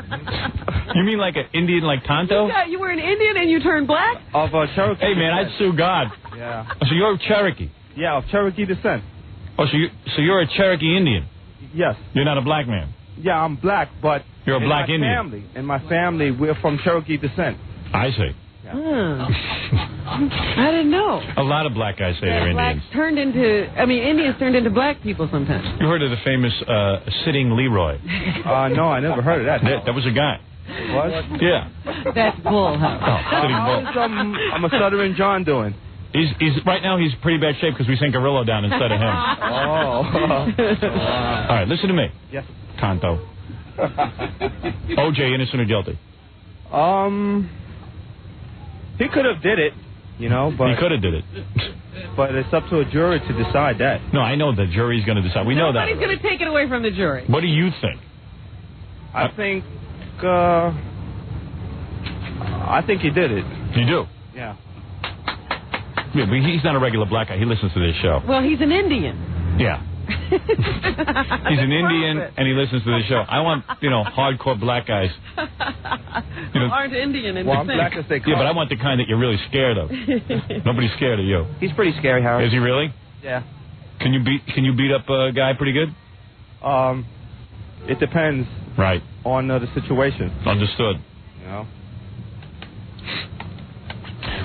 You mean like an Indian like Tonto? Yeah, you were an Indian and you turned black? Of Cherokee. Hey, man, I'd sue God. Yeah. So you're Cherokee? Yeah, of Cherokee descent. Oh, so you're a Cherokee Indian? Yes. You're not a black man? Yeah, I'm black, but... You're a black Indian? In my family, we're from Cherokee descent. I see. Yeah. I didn't know. A lot of black guys say they're Indians. Indians turned into black people sometimes. You heard of the famous Sitting Leroy? No, I never heard of that. That was a guy. What? Yeah. That's bull, huh? I'm a stuttering John doing? He's right now he's pretty bad shape because we sent Gorilla down instead of him. Oh. All right, listen to me. Yes. Tonto. O.J. innocent or guilty? He could have did it, but... He could have did it. But it's up to a jury to decide that. No, I know the jury's going to decide. We know that. Nobody's going to take it away from the jury. What do you think? I think he did it. You do? Yeah. Yeah, but he's not a regular black guy. He listens to this show. Well, he's an Indian. Yeah. He's an Indian and he listens to the show. I want, hardcore black guys. Who aren't Indian in I'm black as they come. Yeah, but I want the kind that you're really scared of. Nobody's scared of you. He's pretty scary, Howard. Is he really? Yeah. Can you beat up a guy pretty good? It depends. Right. On the situation. Understood.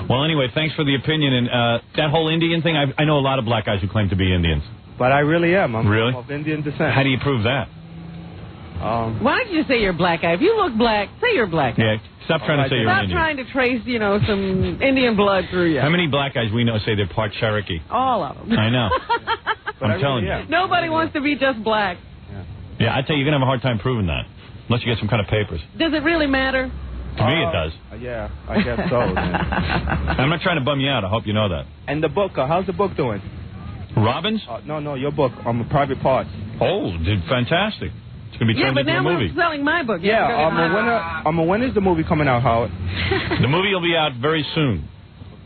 Well, anyway, thanks for the opinion. And that whole Indian thing, I know a lot of black guys who claim to be Indians. But I really am. I'm really? of Indian descent. How do you prove that? Why don't you just say you're a black guy? If you look black, say you're a black guy. Yeah, stop trying to say you're Stop Indian. trying to trace, some Indian blood through you. How many black guys we know say they're part Cherokee? All of them. I know. I'm telling you. Nobody wants to be just black. Yeah, I tell you, you're going to have a hard time proving that. Unless you get some kind of papers. Does it really matter? To me, it does. Yeah, I guess so. I'm not trying to bum you out. I hope you know that. And the book, how's the book doing? Robbins? No, your book on Private Parts. Oh, did fantastic. It's going to be turned into a movie. We're selling my book. When is the movie coming out, Howard? The movie will be out very soon.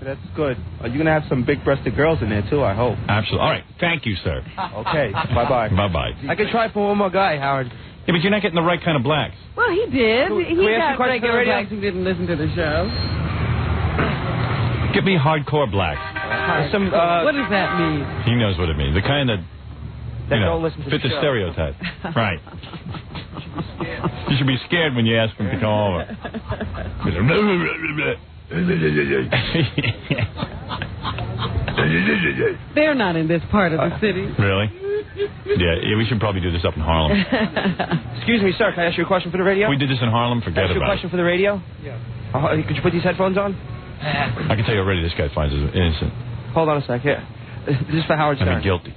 That's good. You're going to have some big-breasted girls in there, too, I hope. Absolutely. All right. Thank you, sir. Okay. Bye-bye. Bye-bye. I can try for one more guy, Howard. Yeah, but you're not getting the right kind of blacks. Well, he did. Can He we ask got a question regular for the radio? blacks who didn't listen to the show. Get me hardcore blacks. What does that mean? He knows what it means. The kind that don't listen to fit the the show. stereotype. Right. You should be scared when you ask him to come over. They're not in this part of the city. Really? Yeah, we should probably do this up in Harlem. Excuse me, sir. Can I ask you a question for the radio? We did this in Harlem. Forget Can I ask you a about question for the radio? Yeah. Could you put these headphones on? I can tell you already this guy finds us innocent. Hold on a sec. Here. This is for Howard Stern. I mean, guilty.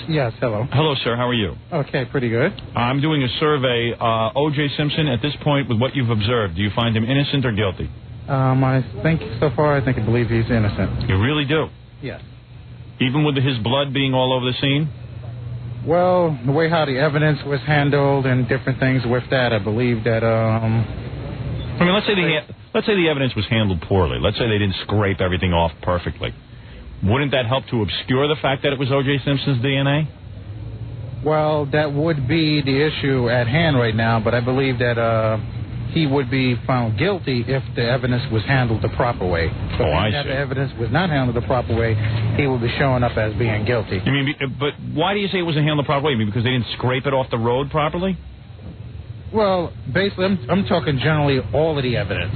Yes, hello. Hello, sir. How are you? Okay, pretty good. I'm doing a survey. O.J. Simpson, at this point, with what you've observed, do you find him innocent or guilty? I think so far, I believe he's innocent. You really do? Yes. Even with his blood being all over the scene? Well, the way how the evidence was handled and different things with that, I believe that, I mean, let's say the evidence was handled poorly. Let's say they didn't scrape everything off perfectly. Wouldn't that help to obscure the fact that it was O.J. Simpson's DNA? Well, that would be the issue at hand right now, but I believe that he would be found guilty if the evidence was handled the proper way. But I if see. the evidence was not handled the proper way, he would be showing up as being guilty. You mean, but why do you say it wasn't handled the proper way? You mean because they didn't scrape it off the road properly? Well, basically, I'm talking generally all of the evidence.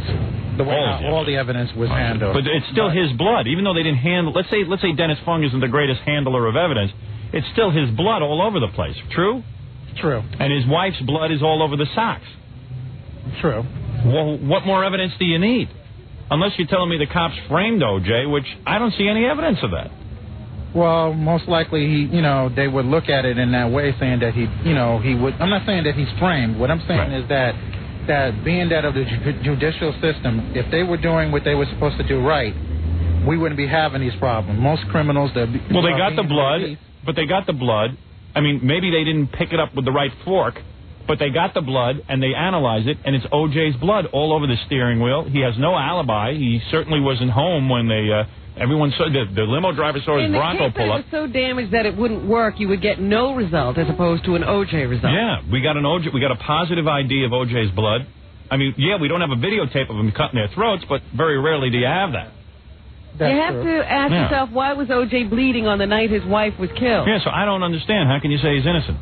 The way all the evidence was handled. But it's still his blood, even though they didn't handle. Let's say Dennis Fung isn't the greatest handler of evidence. It's still his blood all over the place. True? True. And his wife's blood is all over the socks. True. Well, what more evidence do you need? Unless you're telling me the cops framed O.J., which I don't see any evidence of that. Well, most likely, they would look at it in that way, saying that he would. I'm not saying that he's framed. What I'm saying is that being that of the judicial system, if they were doing what they were supposed to do right, we wouldn't be having these problems. Most criminals that they got the blood, but they got the blood. I mean, maybe they didn't pick it up with the right fork, but they got the blood and they analyzed it, and it's O.J.'s blood all over the steering wheel. He has no alibi. He certainly wasn't home when they. Everyone saw the limo driver saw his Bronco pull up. If it was so damaged that it wouldn't work, you would get no result as opposed to an O.J. result. Yeah, we got a positive ID of O.J.'s blood. I mean, yeah, we don't have a videotape of them cutting their throats, but very rarely do you have that. You have to ask yourself, why was O.J. bleeding on the night his wife was killed? Yeah, so I don't understand. How can you say he's innocent?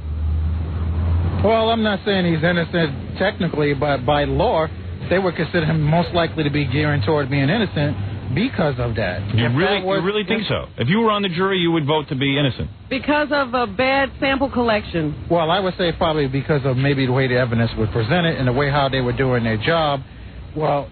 Well, I'm not saying he's innocent technically, but by law, they would consider him most likely to be gearing toward being innocent because of that. You really think so? If you were on the jury, you would vote to be innocent? Because of a bad sample collection. Well, I would say probably because of maybe the way the evidence was presented and the way how they were doing their job. Well,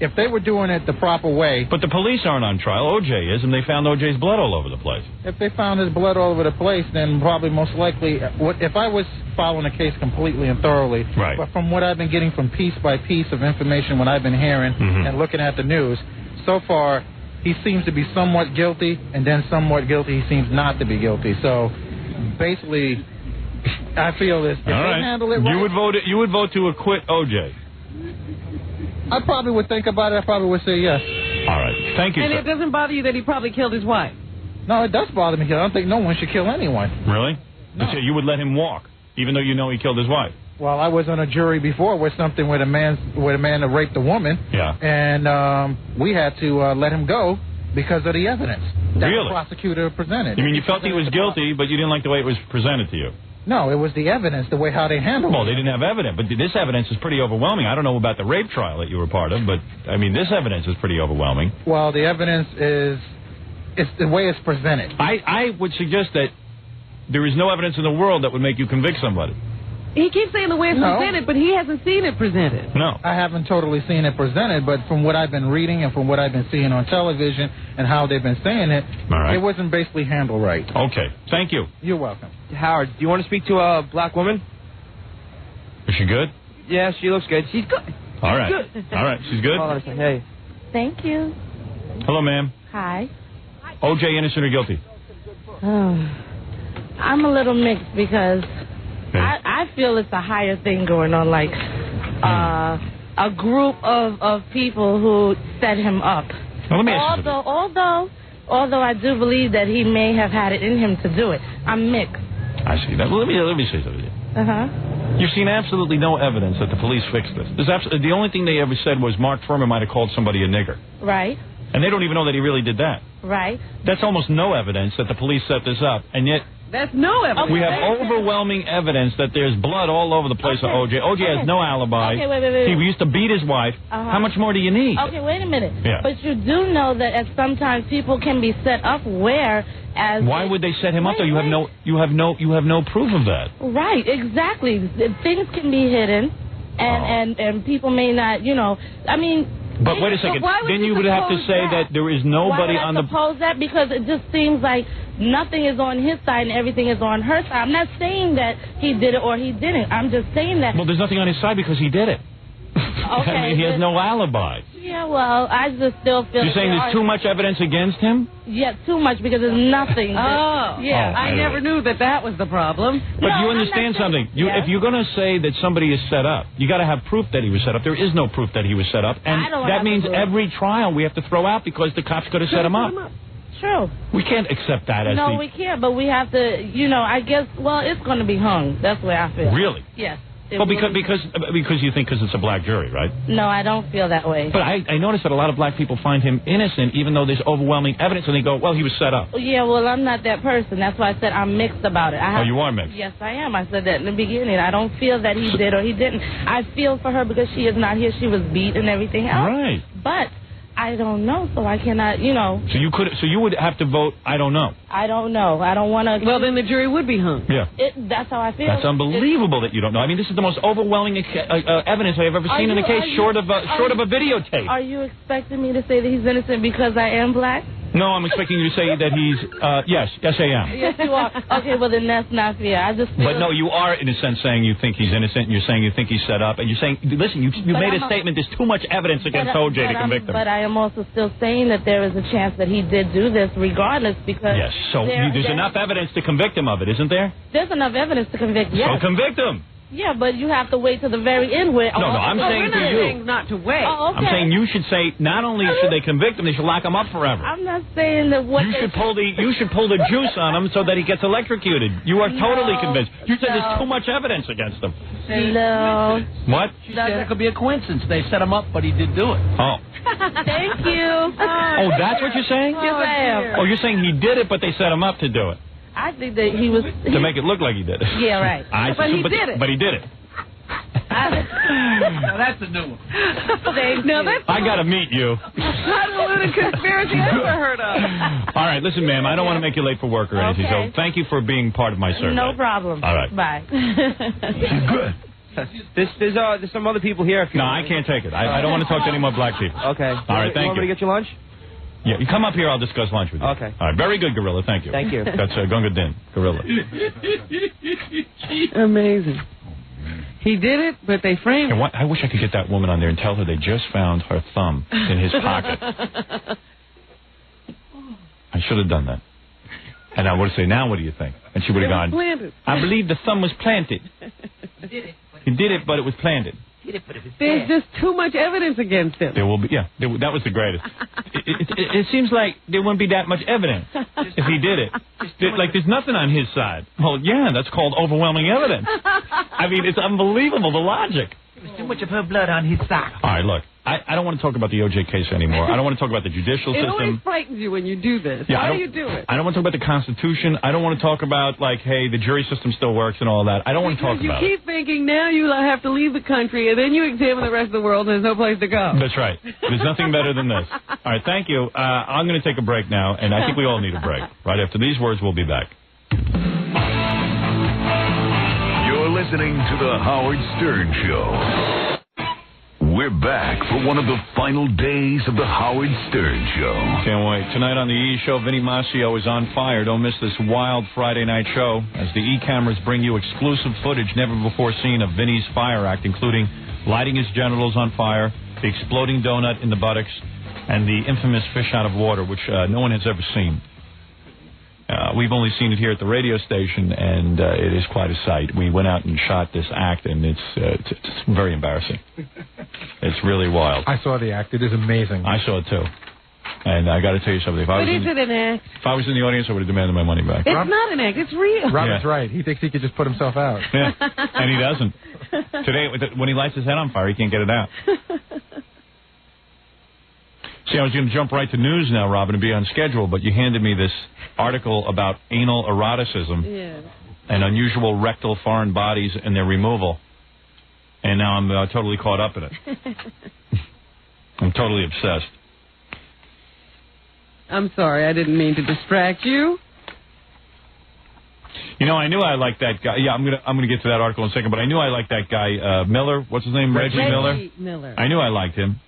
if they were doing it the proper way... But the police aren't on trial. O.J. is, and they found O.J.'s blood all over the place. If they found his blood all over the place, then probably most likely... If I was following the case completely and thoroughly, right. But from what I've been getting from piece by piece of information when I've been hearing and looking at the news, so far he seems to be somewhat guilty, and then somewhat guilty he seems not to be guilty. So basically, I feel this. If they handle it right... You would vote to acquit O.J.? I probably would think about it. I probably would say yes. All right. Thank you, And sir. it doesn't bother you that he probably killed his wife? No, it does bother me. I don't think no one should kill anyone. Really? No. So you would let him walk, even though you know he killed his wife? Well, I was on a jury before with something with a man that raped a woman. Yeah. And we had to let him go because of the evidence that Really? the prosecutor presented. You mean you felt he was guilty, but you didn't like the way it was presented to you? No, it was the evidence, the way how they handled it. Well, they didn't have evidence, but this evidence is pretty overwhelming. I don't know about the rape trial that you were part of, but, I mean, this evidence is pretty overwhelming. Well, the evidence it's the way it's presented. I would suggest that there is no evidence in the world that would make you convict somebody. He keeps saying the way it's presented, but he hasn't seen it presented. No. I haven't totally seen it presented, but from what I've been reading and from what I've been seeing on television and how they've been saying it, it wasn't basically handled right. Okay. Thank you. You're welcome. Howard, do you want to speak to a black woman? Is she good? Yeah, she looks good. She's good. All right. Good. All right. She's good? Hold on a second. Hey. Thank you. Hello, ma'am. Hi. O.J. innocent or guilty? I'm a little mixed because I feel it's a higher thing going on, like a group of people who set him up. Well, let me ask you something. Although I do believe that he may have had it in him to do it. I'm mixed. I see that. Well, let me say something. You've seen absolutely no evidence that the police fixed this. The only thing they ever said was Mark Furman might have called somebody a nigger. Right. And they don't even know that he really did that. Right. That's almost no evidence that the police set this up. And yet... That's no evidence. We have overwhelming evidence that there's blood all over the place of O.J. O.J. has no alibi. Okay, wait. He used to beat his wife. How much more do you need? Okay, wait a minute. Yeah. But you do know that at sometimes people can be set up where as... Why would they set him up though? You have no proof of that. Right, exactly. Things can be hidden and people may not, I mean... But wait a second. Then you would have to say that there is nobody on the... Why would I suppose that? Because it just seems like nothing is on his side and everything is on her side. I'm not saying that he did it or he didn't. I'm just saying that... Well, there's nothing on his side because he did it. Okay. I mean, he has no alibi. Yeah, well, I just still feel... You're saying there's too much evidence against him? Yeah, too much because there's nothing. I never knew that was the problem. But you understand something. If you're going to say that somebody is set up, you got to have proof that he was set up. There is no proof that he was set up. And that means every trial we have to throw out because the cops could have set him up. True. We can't accept that as No, we can't, but we have to, I guess, it's going to be hung. That's the way I feel. Really? Yes. Well, because you think it's a black jury, right? No, I don't feel that way. But I noticed that a lot of black people find him innocent, even though there's overwhelming evidence, and they go, well, he was set up. Yeah, well, I'm not that person. That's why I said I'm mixed about it. You are mixed? Yes, I am. I said that in the beginning. I don't feel that he did or he didn't. I feel for her because she is not here. She was beat and everything else. Right. But I don't know, so I cannot, So you would have to vote, I don't know. I don't know. I don't want to... Well, then the jury would be hung. Yeah. That's how I feel. That's unbelievable that you don't know. I mean, this is the most overwhelming evidence I have ever seen in a case, short of a videotape. Are you expecting me to say that he's innocent because I am black? No, I'm expecting you to say that he's, yes, I am. Yes, you are. Okay, well, then that's not fair. I just feel... But no, you are, in a sense, saying you think he's innocent, and you're saying you think he's set up, and you're saying, listen, you made a statement, there's too much evidence against O.J. to convict him. But I am also still saying that there is a chance that he did do this regardless because... Yes, so there's enough evidence to convict him of it, isn't there? There's enough evidence to convict, yes. So convict him. Yeah, but you have to wait to the very end where... No, I'm saying to you. Not to wait. Oh, okay. I'm saying you should say not only should they convict him, they should lock him up forever. I'm not saying that what you should pull the juice on him so that he gets electrocuted. You are totally convinced. You said there's too much evidence against him. No. What? She said it could be a coincidence. They set him up, but he did do it. Oh. Thank you. Oh, that's what you're saying? Yes, I am. Oh, you're saying he did it, but they set him up to do it. I think that he was... To make it look like he did it. Yeah, right. But he did it. But he did it. No, that's a new one. I got to meet you. Convoluted conspiracy I never heard of. All right, listen, ma'am, I don't want to make you late for work or anything, so thank you for being part of my survey. No problem. All right. Bye. She's good. There's some other people here. No, I can't take it. I don't want to talk to any more black people. Okay. All right, thank you. Want me to get you lunch? Yeah, you come up here, I'll discuss lunch with you. Okay. All right, very good, Gorilla. Thank you. Thank you. That's Gunga Din, Gorilla. Amazing. He did it, but they framed him. I wish I could get that woman on there and tell her they just found her thumb in his pocket. I should have done that. And I would have said, now what do you think? And she would have gone, planted. I believe the thumb was planted. He did it, but it was planted. There's just too much evidence against him. There will be, that was the greatest. It seems like there wouldn't be that much evidence if he did it. There's nothing on his side. Well, yeah, that's called overwhelming evidence. I mean, it's unbelievable, the logic. much of her blood on his sock. All right, look, I don't want to talk about the O.J. case anymore. I don't want to talk about the judicial It system. always frightens you when you do this. Yeah, Why do you do it? I don't want to talk about the Constitution. I don't want to talk about, like, hey, the jury system still works and all that. I don't want to talk You about it. keep thinking now you have to leave the country, and then you examine the rest of the world, and there's no place to go. That's right. There's nothing better than this. All right, thank you. I'm going to take a break now, and I think we all need a break. Right after these words, we'll be back. You're listening to the Howard Stern Show. We're back for one of the final days of the Howard Stern Show. Can't wait. Tonight on the E! Show, Vinny Mascio is on fire. Don't miss this wild Friday night show as the E! cameras bring you exclusive footage never before seen of Vinny's fire act, including lighting his genitals on fire, the exploding donut in the buttocks, and the infamous fish out of water, which no one has ever seen. We've only seen it here at the radio station, and it is quite a sight. We went out and shot this act, and it's very embarrassing. It's really wild. I saw the act. It is amazing. I saw it, too. And I got to tell you something. If I was an act? If I was in the audience, I would have demanded my money back. It's not an act. It's real. Robert's right. He thinks he could just put himself out. Yeah, and he doesn't. Today, when he lights his head on fire, he can't get it out. See, I was going to jump right to news now, Robin, and be on schedule, but you handed me this article about anal eroticism and unusual rectal foreign bodies and their removal, and now I'm totally caught up in it. I'm totally obsessed. I'm sorry, I didn't mean to distract you. You know, I knew I liked that guy. Yeah, I'm gonna get to that article in a second, but I knew I liked that guy, Miller. What's his name? Reggie Miller. I knew I liked him.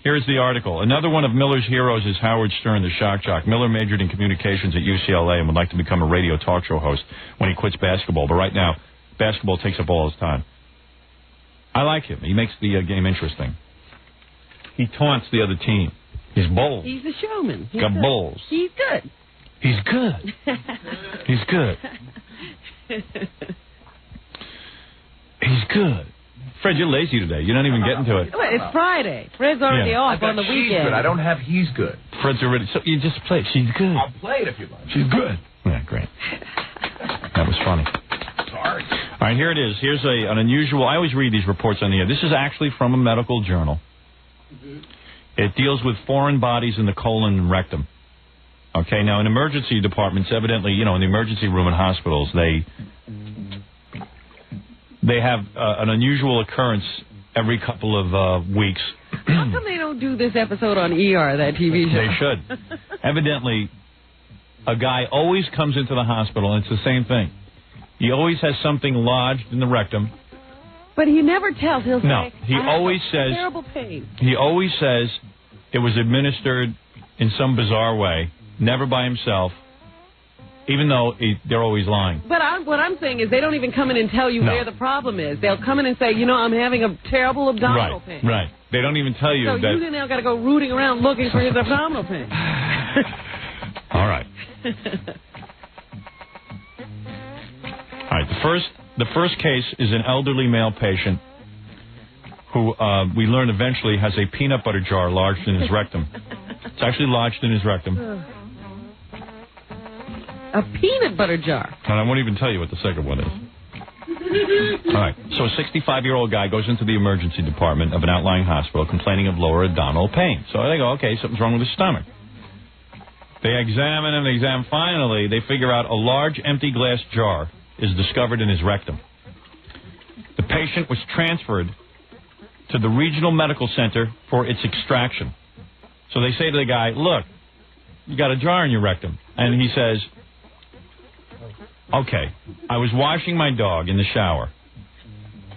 Here's the article. Another one of Miller's heroes is Howard Stern, the shock jock. Miller majored in communications at UCLA and would like to become a radio talk show host when he quits basketball. But right now, basketball takes up all his time. I like him. He makes the game interesting. He taunts the other team. He's bold. He's a showman. He's got good. balls. He's good. He's good. He's good. He's good. Fred, you're lazy today. You're not even getting to it. Well, it's Friday. Fred's already off on the weekend. Good. I don't have he's good. Fred's already... So you just played. She's good. I'll play it if you like. She's good. Yeah, great. That was funny. Sorry. All right, here it is. Here's an unusual... I always read these reports on the air. This is actually from a medical journal. It deals with foreign bodies in the colon and rectum. Okay, now in emergency departments, evidently, in the emergency room in hospitals, they have an unusual occurrence every couple of weeks. How come they don't do this episode on ER, that TV show? They should. Evidently, a guy always comes into the hospital, and it's the same thing. He always has something lodged in the rectum. But he never tells. He'll say, he always says, terrible pain. He always says it was administered in some bizarre way, never by himself. Even though they're always lying. But what I'm saying is they don't even come in and tell you where the problem is. They'll come in and say, I'm having a terrible abdominal pain. Right. They don't even tell you so that. So you now got to go rooting around looking for his abdominal pain. All right. All right. The first case is an elderly male patient who we learn eventually has a peanut butter jar lodged in his rectum. It's actually lodged in his rectum. A peanut butter jar. And I won't even tell you what the second one is. All right. So a 65-year-old guy goes into the emergency department of an outlying hospital complaining of lower abdominal pain. So they go, okay, something's wrong with his stomach. They examine him. Finally, they figure out a large empty glass jar is discovered in his rectum. The patient was transferred to the regional medical center for its extraction. So they say to the guy, look, you got a jar in your rectum. And he says... Okay, I was washing my dog in the shower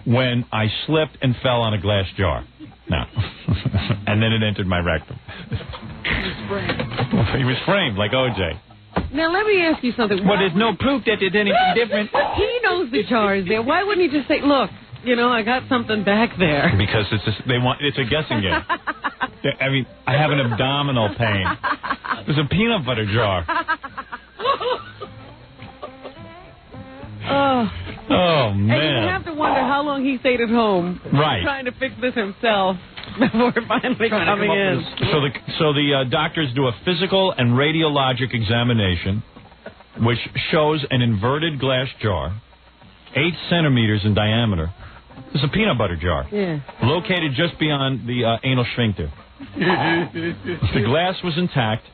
when I slipped and fell on a glass jar. Now, and then it entered my rectum. He was framed like O.J. Now, let me ask you something. Well, there's no proof that there's anything different. He knows the jar is there. Why wouldn't he just say, look, I got something back there? Because it's a guessing game. I mean, I have an abdominal pain. There's a peanut butter jar. Oh, man. And you have to wonder how long he stayed at home trying to fix this himself before finally coming in. So the doctors do a physical and radiologic examination, which shows an inverted glass jar, 8 centimeters in diameter, There's a peanut butter jar. Yeah. Located just beyond the anal sphincter. The glass was intact,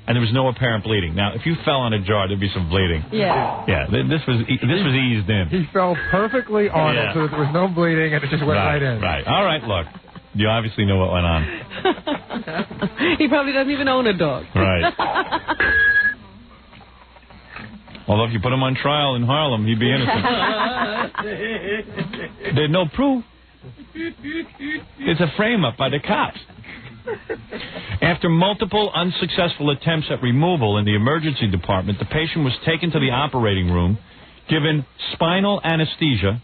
and there was no apparent bleeding. Now, if you fell on a jar, there'd be some bleeding. Yeah. Yeah, this was eased in. He fell perfectly on it, so that there was no bleeding, and it just went right in. Right. All right, look. You obviously know what went on. He probably doesn't even own a dog. Right. Although if you put him on trial in Harlem, he'd be innocent. There's no proof. It's a frame-up by the cops. After multiple unsuccessful attempts at removal in the emergency department, the patient was taken to the operating room, given spinal anesthesia.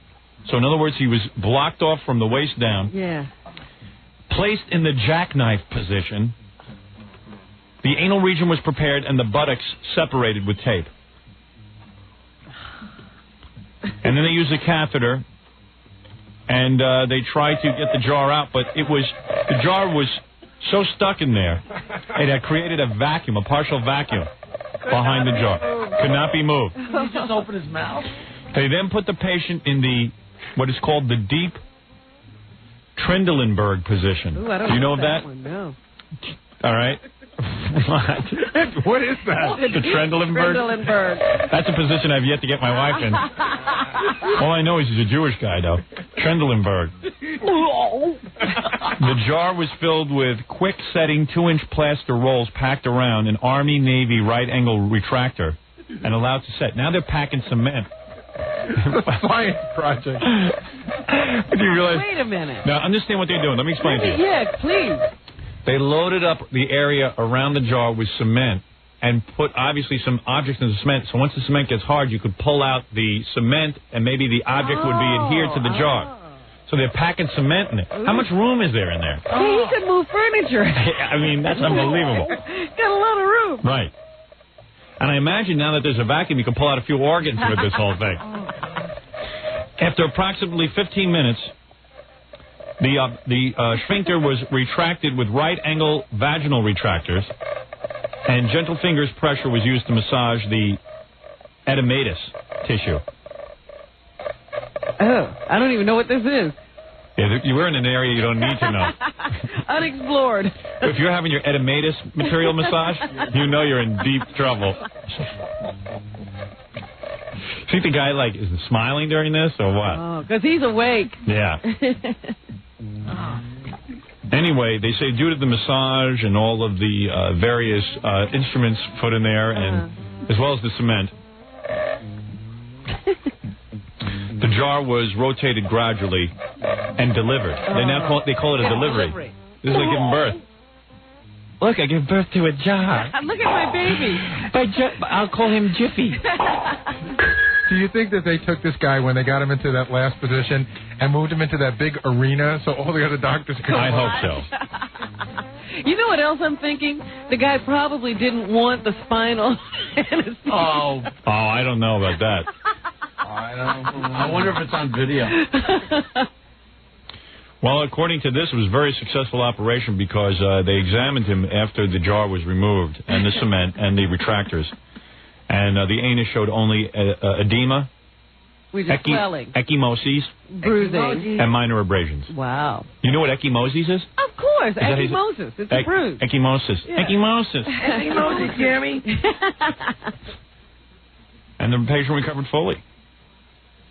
So in other words, he was blocked off from the waist down. Yeah. Placed in the jackknife position. The anal region was prepared and the buttocks separated with tape. And then they used a catheter, and they tried to get the jar out, but the jar was so stuck in there, it had created a vacuum, a partial vacuum behind the jar. Could not be moved. Did he just open his mouth? They then put the patient in what is called the deep Trendelenburg position. Ooh, I don't Do you know of that that? one, no. All right. What is that? The Trendelenburg? Trendelenburg. That's a position I've yet to get my wife in. All I know is he's a Jewish guy, though. Trendelenburg. The jar was filled with quick-setting 2-inch plaster rolls packed around an Army-Navy right-angle retractor and allowed to set. Now they're packing cement. Science project. Do you realize? Wait a minute. Now, understand what they're doing. Let me explain to you. Yeah, please. They loaded up the area around the jar with cement and put, obviously, some objects in the cement. So once the cement gets hard, you could pull out the cement, and maybe the object would be adhered to the jar. So they're packing cement in it. How much room is there in there? He could move furniture. I mean, that's unbelievable. Got a lot of room. Right. And I imagine now that there's a vacuum, you can pull out a few organs with this whole thing. After approximately 15 minutes, the sphincter was retracted with right-angle vaginal retractors, and gentle fingers pressure was used to massage the edematous tissue. Oh, I don't even know what this is. Yeah, you were in an area you don't need to know. Unexplored. If you're having your edematous material massage, you know you're in deep trouble. Think the guy, is smiling during this, or what? Oh, because he's awake. Yeah. Anyway, they say due to the massage and all of the various instruments put in there, and as well as the cement, the jar was rotated gradually and delivered. They call it a delivery. This is like giving birth. Look, I give birth to a jar. Look at my baby. I'll call him Jiffy. Do you think that they took this guy when they got him into that last position and moved him into that big arena so all the other doctors could... I hope so. You know what else I'm thinking? The guy probably didn't want the spinal anesthesia. Oh, I don't know about that. I wonder if it's on video. Well, according to this, it was a very successful operation because they examined him after the jar was removed, and the cement, and the retractors. And the anus showed only edema, swelling, ecchymoses, bruising, and minor abrasions. Wow. You know what ecchymoses is? Of course, ecchymosis. It's a bruise. Ecchymosis. Yeah. Ecchymosis. Ecchymosis, Jeremy. And the patient recovered fully.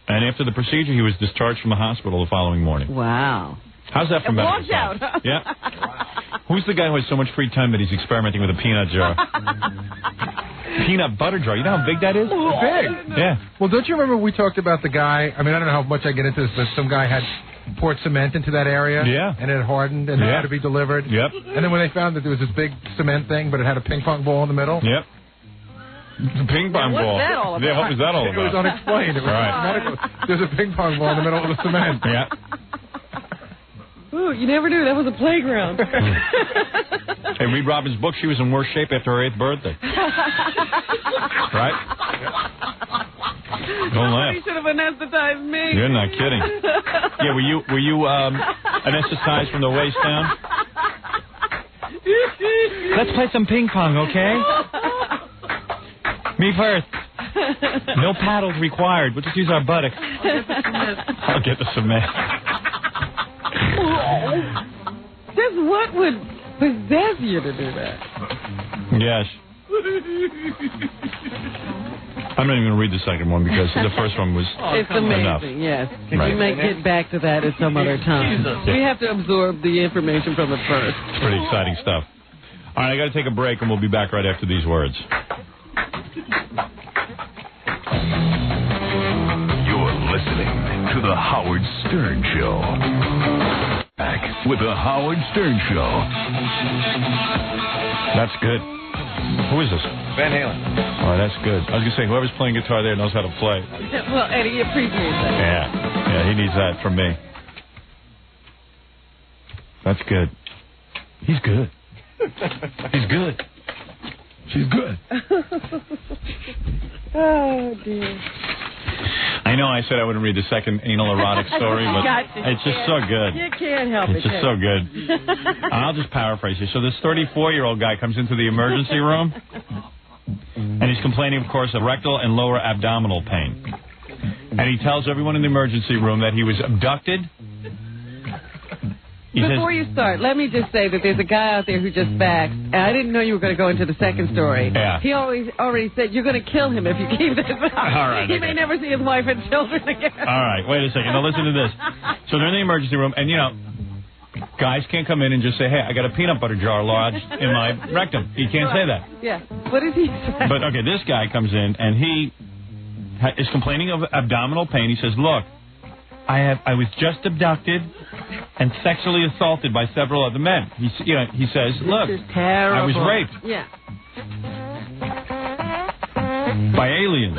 And after the procedure, he was discharged from the hospital the following morning. Wow. How's that for medical Watch out. science? Yeah. Who's the guy who has so much free time that he's experimenting with a peanut jar? Peanut butter jar. You know how big that is? It's big. Yeah. Well, don't you remember we talked about the guy? I mean, I don't know how much I get into this, but some guy had poured cement into that area. Yeah. And it hardened and had to be delivered. Yep. And then when they found that there was this big cement thing, but it had a ping pong ball in the middle. Yep. The ping pong ball. What's that all about? Yeah, what was that all about? It was unexplained. It was medical. There's a ping pong ball in the middle of the cement. Yeah. Ooh, you never knew that was a playground. Hey, read Robin's book. She was in worse shape after her 8th birthday. Right? Don't laugh. You should have anesthetized me. You're not kidding. Yeah, were you anesthetized from the waist down? Let's play some ping pong, okay? Me first. No paddles required. We'll just use our buttocks. I'll get the cement. Just what would possess you to do that? Yes. I'm not even going to read the second one because the first one was It's amazing, enough. yes. Right. We may get back to that at some other time. We have to absorb the information from the first. It's pretty exciting stuff. All right, I got to take a break, and we'll be back right after these words. You're listening to The Howard Stern Show. Back with The Howard Stern Show. That's good. Who is this? Van Halen. Oh, that's good. I was going to say, whoever's playing guitar there knows how to play. Well, Eddie appreciates that. Yeah, he needs that from me. That's good. He's good. He's good. She's good. Oh, dear. I know I said I wouldn't read the second anal erotic story, but it's just so good. You can't help it. It's just so good. I'll just paraphrase you. So this 34-year-old guy comes into the emergency room, and he's complaining, of course, of rectal and lower abdominal pain. And he tells everyone in the emergency room that he was abducted. Before you start, let me just say that there's a guy out there who just faxed, and I didn't know you were going to go into the second story. Yeah. He already said you're going to kill him if you keep this up. All right, He may never see his wife and children again. All right, wait a second. Now listen to this. So they're in the emergency room, and, guys can't come in and just say, hey, I got a peanut butter jar lodged in my rectum. You can't say that. Yeah. What does he say? But, okay, this guy comes in, and he is complaining of abdominal pain. He says, look, I was just abducted and sexually assaulted by several other men. He says, look, this is terrible. I was raped. Yeah. By aliens.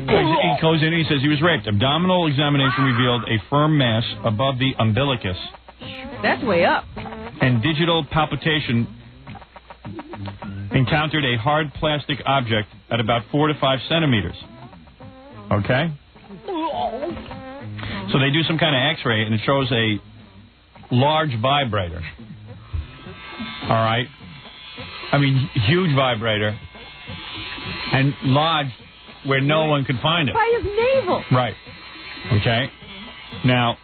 He goes in and he says he was raped. Abdominal examination revealed a firm mass above the umbilicus. That's way up. And digital palpitation encountered a hard plastic object at about 4 to 5 centimeters. Okay? So they do some kind of x-ray, and it shows a large vibrator. All right? I mean, huge vibrator. And lodged where no one could find it. By his navel. Right. Okay? Now,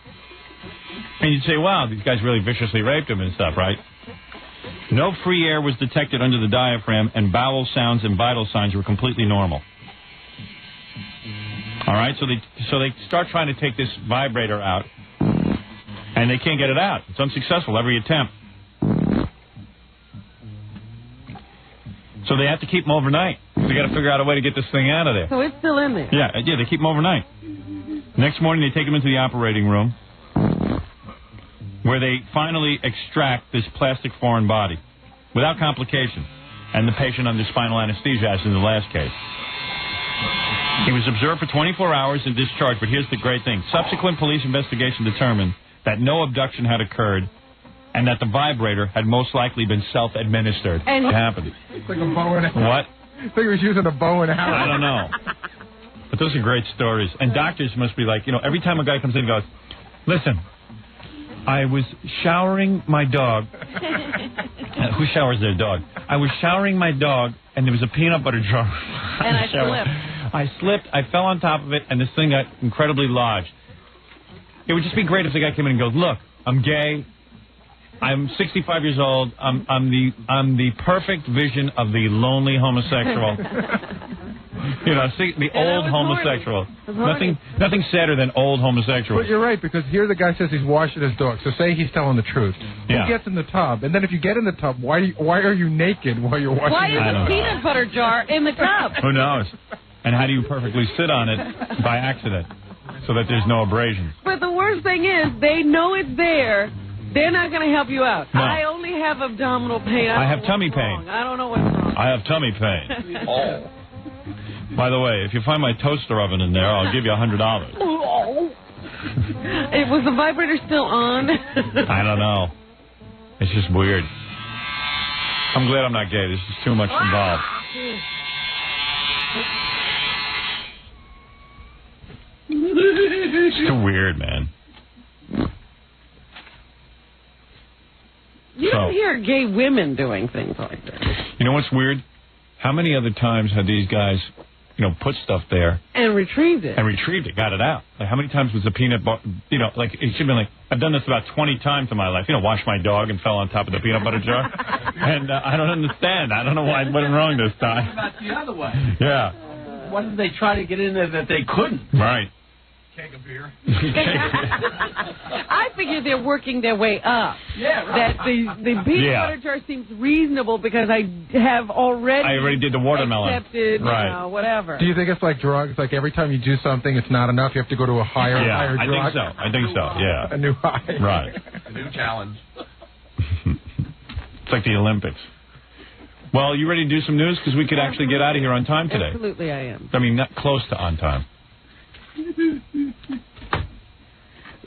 and you'd say, wow, these guys really viciously raped him and stuff, right? No free air was detected under the diaphragm, and bowel sounds and vital signs were completely normal. All right, so they start trying to take this vibrator out, and they can't get it out. It's unsuccessful every attempt. So they have to keep him overnight. They got to figure out a way to get this thing out of there. So it's still in there. Yeah, they keep him overnight. Next morning, they take him into the operating room, where they finally extract this plastic foreign body without complication, and the patient under spinal anesthesia, as in the last case. He was observed for 24 hours and discharged, but here's the great thing. Subsequent police investigation determined that no abduction had occurred and that the vibrator had most likely been self-administered. And it happened. It's like a bow and arrow. What? I think he was using a bow and arrow. I don't know. But those are great stories. And doctors must be like, every time a guy comes in and goes, listen, I was showering my dog. Who showers their dog? I was showering my dog, and there was a peanut butter jar. And I slipped. I slipped, I fell on top of it, and this thing got incredibly lodged. It would just be great if the guy came in and goes, look, I'm gay. I'm 65 years old. I'm the perfect vision of the lonely homosexual. The old homosexual. Nothing sadder than old homosexual. But you're right, because here the guy says he's washing his dog. So say he's telling the truth. Yeah. He gets in the tub, and then if you get in the tub, why are you naked while you're washing Why your is dog? a peanut butter jar in the tub? Who knows? And how do you perfectly sit on it by accident so that there's no abrasion? But the worst thing is, they know it's there. They're not going to help you out. No. I only have abdominal pain. I have tummy pain. I don't know what's wrong. I have tummy pain. Oh. By the way, if you find my toaster oven in there, I'll give you $100. Was the vibrator still on? I don't know. It's just weird. I'm glad I'm not gay. There's just too much involved. It's too weird, man. You don't hear gay women doing things like that. You know what's weird? How many other times have these guys put stuff there. And retrieved it. Got it out. Like, how many times was the peanut butter, like, it should have been like, I've done this about 20 times in my life. Washed my dog and fell on top of the peanut butter jar. And I don't understand. I don't know why I went wrong this time. About the other way. Yeah. What did they try to get in there that they couldn't? Right. Keg of beer. I figure they're working their way up. Yeah, right. That the peanut butter jar seems reasonable because I already did the watermelon. Accepted, whatever. Do you think it's like drugs? Like every time you do something, it's not enough. You have to go to a higher drug? I think so. Yeah. A new high. Right. A new challenge. It's like the Olympics. Well, you ready to do some news? Because we could actually get out of here on time today. Absolutely, I am. I mean, not close to on time.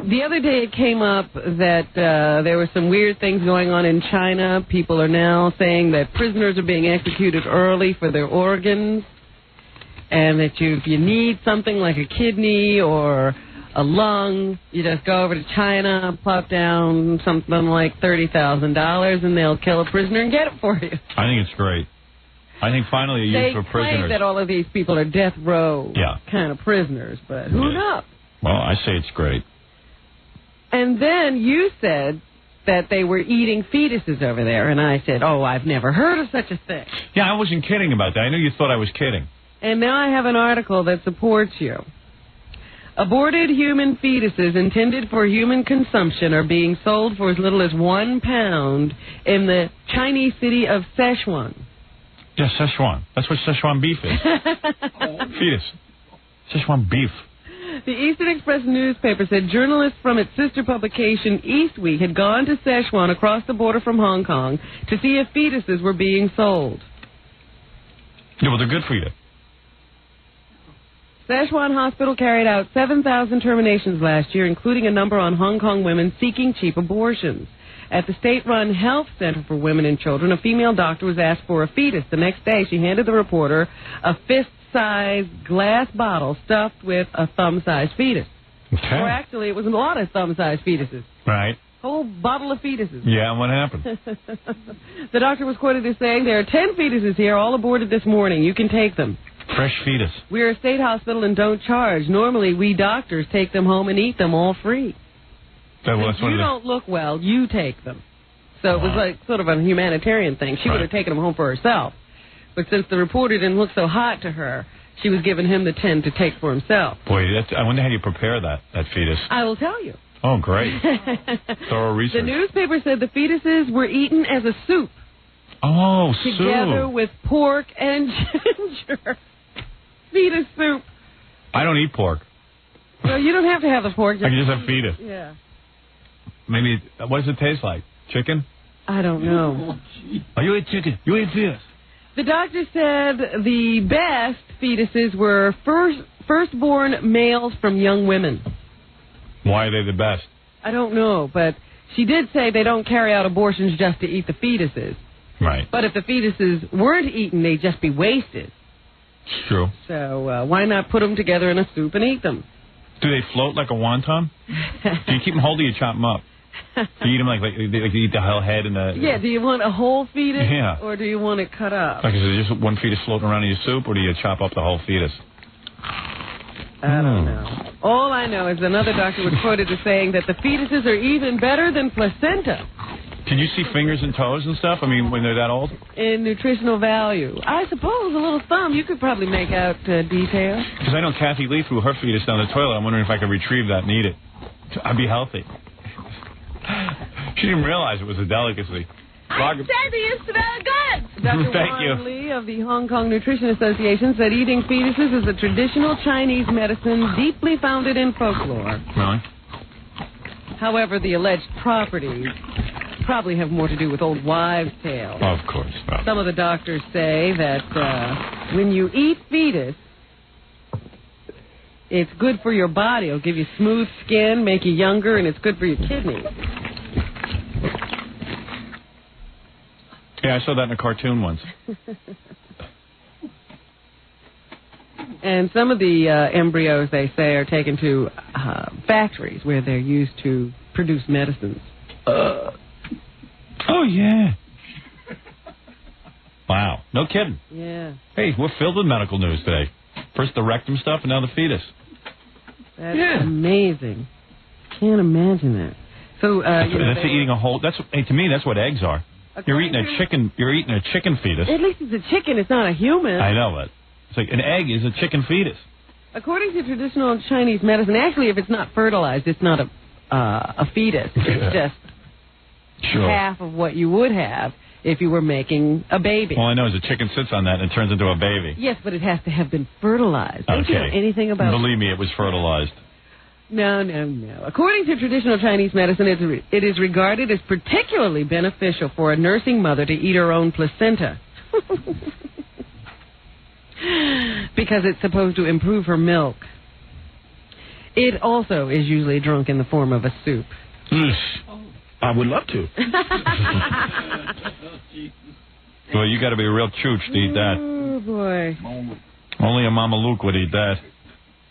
The other day it came up that there were some weird things going on in China. People are now saying that prisoners are being executed early for their organs, and that if you need something like a kidney or a lung, you just go over to China, plop down something like $30,000, and they'll kill a prisoner and get it for you. I think it's great. I think finally a use for prisoners. They claim that all of these people are death row kind of prisoners, but who knows? Well, I say it's great. And then you said that they were eating fetuses over there, and I said, I've never heard of such a thing. Yeah, I wasn't kidding about that. I knew you thought I was kidding. And now I have an article that supports you. Aborted human fetuses intended for human consumption are being sold for as little as £1 in the Chinese city of Sichuan. Yeah, Szechuan. That's what Szechuan beef is. Fetus. Szechuan beef. The Eastern Express newspaper said journalists from its sister publication East Week had gone to Sichuan across the border from Hong Kong to see if fetuses were being sold. Yeah, well, they're good for you. Sichuan Hospital carried out 7,000 terminations last year, including a number on Hong Kong women seeking cheap abortions. At the state-run Health Center for Women and Children, a female doctor was asked for a fetus. The next day, she handed the reporter a fist-sized glass bottle stuffed with a thumb-sized fetus. Okay. Or actually, it was a lot of thumb-sized fetuses. Right. Whole bottle of fetuses. Yeah, and what happened? The doctor was quoted as saying, "There are 10 fetuses here, all aborted this morning. You can take them." Fresh fetus. We're a state hospital and don't charge. Normally, we doctors take them home and eat them all free. If you don't look well, you take them. So it was like sort of a humanitarian thing. She would have taken them home for herself. But since the reporter didn't look so hot to her, she was giving him the 10 to take for himself. Boy, I wonder how you prepare that fetus. I will tell you. Oh, great. Thorough research. The newspaper said the fetuses were eaten as a soup. Oh, together with pork and ginger. Fetus soup. I don't eat pork. Well, you don't have to have the pork. I can just have fetus. Yeah. Maybe, what does it taste like? Chicken? I don't know. Oh, you eat chicken. You eat fetus. The doctor said the best fetuses were firstborn males from young women. Why are they the best? I don't know, but she did say they don't carry out abortions just to eat the fetuses. Right. But if the fetuses weren't eaten, they'd just be wasted. It's true. So why not put them together in a soup and eat them? Do they float like a wonton? Do you keep them whole or do you chop them up? Do you eat them like you eat the whole head and the... Yeah, do you want a whole fetus? Yeah. Or do you want it cut up? Like, is it just one fetus floating around in your soup, or do you chop up the whole fetus? I don't know. All I know is another doctor was quoted as saying that the fetuses are even better than placenta. Can you see fingers and toes and stuff? I mean, when they're that old? In nutritional value. I suppose a little thumb, you could probably make out details. Because I know Kathy Lee threw her fetus down the toilet. I'm wondering if I could retrieve that and eat it. I'd be healthy. She didn't realize it was a delicacy. I said they used to smell good. Dr. Thank Ron you. Lee of the Hong Kong Nutrition Association said eating fetuses is a traditional Chinese medicine deeply founded in folklore. Really? However, the alleged properties probably have more to do with old wives' tales. Of course. No. Some of the doctors say that when you eat fetus, it's good for your body. It'll give you smooth skin, make you younger, and it's good for your kidneys. Yeah, I saw that in a cartoon once. And some of the embryos, they say, are taken to factories where they're used to produce medicines. Oh, yeah. Wow. No kidding. Yeah. Hey, we're filled with medical news today. First the rectum stuff, and now the fetus. That's amazing. Can't imagine that. So that's eating a whole. To me, that's what eggs are. You're eating a chicken. You're eating a chicken fetus. At least it's a chicken. It's not a human. I know it. It's like an egg is a chicken fetus. According to traditional Chinese medicine, actually, if it's not fertilized, it's not a fetus. It's just half of what you would have if you were making a baby. All I know is a chicken sits on that and it turns into a baby. Yes, but it has to have been fertilized. Don't you know anything about Believe me, it was fertilized. No. According to traditional Chinese medicine, it is regarded as particularly beneficial for a nursing mother to eat her own placenta. Because it's supposed to improve her milk. It also is usually drunk in the form of a soup. I would love to. Well, you got to be a real chooch to eat that. Oh, boy. Only a Mama Luke would eat that.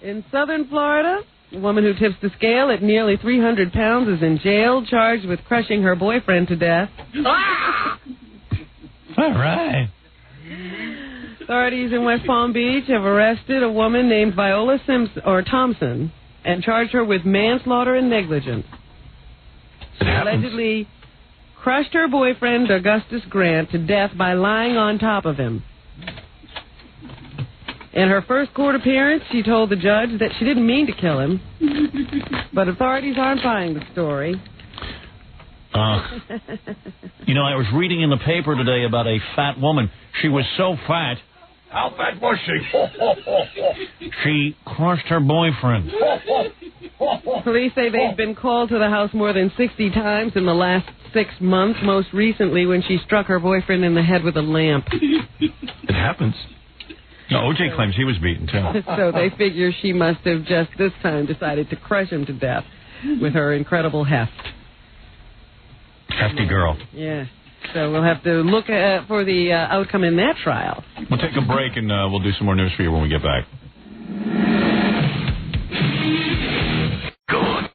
In southern Florida, a woman who tips the scale at nearly 300 pounds is in jail, charged with crushing her boyfriend to death. All right. Authorities in West Palm Beach have arrested a woman named Viola Thompson and charged her with manslaughter and negligence. She allegedly crushed her boyfriend, Augustus Grant, to death by lying on top of him. In her first court appearance, she told the judge that she didn't mean to kill him, but authorities aren't buying the story. You know, I was reading in the paper today about a fat woman. She was so fat. How fat was she? She crushed her boyfriend. Police say they've been called to the house more than 60 times in the last 6 months, most recently when she struck her boyfriend in the head with a lamp. It happens. No, O.J. claims he was beaten, too. So they figure she must have just this time decided to crush him to death with her incredible heft. Hefty girl. Yeah. So we'll have to look for the outcome in that trial. We'll take a break and we'll do some more news for you when we get back. Good.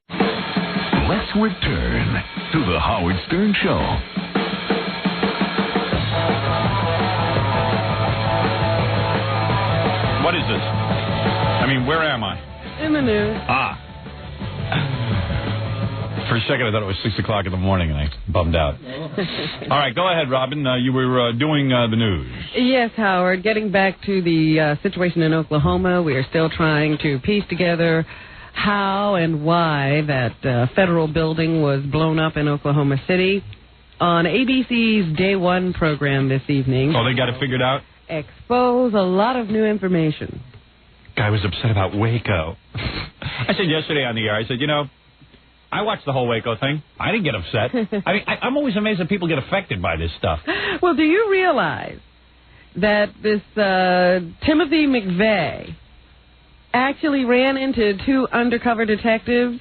Let's return to the Howard Stern Show. What is this? I mean, where am I? In the news. For a second, I thought it was 6 o'clock in the morning, and I bummed out. All right, go ahead, Robin. You were doing the news. Yes, Howard. Getting back to the situation in Oklahoma, we are still trying to piece together how and why that federal building was blown up in Oklahoma City. On ABC's Day One program this evening. Oh, they got it figured out? Expose a lot of new information. Guy was upset about Waco. I said yesterday on the air, I said, I watched the whole Waco thing. I didn't get upset. I mean, I'm always amazed that people get affected by this stuff. Well, do you realize that this Timothy McVeigh actually ran into 2 undercover detectives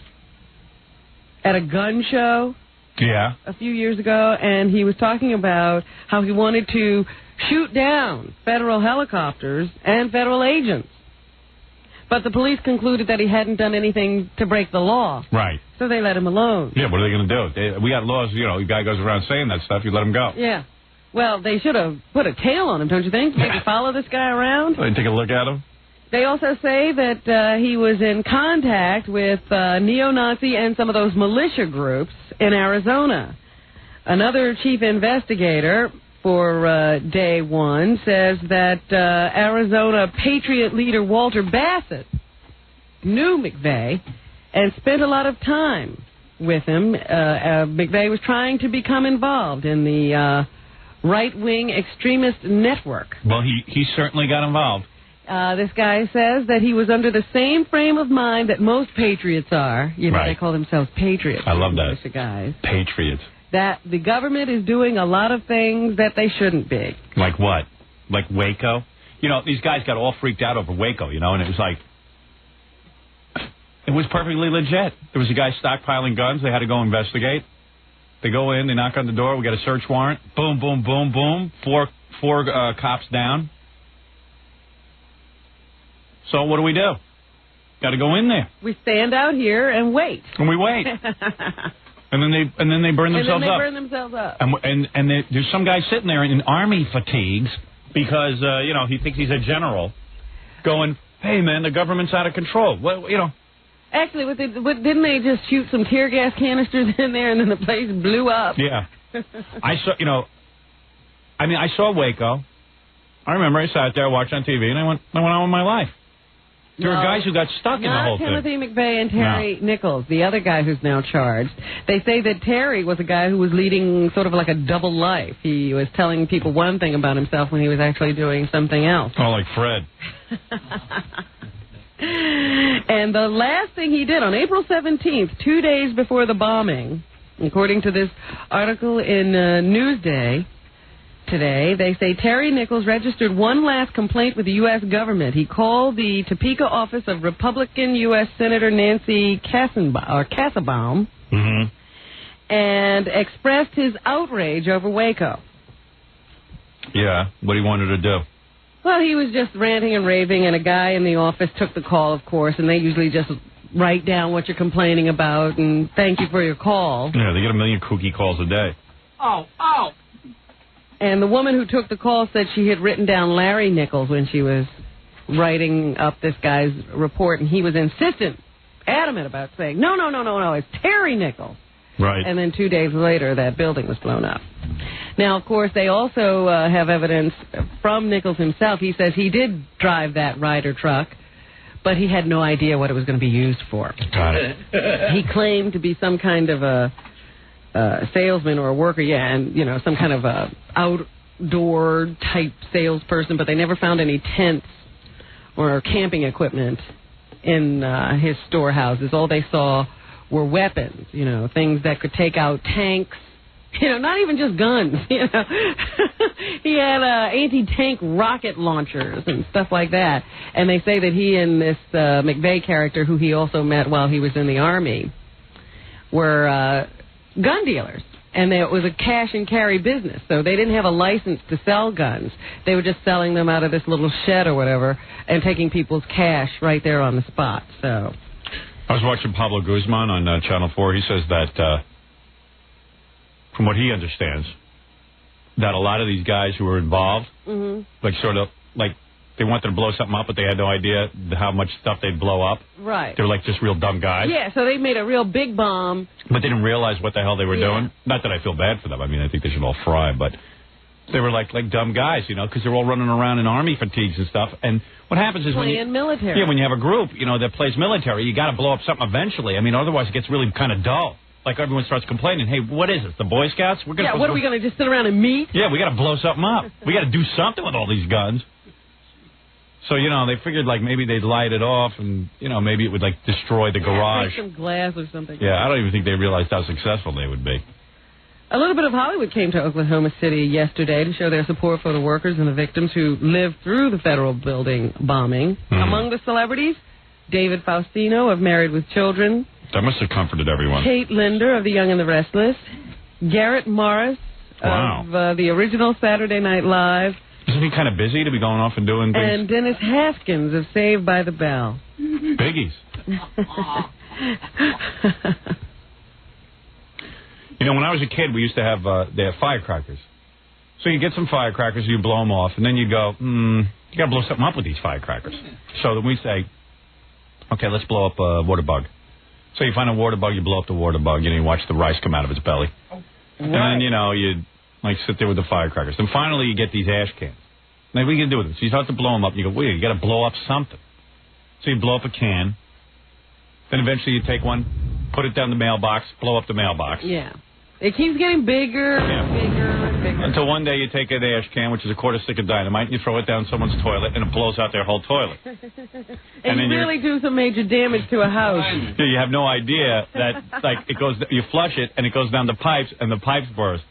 at a gun show? Yeah. A few years ago, and he was talking about how he wanted to shoot down federal helicopters and federal agents. But the police concluded that he hadn't done anything to break the law. Right. So they let him alone. Yeah, what are they going to do? We got laws, a guy goes around saying that stuff, you let him go. Yeah. Well, they should have put a tail on him, don't you think? Maybe follow this guy around? And take a look at him? They also say that he was in contact with neo-Nazi and some of those militia groups in Arizona. Another chief investigator for Day One says that Arizona Patriot leader Walter Bassett knew McVeigh and spent a lot of time with him. McVeigh was trying to become involved in the right-wing extremist network. Well, he certainly got involved. This guy says that he was under the same frame of mind that most patriots are. Right. They call themselves patriots. I love that. Guys. Patriots. That the government is doing a lot of things that they shouldn't be. Like what? Like Waco? These guys got all freaked out over Waco, and it was like, it was perfectly legit. There was a guy stockpiling guns. They had to go investigate. They go in, they knock on the door. We got a search warrant. Boom, boom, boom, boom. Four cops down. So what do? Got to go in there. We stand out here and wait. And we wait. And then they burn themselves up. And there's some guy sitting there in army fatigues because he thinks he's a general, going, hey, man, the government's out of control. Well, you know. Actually, didn't they just shoot some tear gas canisters in there and then the place blew up? Yeah. I saw Waco. I remember I sat there, watched on TV, and I went on with my life. There were guys who got stuck in the whole thing. Not Timothy McVeigh and Terry Nichols, the other guy who's now charged. They say that Terry was a guy who was leading sort of like a double life. He was telling people one thing about himself when he was actually doing something else. Oh, like Fred. And the last thing he did on April 17th, 2 days before the bombing, according to this article in Newsday today, they say Terry Nichols registered one last complaint with the U.S. government. He called the Topeka office of Republican U.S. Senator Nancy Kassebaum and expressed his outrage over Waco. Yeah, what he wanted to do. Well, he was just ranting and raving, and a guy in the office took the call, of course, and they usually just write down what you're complaining about and thank you for your call. Yeah, they get a million kooky calls a day. Oh. And the woman who took the call said she had written down Larry Nichols when she was writing up this guy's report, and he was adamant about saying, no, it's Terry Nichols. Right. And then 2 days later, that building was blown up. Now, of course, they also have evidence from Nichols himself. He says he did drive that Ryder truck, but he had no idea what it was going to be used for. Got it. He claimed to be some kind of a salesman or a worker, and, you know, some kind of a outdoor type salesperson, but they never found any tents or camping equipment in his storehouses. All they saw were weapons, you know, things that could take out tanks, you know, not even just guns, you know. He had anti-tank rocket launchers and stuff like that. And they say that he and this McVeigh character, who he also met while he was in the Army, were gun dealers. And it was a cash and carry business, so they didn't have a license to sell guns. They were just selling them out of this little shed or whatever and taking people's cash right there on the spot, so... I was watching Pablo Guzman on Channel 4. He says that, from what he understands, that a lot of these guys who were involved, like sort of, like, they wanted to blow something up, but they had no idea how much stuff they'd blow up. Right. They were like just real dumb guys. Yeah, so they made a real big bomb. But they didn't realize what the hell they were doing. Not that I feel bad for them. I mean, I think they should all fry, but... They were like dumb guys, you know, because they're all running around in army fatigues and stuff. And what happens is when you have a group, you know, that plays military, you got to blow up something eventually. I mean, otherwise it gets really kind of dull. Like everyone starts complaining, hey, what is this, the Boy Scouts? What are we going to just sit around and meet? Yeah, we got to blow something up. We got to do something with all these guns. So, you know, they figured like maybe they'd light it off and, you know, maybe it would like destroy the garage. Break some glass or something. Yeah, I don't even think they realized how successful they would be. A little bit of Hollywood came to Oklahoma City yesterday to show their support for the workers and the victims who lived through the federal building bombing. Among the celebrities, David Faustino of Married with Children. That must have comforted everyone. Kate Linder of The Young and the Restless. Garrett Morris of the original Saturday Night Live. Isn't he kind of busy to be going off and doing things? And Dennis Haskins of Saved by the Bell. Biggies. You know, when I was a kid, we used to have they have firecrackers. So you get some firecrackers, you blow them off, and then you go, you got to blow something up with these firecrackers. So then we say, okay, let's blow up a water bug. So you find a water bug, you blow up the water bug, and you watch the rice come out of its belly. And then, you know, you like sit there with the firecrackers. Then finally you get these ash cans. Now, what are you going to do with them? So you start to blow them up, and you go, wait, you got to blow up something. So you blow up a can. Then eventually you take one, put it down the mailbox, blow up the mailbox. Yeah. It keeps getting bigger and bigger and bigger. Until one day you take an ash can, which is a quarter stick of dynamite, and you throw it down someone's toilet, and it blows out their whole toilet. and you really do some major damage to a house. Yeah, you have no idea that, like, it goes. You flush it, and it goes down the pipes, and the pipes burst.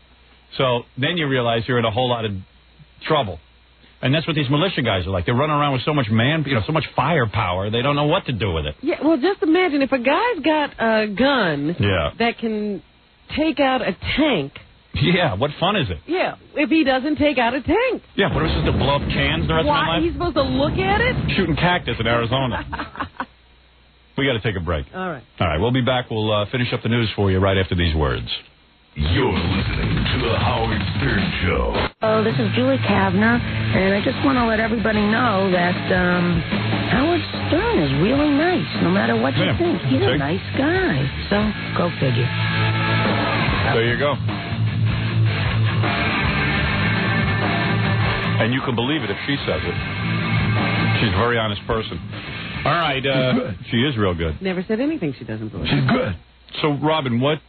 So then you realize you're in a whole lot of trouble. And that's what these militia guys are like. They're running around with so much so much firepower, they don't know what to do with it. Yeah, well, just imagine if a guy's got a gun that can take out a tank. Yeah, what fun is it? Yeah, if he doesn't take out a tank. Yeah, what am I supposed to blow up cans the rest of my life? He's supposed to look at it? Shooting cactus in Arizona. We got to take a break. All right. All right, we'll be back. We'll finish up the news for you right after these words. You're listening to The Howard Stern Show. Oh, this is Julie Kavner, and I just want to let everybody know that Howard is really nice, no matter what you think. He's a nice guy. So, go figure. There you go. And you can believe it if she says it. She's a very honest person. All right, she is real good. Never said anything she doesn't believe. She's good. So, Robin, what...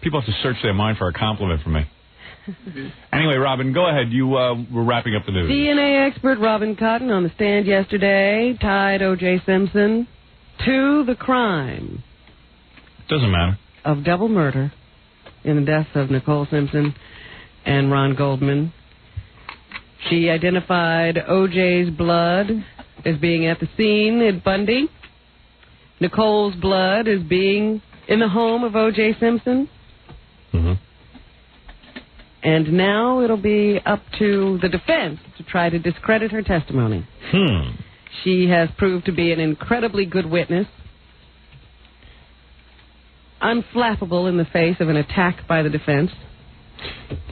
People have to search their mind for a compliment from me. Anyway, Robin, go ahead. We're wrapping up the news. DNA expert Robin Cotton on the stand yesterday tied O.J. Simpson to the crime. Doesn't matter. Of double murder in the deaths of Nicole Simpson and Ron Goldman. She identified O.J.'s blood as being at the scene at Bundy. Nicole's blood as being in the home of O.J. Simpson. Mm-hmm. And now it'll be up to the defense to try to discredit her testimony. She has proved to be an incredibly good witness, unflappable in the face of an attack by the defense.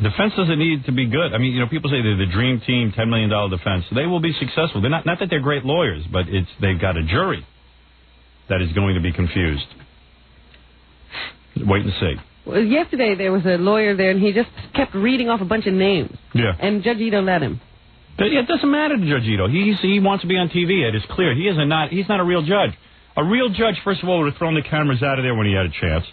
Defense doesn't need to be good. I mean, people say they're the dream team, $10 million defense. They will be successful. They're not that they're great lawyers, but they've got a jury that is going to be confused. Wait and see. Well, yesterday there was a lawyer there, and he just kept reading off a bunch of names. Yeah. And Judge Ito let him. It doesn't matter to Judge Ito. He wants to be on TV. It is clear. He's not a real judge. A real judge, first of all, would have thrown the cameras out of there when he had a chance.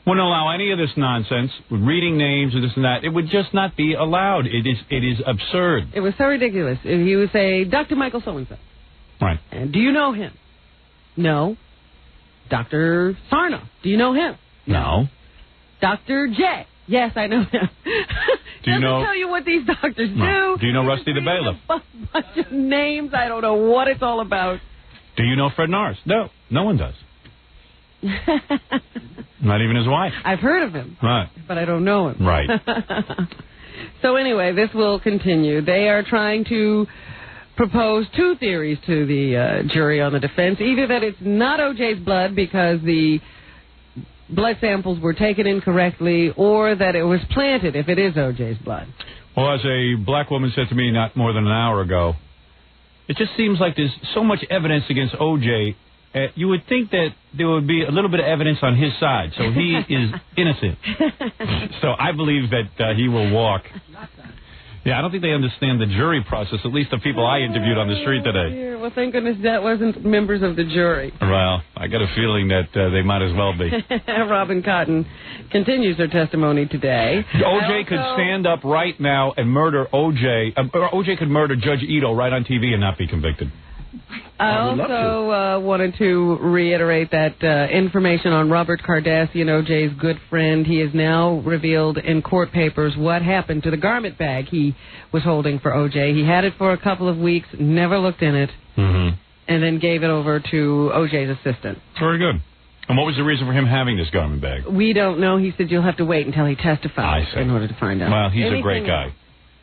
Wouldn't allow any of this nonsense, reading names and this and that. It would just not be allowed. It is absurd. It was so ridiculous. He would say, Dr. Michael so-and-so. Right. And do you know him? No. Dr. Sarno. Do you know him? No. Dr. J. Yes, I know him. Do you know? Tell you what these doctors No. do. Do you know Rusty the Bailiff? A bunch of names. I don't know what it's all about. Do you know Fred Norris? No. No one does. Not even his wife. I've heard of him. Right. But I don't know him. Right. So anyway, this will continue. They are trying to propose two theories to the jury on the defense. Either that it's not O.J.'s blood because the blood samples were taken incorrectly, or that it was planted if it is O.J.'s blood. Well, as a black woman said to me not more than an hour ago, it just seems like there's so much evidence against O.J., you would think that there would be a little bit of evidence on his side, so he is innocent. So I believe that he will walk. Yeah, I don't think they understand the jury process, at least the people I interviewed on the street today. Well, thank goodness that wasn't members of the jury. Well, I got a feeling that they might as well be. Robin Cotton continues her testimony today. O.J. could stand up right now and murder O.J. Or O.J. could murder Judge Ito right on TV and not be convicted. I also wanted to reiterate that information on Robert Kardashian, O.J.'s good friend. He has now revealed in court papers what happened to the garment bag he was holding for O.J. He had it for a couple of weeks, never looked in it, and then gave it over to O.J.'s assistant. Very good. And what was the reason for him having this garment bag? We don't know. He said you'll have to wait until he testifies in order to find out. Well, he's a great guy.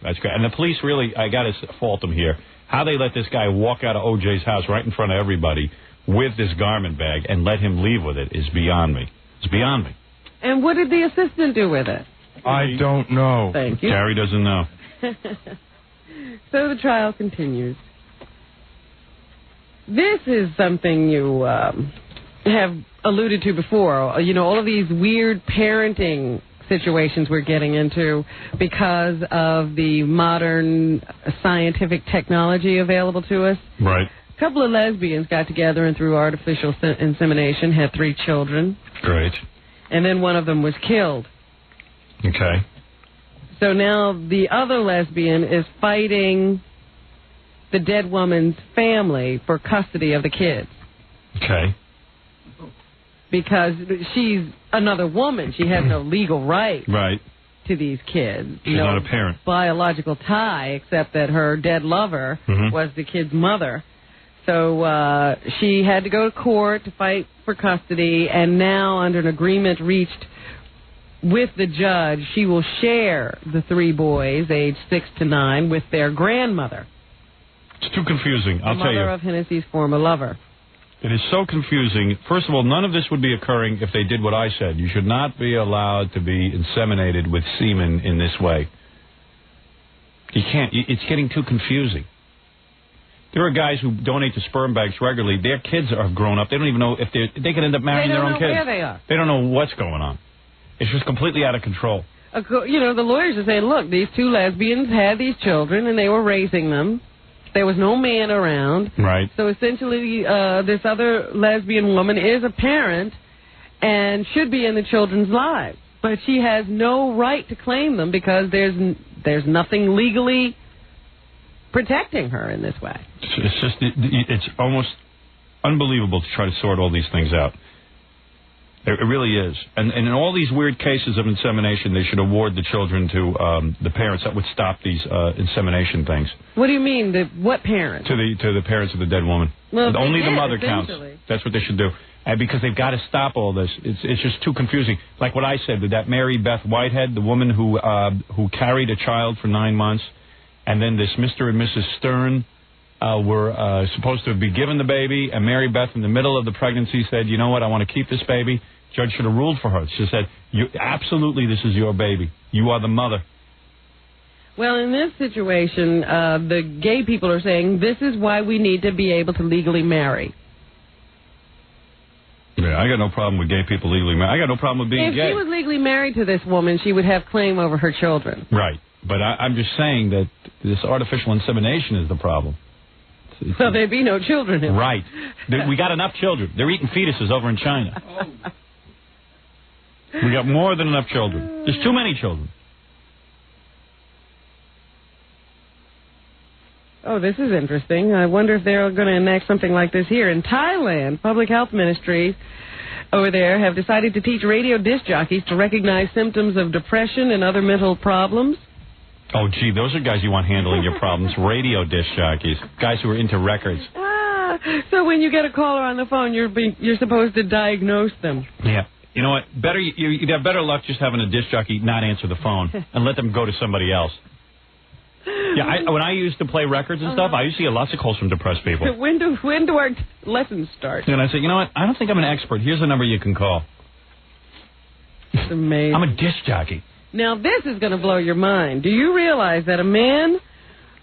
That's great. And the police really, I got to fault them here. How they let this guy walk out of O.J.'s house right in front of everybody with this garment bag and let him leave with it is beyond me. It's beyond me. And what did the assistant do with it? I don't know. Thank you. Gary doesn't know. So the trial continues. This is something you have alluded to before. All of these weird parenting situations we're getting into because of the modern scientific technology available to us. Right. A couple of lesbians got together and through artificial insemination had 3 children. Great. And then one of them was killed. Okay. So now the other lesbian is fighting the dead woman's family for custody of the kids. Okay. Because she's another woman. She has no legal right to these kids. She's not a parent. Biological tie, except that her dead lover was the kid's mother. So she had to go to court to fight for custody, and now under an agreement reached with the judge, she will share the 3 boys, aged 6 to 9, with their grandmother. It's too confusing, I'll tell you. The mother of Hennessy's former lover. It is so confusing. First of all, none of this would be occurring if they did what I said. You should not be allowed to be inseminated with semen in this way. You can't. It's getting too confusing. There are guys who donate to sperm banks regularly. Their kids are grown up. They don't even know if they could end up marrying their own kids. They don't know where they are. They don't know what's going on. It's just completely out of control. You know, the lawyers are saying, look, these two lesbians had these children and they were raising them. There was no man around. Right. So essentially, this other lesbian woman is a parent and should be in the children's lives. But she has no right to claim them because there's nothing legally protecting her in this way. It's almost unbelievable to try to sort all these things out. It really is. And in all these weird cases of insemination, they should award the children to the parents that would stop these insemination things. What do you mean? What parents? To the parents of the dead woman. Well, only the mother counts. That's what they should do. And because they've got to stop all this. It's just too confusing. Like what I said, that Mary Beth Whitehead, the woman who carried a child for 9 months, and then this Mr. and Mrs. Stern were supposed to be given the baby, and Mary Beth in the middle of the pregnancy said, you know what, I want to keep this baby. Judge should have ruled for her. She said, absolutely, this is your baby. You are the mother. Well, in this situation, the gay people are saying this is why we need to be able to legally marry. Yeah, I got no problem with gay people legally married. I got no problem with being gay. If she was legally married to this woman, she would have claim over her children. Right. But I'm just saying that this artificial insemination is the problem. So there'd be no children in it. Right. We got enough children. They're eating fetuses over in China. We got more than enough children. There's too many children. Oh, this is interesting. I wonder if they're going to enact something like this here. In Thailand, public health ministries over there have decided to teach radio disc jockeys to recognize symptoms of depression and other mental problems. Oh, gee, those are guys you want handling your problems. Radio disc jockeys. Guys who are into records. So when you get a caller on the phone, you're supposed to diagnose them. Yeah. You know what? You'd have better luck just having a disc jockey not answer the phone and let them go to somebody else. Yeah, when I used to play records and stuff, I used to get lots of calls from depressed people. When do our lessons start? And I said, you know what? I don't think I'm an expert. Here's a number you can call. It's amazing. I'm a disc jockey. Now, this is going to blow your mind. Do you realize that a man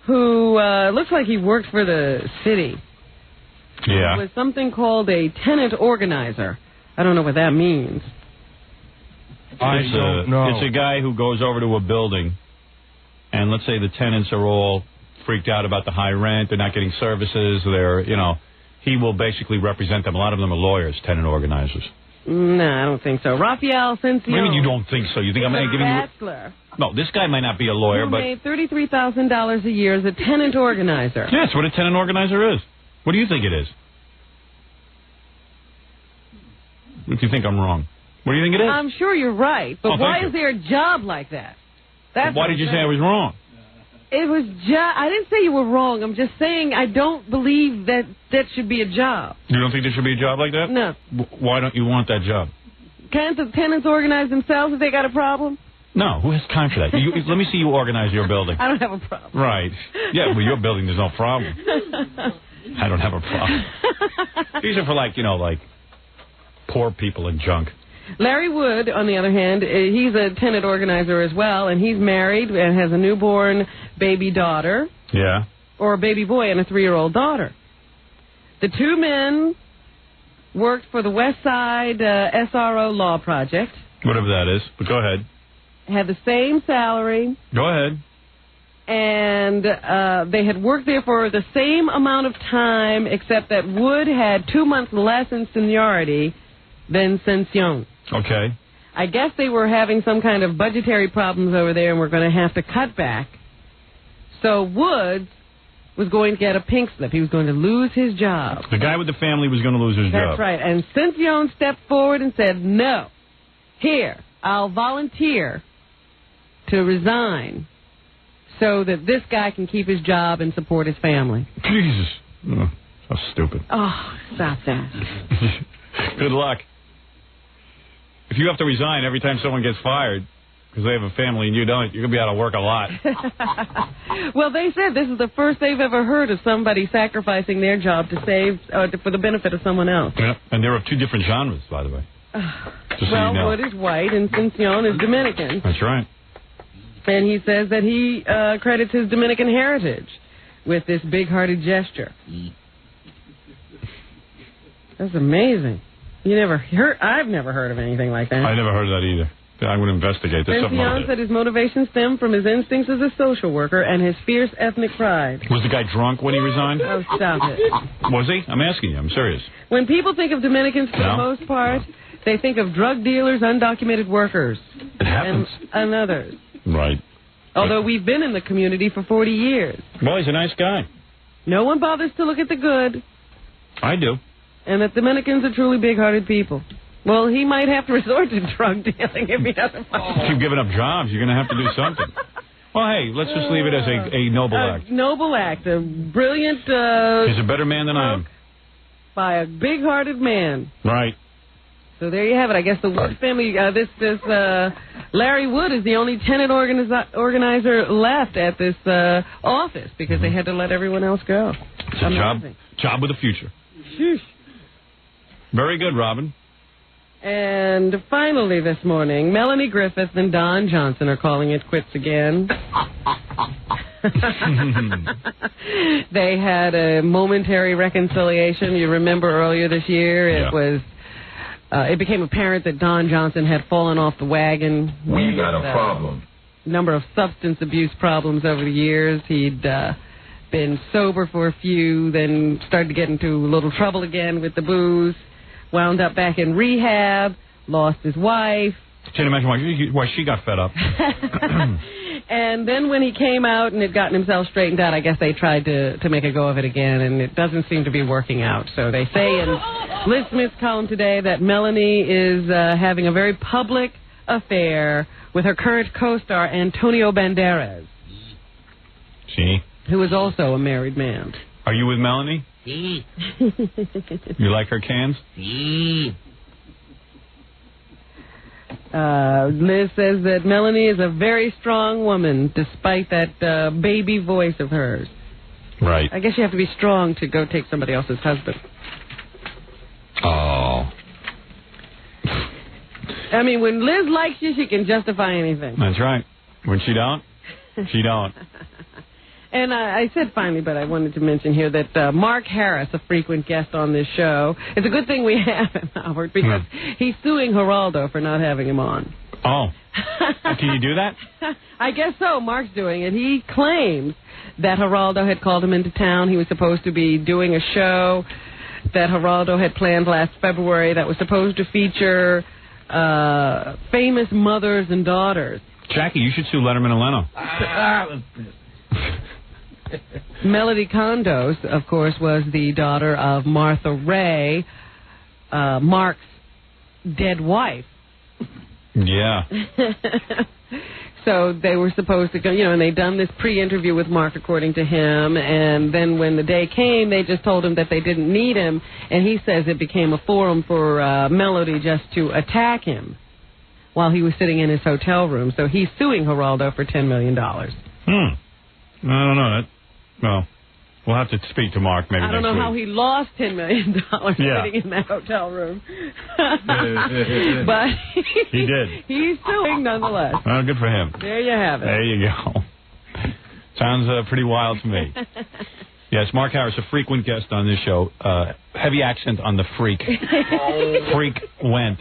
who looks like he worked for the city was something called a tenant organizer? I don't know what that means. I don't know. It's a guy who goes over to a building, and let's say the tenants are all freaked out about the high rent. They're not getting services. He will basically represent them. A lot of them are lawyers, tenant organizers. No, I don't think so. Raphael Cencion. What do you mean you don't think so? You think I'm going to give you... bachelor. No, this guy might not be a lawyer, but... made $33,000 a year as a tenant organizer. Yeah, that's what a tenant organizer is. What do you think it is? What do you think I'm wrong? What do you think it is? I'm sure you're right, but why is there a job like that? Why did you say I was wrong? It was I didn't say you were wrong. I'm just saying I don't believe that should be a job. You don't think there should be a job like that? No. Why don't you want that job? Can't the tenants organize themselves if they got a problem? No. Who has time for that? Let me see you organize your building. I don't have a problem. Right. Yeah, well, your building, there's no problem. I don't have a problem. These are for, like poor people and junk. Larry Wood, on the other hand, he's a tenant organizer as well, and he's married and has a newborn baby daughter. Yeah. Or a baby boy and a 3-year-old daughter. The two men worked for the West Side SRO Law Project. Whatever that is, but go ahead. Had the same salary. Go ahead. And they had worked there for the same amount of time, except that Wood had 2 months less in seniority than Cencion. Okay. I guess they were having some kind of budgetary problems over there and were going to have to cut back. So Woods was going to get a pink slip. He was going to lose his job. The guy with the family was going to lose his job. That's right. And Cencion stepped forward and said, no, here, I'll volunteer to resign so that this guy can keep his job and support his family. Jesus. Oh, how stupid. Oh, stop that. Good luck. If you have to resign every time someone gets fired because they have a family and you don't, you're going to be out of work a lot. Well, they said this is the first they've ever heard of somebody sacrificing their job to save for the benefit of someone else. Yeah, and they're of two different genres, by the way. So you know. Wood is white and Cencion is Dominican. That's right. And he says that he credits his Dominican heritage. with this big-hearted gesture. That's amazing. I've never heard of anything like that. I never heard of that either. I would investigate. There's something wrong with said his motivation stemmed from his instincts as a social worker and his fierce ethnic pride. Was the guy drunk when he resigned? Oh, stop it. Was he? I'm asking you. I'm serious. When people think of Dominicans, for the most part, they think of drug dealers, undocumented workers. It happens. And others. Right. Although we've been in the community for 40 years. Well, he's a nice guy. No one bothers to look at the good. I do. And that Dominicans are truly big-hearted people. Well, he might have to resort to drug dealing if he doesn't find Keep giving up jobs. You're going to have to do something. Well, hey, let's just leave it as a noble act. Noble act. A brilliant... He's a better man than I am. By a big-hearted man. Right. So there you have it. I guess the Wood family, Larry Wood is the only tenant organizer left at this office because they had to let everyone else go. It's a job with a future. Sheesh. Very good, Robin. And finally this morning, Melanie Griffith and Don Johnson are calling it quits again. They had a momentary reconciliation. You remember earlier this year, it became apparent that Don Johnson had fallen off the wagon. We got a problem. Number of substance abuse problems over the years. He'd been sober for a few, then started to get into a little trouble again with the booze. Wound up back in rehab, lost his wife. Can't imagine why she got fed up. And then when he came out and had gotten himself straightened out, I guess they tried to make a go of it again, and it doesn't seem to be working out. So they say in Liz Smith's column today that Melanie is having a very public affair with her current co-star, Antonio Banderas. See? Who is also a married man. Are you with Melanie? Sí. You like her cans? Sí. Liz says that Melanie is a very strong woman, despite that baby voice of hers. Right. I guess you have to be strong to go take somebody else's husband. Oh. I mean, when Liz likes you, she can justify anything. That's right. When she don't, she don't. And I said finally, but I wanted to mention here that Mark Harris, a frequent guest on this show, it's a good thing we have him, Howard, because he's suing Geraldo for not having him on. Oh. Can you do that? I guess so. Mark's doing it. He claims that Geraldo had called him into town. He was supposed to be doing a show that Geraldo had planned last February that was supposed to feature famous mothers and daughters. Jackie, you should sue Letterman and Leno. Melody Condos, of course, was the daughter of Martha Ray, Mark's dead wife. Yeah. So they were supposed to go, and they'd done this pre-interview with Mark, according to him, and then when the day came, they just told him that they didn't need him, and he says it became a forum for Melody just to attack him while he was sitting in his hotel room. So he's suing Geraldo for $10 million. I don't know that. Well, we'll have to speak to Mark maybe next week. I don't know how he lost $10 million sitting in that hotel room. But he did. He's suing nonetheless. Well, good for him. There you have it. There you go. Sounds pretty wild to me. Yes, Mark Harris, a frequent guest on this show. Heavy accent on the freak. Frequent.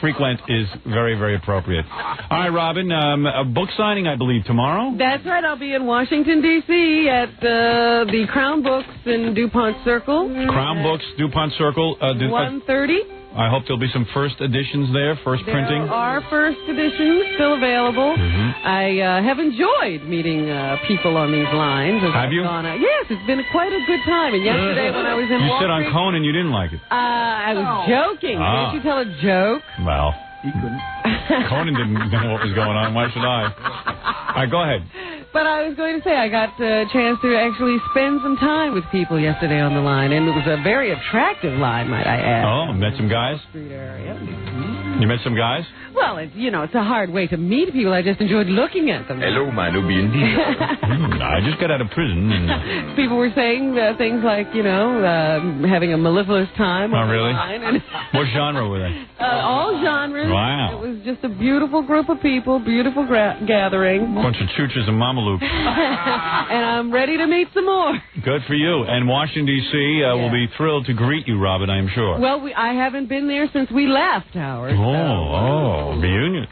Frequent is very, very appropriate. All right, Robin, a book signing, I believe, tomorrow? That's right. I'll be in Washington, D.C. at the Crown Books in DuPont Circle. Crown Books, DuPont Circle. 1:30. I hope there'll be some first editions there, printing. There are first editions still available. I have enjoyed meeting people on these lines. Have you? Yes, it's been quite a good time. And yesterday when I was in You Wall said on Street, Conan you didn't like it. I was joking. Didn't you tell a joke? Well, he couldn't. Conan didn't know what was going on. Why should I? All right, go ahead. But I was going to say, I got a chance to actually spend some time with people yesterday on the line, and it was a very attractive line, might I add. Oh, met some guys? Street area. You met some guys? Well, it's a hard way to meet people. I just enjoyed looking at them. Hello, my Nubian I just got out of prison. And... People were saying things like, having a mellifluous time. Oh, really? What genre were they? All genres. Wow. It was just a beautiful group of people, beautiful gathering. Bunch of chooches and mamaloops. And I'm ready to meet some more. Good for you. And Washington, D.C. will be thrilled to greet you, Robin, I am sure. Well, I haven't been there since we left, Howard. Reunion.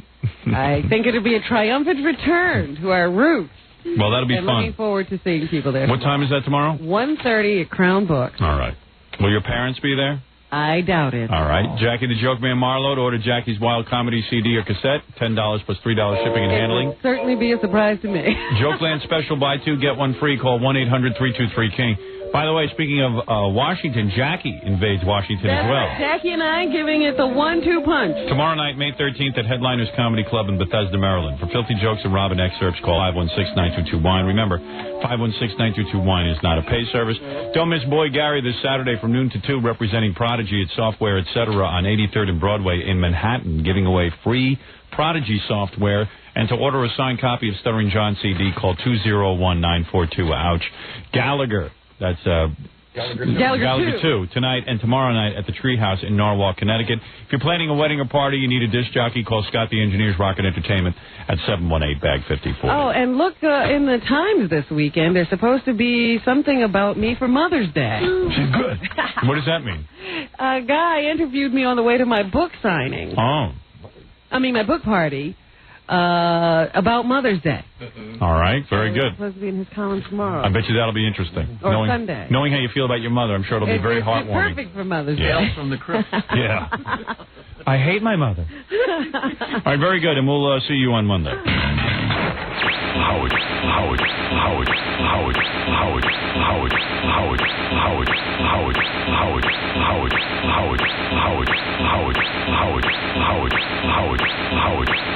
I think it'll be a triumphant return to our roots. Well, that'll be fun. fun. Looking forward to seeing people there. What time is that tomorrow? 1:30 at Crown Books. All right. Will your parents be there? I doubt it. All right. Jackie the Joke Man Marlowe to order Jackie's Wild Comedy CD or cassette. $10 plus $3 shipping and handling. It will certainly be a surprise to me. Jokeland special, buy two, get one free. Call 1-800-323-KING. By the way, speaking of Washington, Jackie invades Washington as well. Jackie and I giving it the 1-2 punch. Tomorrow night, May 13th at Headliners Comedy Club in Bethesda, Maryland. For filthy jokes and Robin excerpts, call 516-922-WINE. Remember, 516-922-WINE is not a pay service. Don't miss Boy Gary this Saturday from noon to 2, representing Prodigy at Software, etc. on 83rd and Broadway in Manhattan, giving away free Prodigy software. And to order a signed copy of Stuttering John CD, call 201-942-OUCH. Gallagher. That's Gallagher 2 tonight and tomorrow night at the Treehouse in Norwalk, Connecticut. If you're planning a wedding or party, you need a disc jockey, call Scott the Engineer's Rocket Entertainment at 718-BAG-5040. Oh, and look in the Times this weekend. There's supposed to be something about me for Mother's Day. She's good. What does that mean? A guy interviewed me on the way to my book signing. Oh. I mean, my book party. About Mother's Day. All right, very good. It's supposed to be in his column tomorrow. I bet you that'll be interesting. Or Sunday. Knowing how you feel about your mother, I'm sure it'll be very heartwarming. It's perfect for Mother's Day. Tales from the crypt. Yeah. I hate my mother. All right, very good, and we'll see you on Monday.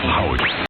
Howard.